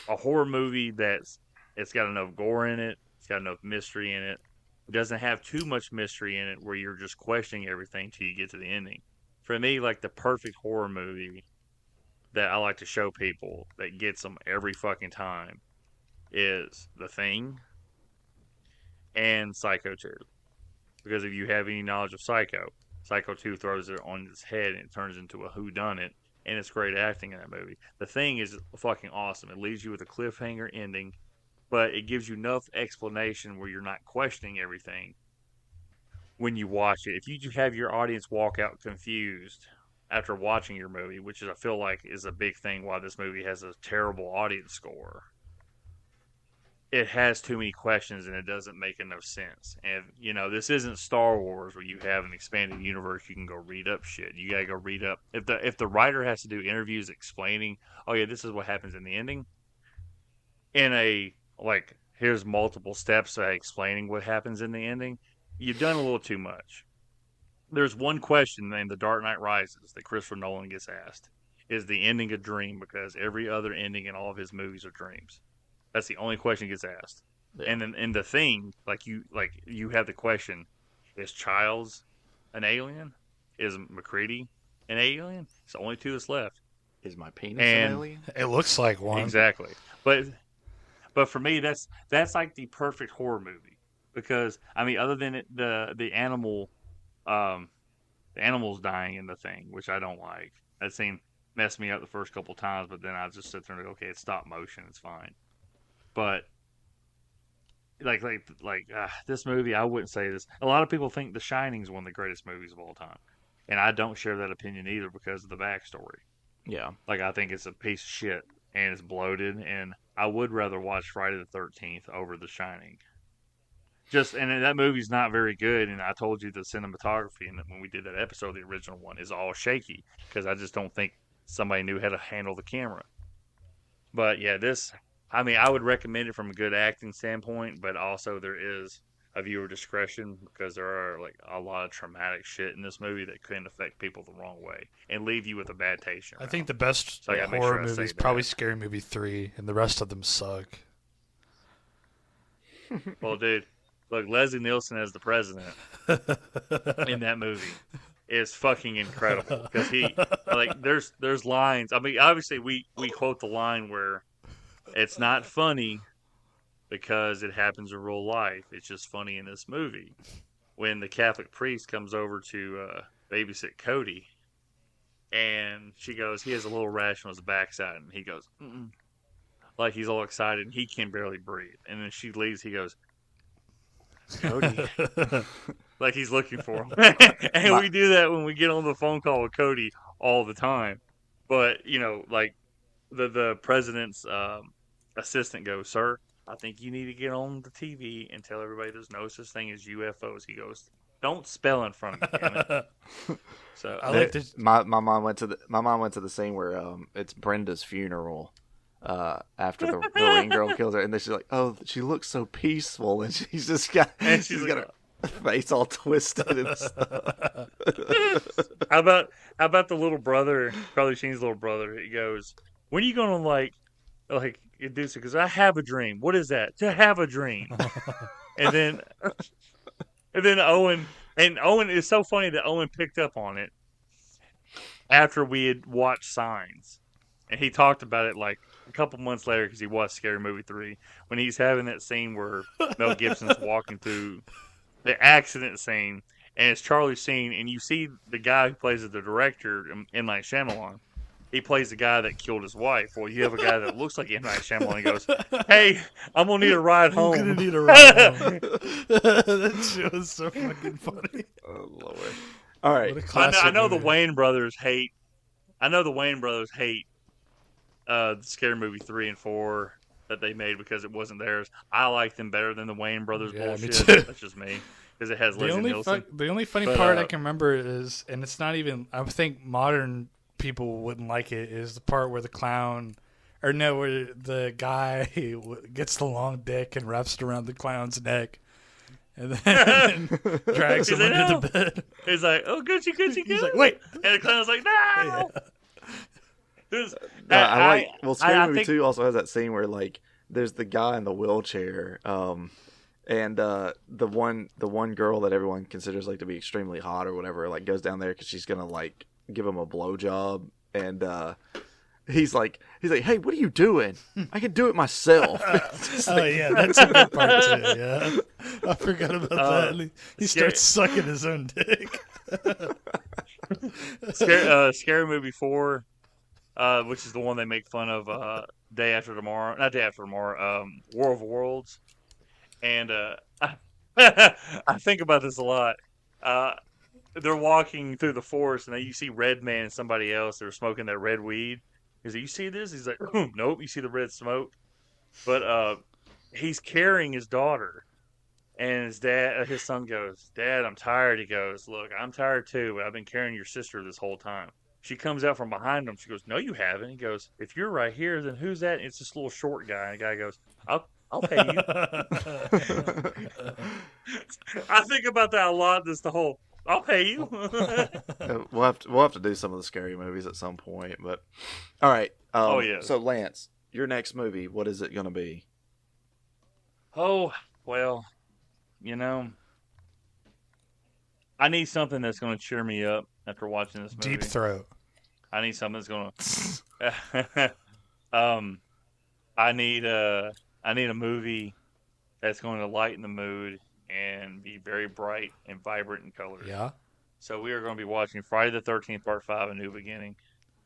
Speaker 2: a horror movie that's It's got enough gore in it. It's got enough mystery in it. It doesn't have too much mystery in it where you're just questioning everything till you get to the ending. For me, like the perfect horror movie that I like to show people that gets them every fucking time is The Thing and Psycho 2. Because if you have any knowledge of Psycho, Psycho 2 throws it on its head and it turns into a whodunit, and it's great acting in that movie. The Thing is fucking awesome. It leaves you with a cliffhanger ending, but it gives you enough explanation where you're not questioning everything when you watch it. If you have your audience walk out confused after watching your movie, which is I feel like is a big thing why this movie has a terrible audience score, it has too many questions and it doesn't make enough sense. And, you know, this isn't Star Wars where you have an expanded universe, you can go read up shit. You gotta go read up. If the writer has to do interviews explaining, oh yeah, this is what happens in the ending, in a, like, here's multiple steps to explaining what happens in the ending, you've done a little too much. There's one question in The Dark Knight Rises that Christopher Nolan gets asked. Is the ending a dream? Because every other ending in all of his movies are dreams. That's the only question gets asked. Yeah. And then in The Thing, you have the question: is Childs an alien? Is McCready an alien? It's the only two that's left.
Speaker 1: Is my penis an alien?
Speaker 3: It looks like one.
Speaker 2: Exactly. But for me, that's like the perfect horror movie, because I mean, other than the animals dying in The Thing, which I don't like. That scene messed me up the first couple times, but then I just sit there and go, okay, it's stop motion, it's fine. But this movie, I wouldn't say this. A lot of people think The Shining is one of the greatest movies of all time, and I don't share that opinion either because of the backstory.
Speaker 1: Yeah,
Speaker 2: like I think it's a piece of shit and it's bloated, and I would rather watch Friday the 13th over The Shining. And that movie's not very good, and I told you the cinematography, and when we did that episode, the original one, is all shaky because I just don't think somebody knew how to handle the camera. But yeah, I would recommend it from a good acting standpoint, but also there is a viewer discretion because there are like a lot of traumatic shit in this movie that can affect people the wrong way and leave you with a bad taste.
Speaker 3: I think the best horror movie is probably Scary Movie 3, and the rest of them suck.
Speaker 2: Well, dude, look, Leslie Nielsen as the president in that movie is fucking incredible because there's lines. I mean, obviously we quote the line where it's not funny because it happens in real life. It's just funny in this movie. When the Catholic priest comes over to babysit Cody, and she goes, he has a little rash on his backside, and he goes, mm-mm. Like he's all excited, and he can barely breathe. And then she leaves, he goes, Cody. Like he's looking for him. And we do that when we get on the phone call with Cody all the time. But, you know, like the president's assistant goes, sir, I think you need to get on the TV and tell everybody there's no such thing as UFOs. He goes, don't spell in front of me, damn it. So
Speaker 1: I like this. My mom went to the scene where it's Brenda's funeral after the ring girl kills her, and then she's like, oh, she looks so peaceful, and she's got her face all twisted and stuff.
Speaker 2: How about the little brother, Charlie Sheen's little brother? He goes, when are you gonna like induce it? Because I have a dream. What is that? To have a dream. and then Owen is so funny that Owen picked up on it after we had watched Signs, and he talked about it like a couple months later because he watched Scary Movie 3 when he's having that scene where Mel Gibson's walking through the accident scene, and it's Charlie Sheen, and you see the guy who plays the director, M. Night Shyamalan. He plays the guy that killed his wife. Well, you have a guy that looks like M. Night Shyamalan. He goes, hey, I'm going to need a ride home.
Speaker 3: I'm going to need a ride home. That shit was so fucking funny.
Speaker 1: Oh, Lord. All right.
Speaker 2: I know the Wayne brothers hate Scary Movie 3 and 4 that they made because it wasn't theirs. I like them better than the Wayne brothers bullshit. That's just me. Because it has Leslie Nielsen.
Speaker 3: The only funny part I can remember is, and it's not even, I think modern people wouldn't like it, is the part where where the guy gets the long dick and wraps it around the clown's neck and then drags him into the bed.
Speaker 2: He's like, oh, Gucci.
Speaker 3: He's like, wait.
Speaker 2: And the clown's like, no!
Speaker 3: Yeah.
Speaker 1: Scary Movie 2 also has that scene where, like, there's the guy in the wheelchair, and the one girl that everyone considers like to be extremely hot or whatever, like goes down there because she's gonna like give him a blowjob, and he's like, hey, what are you doing? I can do it myself.
Speaker 3: Yeah, that's a good part too. Yeah, I forgot about that. He starts sucking his own dick.
Speaker 2: Scary Movie 4, which is the one they make fun of. Day After Tomorrow, not Day After Tomorrow. War of Worlds, and I think about this a lot. They're walking through the forest, and you see Redman and somebody else. They're smoking that red weed. He's like, "You see this?" He's like, "Nope." You see the red smoke, but he's carrying his daughter, and his son goes, "Dad, I'm tired." He goes, "Look, I'm tired too, but I've been carrying your sister this whole time." She comes out from behind him. She goes, "No, you haven't." He goes, "If you're right here, then who's that?" And it's this little short guy. And the guy goes, I'll pay you." I think about that a lot. This the whole, "I'll pay you."
Speaker 1: We'll have to do some of the scary movies at some point. But all right.
Speaker 2: Yeah.
Speaker 1: So Lance, your next movie, what is it going to be?
Speaker 2: Oh well, I need something that's going to cheer me up after watching this movie.
Speaker 3: Deep Throat.
Speaker 2: I need something that's going to. I need a movie that's going to lighten the mood and be very bright and vibrant in colors.
Speaker 3: Yeah.
Speaker 2: So we are going to be watching Friday the 13th Part 5: A New Beginning.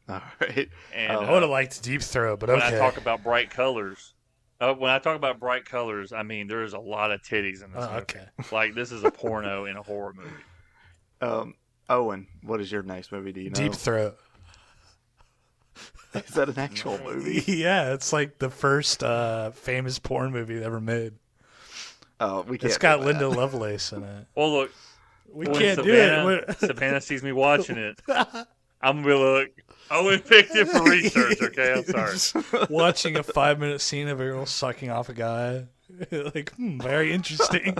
Speaker 1: All right.
Speaker 2: And
Speaker 3: I would have liked Deep Throat, but okay.
Speaker 2: When I talk about bright colors, I mean there's a lot of titties in this movie.
Speaker 3: Okay.
Speaker 2: Like this is a porno in a horror movie.
Speaker 1: Owen, what is your next movie? Do you know?
Speaker 3: Deep Throat.
Speaker 1: Is that an actual movie?
Speaker 3: Yeah, it's like the first famous porn movie ever made.
Speaker 1: Oh, we can't.
Speaker 3: It's got Linda Lovelace in it.
Speaker 2: Well, look,
Speaker 3: we can't do it.
Speaker 2: Savannah sees me watching it. I'm gonna look. Owen picked it for research. Okay, I'm sorry.
Speaker 3: Just watching a 5-minute scene of a girl sucking off a guy, like very interesting.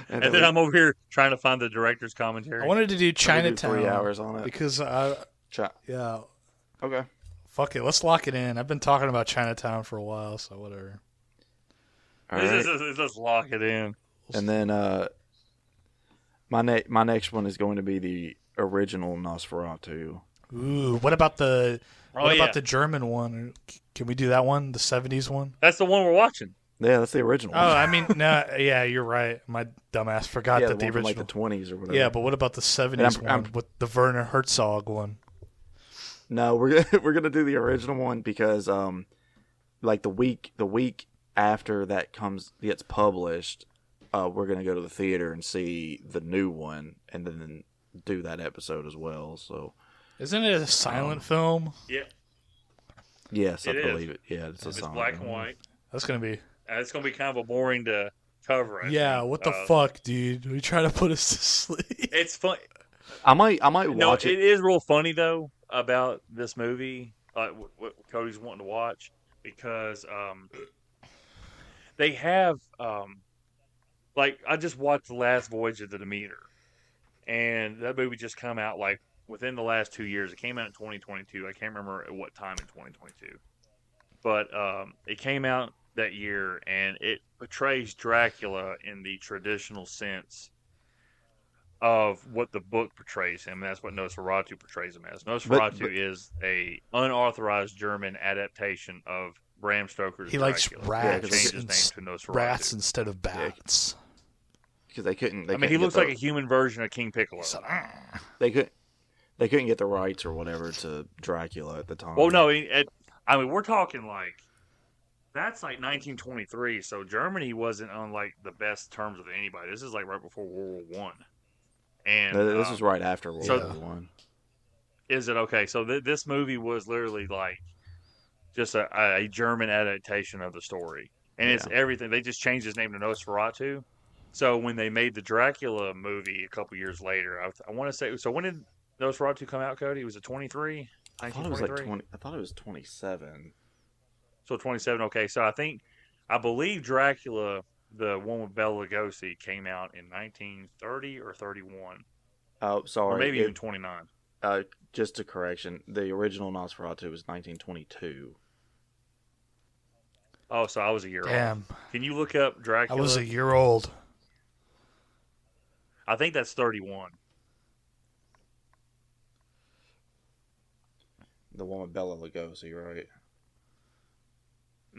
Speaker 2: And then I'm over here trying to find the director's commentary.
Speaker 3: I wanted to do Chinatown.
Speaker 1: 3 hours on it
Speaker 3: because yeah.
Speaker 1: Okay.
Speaker 3: Fuck it, let's lock it in. I've been talking about Chinatown for a while, so whatever.
Speaker 1: All right.
Speaker 2: Let's lock it in.
Speaker 1: And then my next one is going to be the original Nosferatu.
Speaker 3: Ooh, what about the German one? Can we do that one, the 70s one?
Speaker 2: That's the one we're watching.
Speaker 1: Yeah, that's the original.
Speaker 3: Oh, I mean, no, yeah, you're right. My dumbass forgot that the
Speaker 1: one
Speaker 3: original,
Speaker 1: from like the 20s or whatever.
Speaker 3: Yeah, but what about the 70s one with the Werner Herzog one?
Speaker 1: No, we're gonna do the original one because like the week after that gets published, we're gonna go to the theater and see the new one and then do that episode as well. So
Speaker 3: isn't it a silent film?
Speaker 2: Yeah.
Speaker 1: Yes, I believe it. Yeah, it's a silent
Speaker 2: black
Speaker 1: film.
Speaker 2: and white.
Speaker 3: That's gonna be.
Speaker 2: It's gonna be kind of a boring to cover.
Speaker 3: Yeah, what the fuck, dude? Are you trying to put us to sleep?
Speaker 2: It's fun.
Speaker 1: I might watch it.
Speaker 2: It is real funny though about this movie, what Cody's wanting to watch, because they have like I just watched The Last Voyage of the Demeter, and that movie just come out like within the last 2 years. It came out in 2022. I can't remember at what time in 2022, but it came out that year, and it portrays Dracula in the traditional sense of what the book portrays him. That's what Nosferatu portrays him as. Nosferatu is a unauthorized German adaptation of Bram Stoker's
Speaker 3: He
Speaker 2: Dracula.
Speaker 3: likes rats,
Speaker 2: Changed his name to Nosferatu.
Speaker 3: rats instead of bats.
Speaker 1: Because they couldn't.
Speaker 2: He looks like a human version of King Piccolo.
Speaker 1: They couldn't get the rights or whatever to Dracula at the time.
Speaker 2: Well, no, we're talking like that's like 1923. So Germany wasn't on like the best terms with anybody. This is like right before World War One. And
Speaker 1: this is right after World War One.
Speaker 2: Is it okay? So this movie was literally like just a German adaptation of the story, and it's everything. They just changed his name to Nosferatu. So when they made the Dracula movie a couple years later, I want to say. So when did Nosferatu come out, Cody? Was it 23?
Speaker 1: I thought it was like 20. I thought it was 27.
Speaker 2: So 27. Okay, so I believe Dracula, the one with Bela Lugosi, came out in 1930 or 31.
Speaker 1: Oh, sorry.
Speaker 2: Or maybe even 29.
Speaker 1: Just a correction. The original Nosferatu was 1922.
Speaker 2: Oh, so I was a year
Speaker 3: Damn.
Speaker 2: old. Can you look up
Speaker 3: I
Speaker 2: Dracula?
Speaker 3: was a year old.
Speaker 2: I think that's 31.
Speaker 1: The one with Bela Lugosi, right?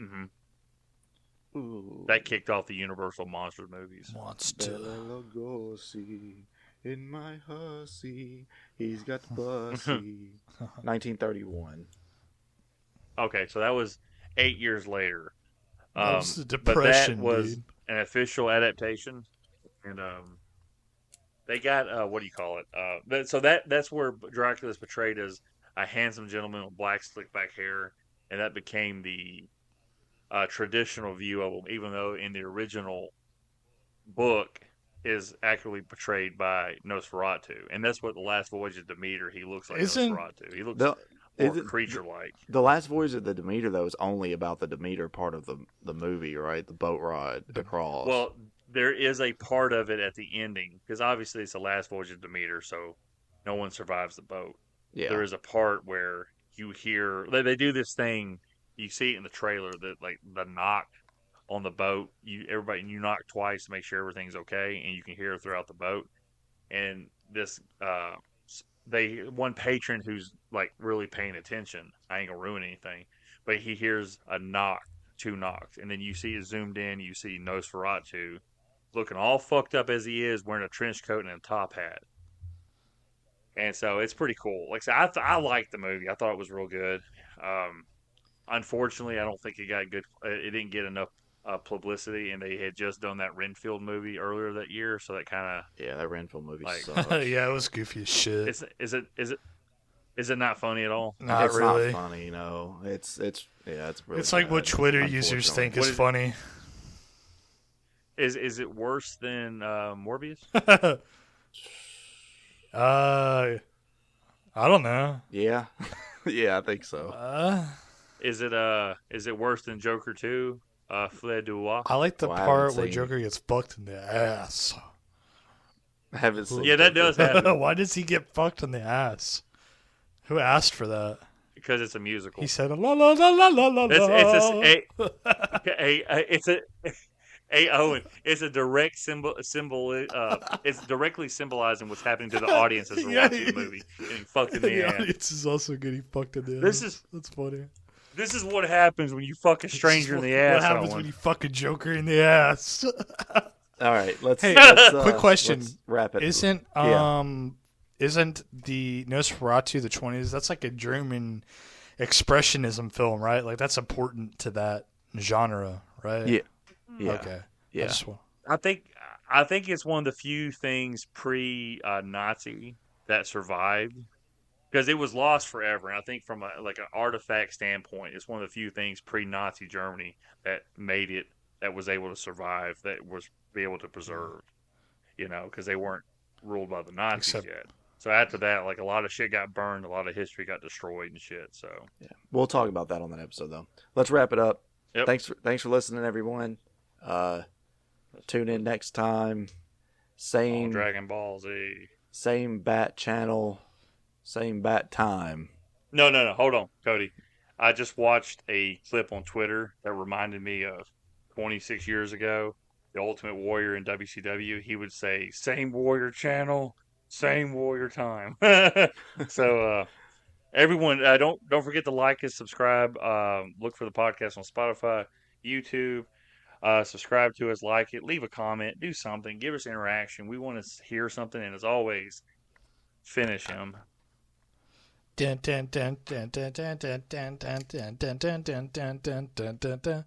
Speaker 2: Mm-hmm.
Speaker 1: Ooh.
Speaker 2: That kicked off the Universal Monsters movies.
Speaker 3: Monster.
Speaker 1: Bela Lugosi in my hussy. He's got pussy. 1931.
Speaker 2: Okay, so that was 8 years later.
Speaker 3: That was the
Speaker 2: but
Speaker 3: Depression,
Speaker 2: that was
Speaker 3: dude.
Speaker 2: an official adaptation, and they got what do you call it? So that's where Dracula's portrayed as a handsome gentleman with black slick back hair, and that became the traditional view of him, even though in the original book is accurately portrayed by Nosferatu, and that's what the Last Voyage of Demeter. He looks like Nosferatu. He looks more creature-like.
Speaker 1: The Last Voyage of the Demeter, though, is only about the Demeter part of the movie, right? The boat ride across.
Speaker 2: Well, there is a part of it at the ending, because obviously it's the Last Voyage of Demeter, so no one survives the boat.
Speaker 1: Yeah.
Speaker 2: There is a part where you hear they do this thing. You see it in the trailer that like the knock on the boat. You knock twice to make sure everything's okay, and you can hear it throughout the boat. And this one patron who's like really paying attention. I ain't gonna ruin anything, but he hears a knock, 2 knocks, and then you see it zoomed in. You see Nosferatu looking all fucked up as he is, wearing a trench coat and a top hat. And so it's pretty cool. Like I said, I liked the movie. I thought it was real good. Unfortunately, I don't think it got good. It didn't get enough publicity, and they had just done that Renfield movie earlier that year, so that kind of
Speaker 1: that Renfield movie
Speaker 2: like,
Speaker 1: sucks.
Speaker 3: Yeah, it was goofy as shit.
Speaker 2: Is it not funny at all?
Speaker 3: Not
Speaker 1: it's
Speaker 3: really.
Speaker 1: not funny, no. It's really
Speaker 3: It's like
Speaker 1: bad,
Speaker 3: what Twitter users think is funny.
Speaker 2: Is it worse than Morbius?
Speaker 3: I don't know.
Speaker 1: Yeah. Yeah, I think so.
Speaker 2: Is it worse than Joker 2? Fleur du Roi?
Speaker 3: I like the
Speaker 1: I
Speaker 3: part
Speaker 1: haven't
Speaker 3: where
Speaker 1: seen
Speaker 3: Joker gets fucked in the ass.
Speaker 1: I haven't seen
Speaker 2: Yeah, that does happen.
Speaker 3: Why does he get fucked in the ass? Who asked for that?
Speaker 2: Because it's a musical.
Speaker 3: He said, la la la la la la
Speaker 2: Hey Owen, it's a direct symbol. It's directly symbolizing what's happening to the audience as we're watching the movie. Getting fucked in the ass.
Speaker 3: audience is also getting fucked in the ass. That's funny.
Speaker 2: This is what happens when you fuck a stranger in the ass.
Speaker 3: What happens
Speaker 2: Owen.
Speaker 3: when you fuck a Joker in the ass?
Speaker 1: All right, let's.
Speaker 3: Quick question.
Speaker 1: Let's wrap it.
Speaker 3: Isn't the Nosferatu the 20s? That's like a German expressionism film, right? Like that's important to that genre, right?
Speaker 1: Yeah. Yeah.
Speaker 3: Okay.
Speaker 1: Yeah.
Speaker 2: I think it's one of the few things pre-Nazi that survived, because it was lost forever. And I think from an artifact standpoint, it's one of the few things pre-Nazi Germany that made it, that was able to survive, that was be able to preserve. Because they weren't ruled by the Nazis yet. So after that, like a lot of shit got burned, a lot of history got destroyed and shit. So
Speaker 1: yeah, we'll talk about that on that episode though. Let's wrap it up.
Speaker 2: Yep.
Speaker 1: Thanks for listening, everyone. Tune in next time. Same
Speaker 2: Dragon Ball Z.
Speaker 1: Same bat channel. Same bat time.
Speaker 2: No. Hold on, Cody. I just watched a clip on Twitter that reminded me of 26 years ago. The Ultimate Warrior in WCW. He would say, "Same Warrior channel, same Warrior time." So everyone, don't forget to like and subscribe. Look for the podcast on Spotify, YouTube. Subscribe to us, like it, leave a comment, do something, give us interaction. We want to hear something, and as always, finish him.
Speaker 3: Dun, dun, dun, dun, dun, dun, dun, dun, dun, dun, dun, dun, dun, dun, dun, dun.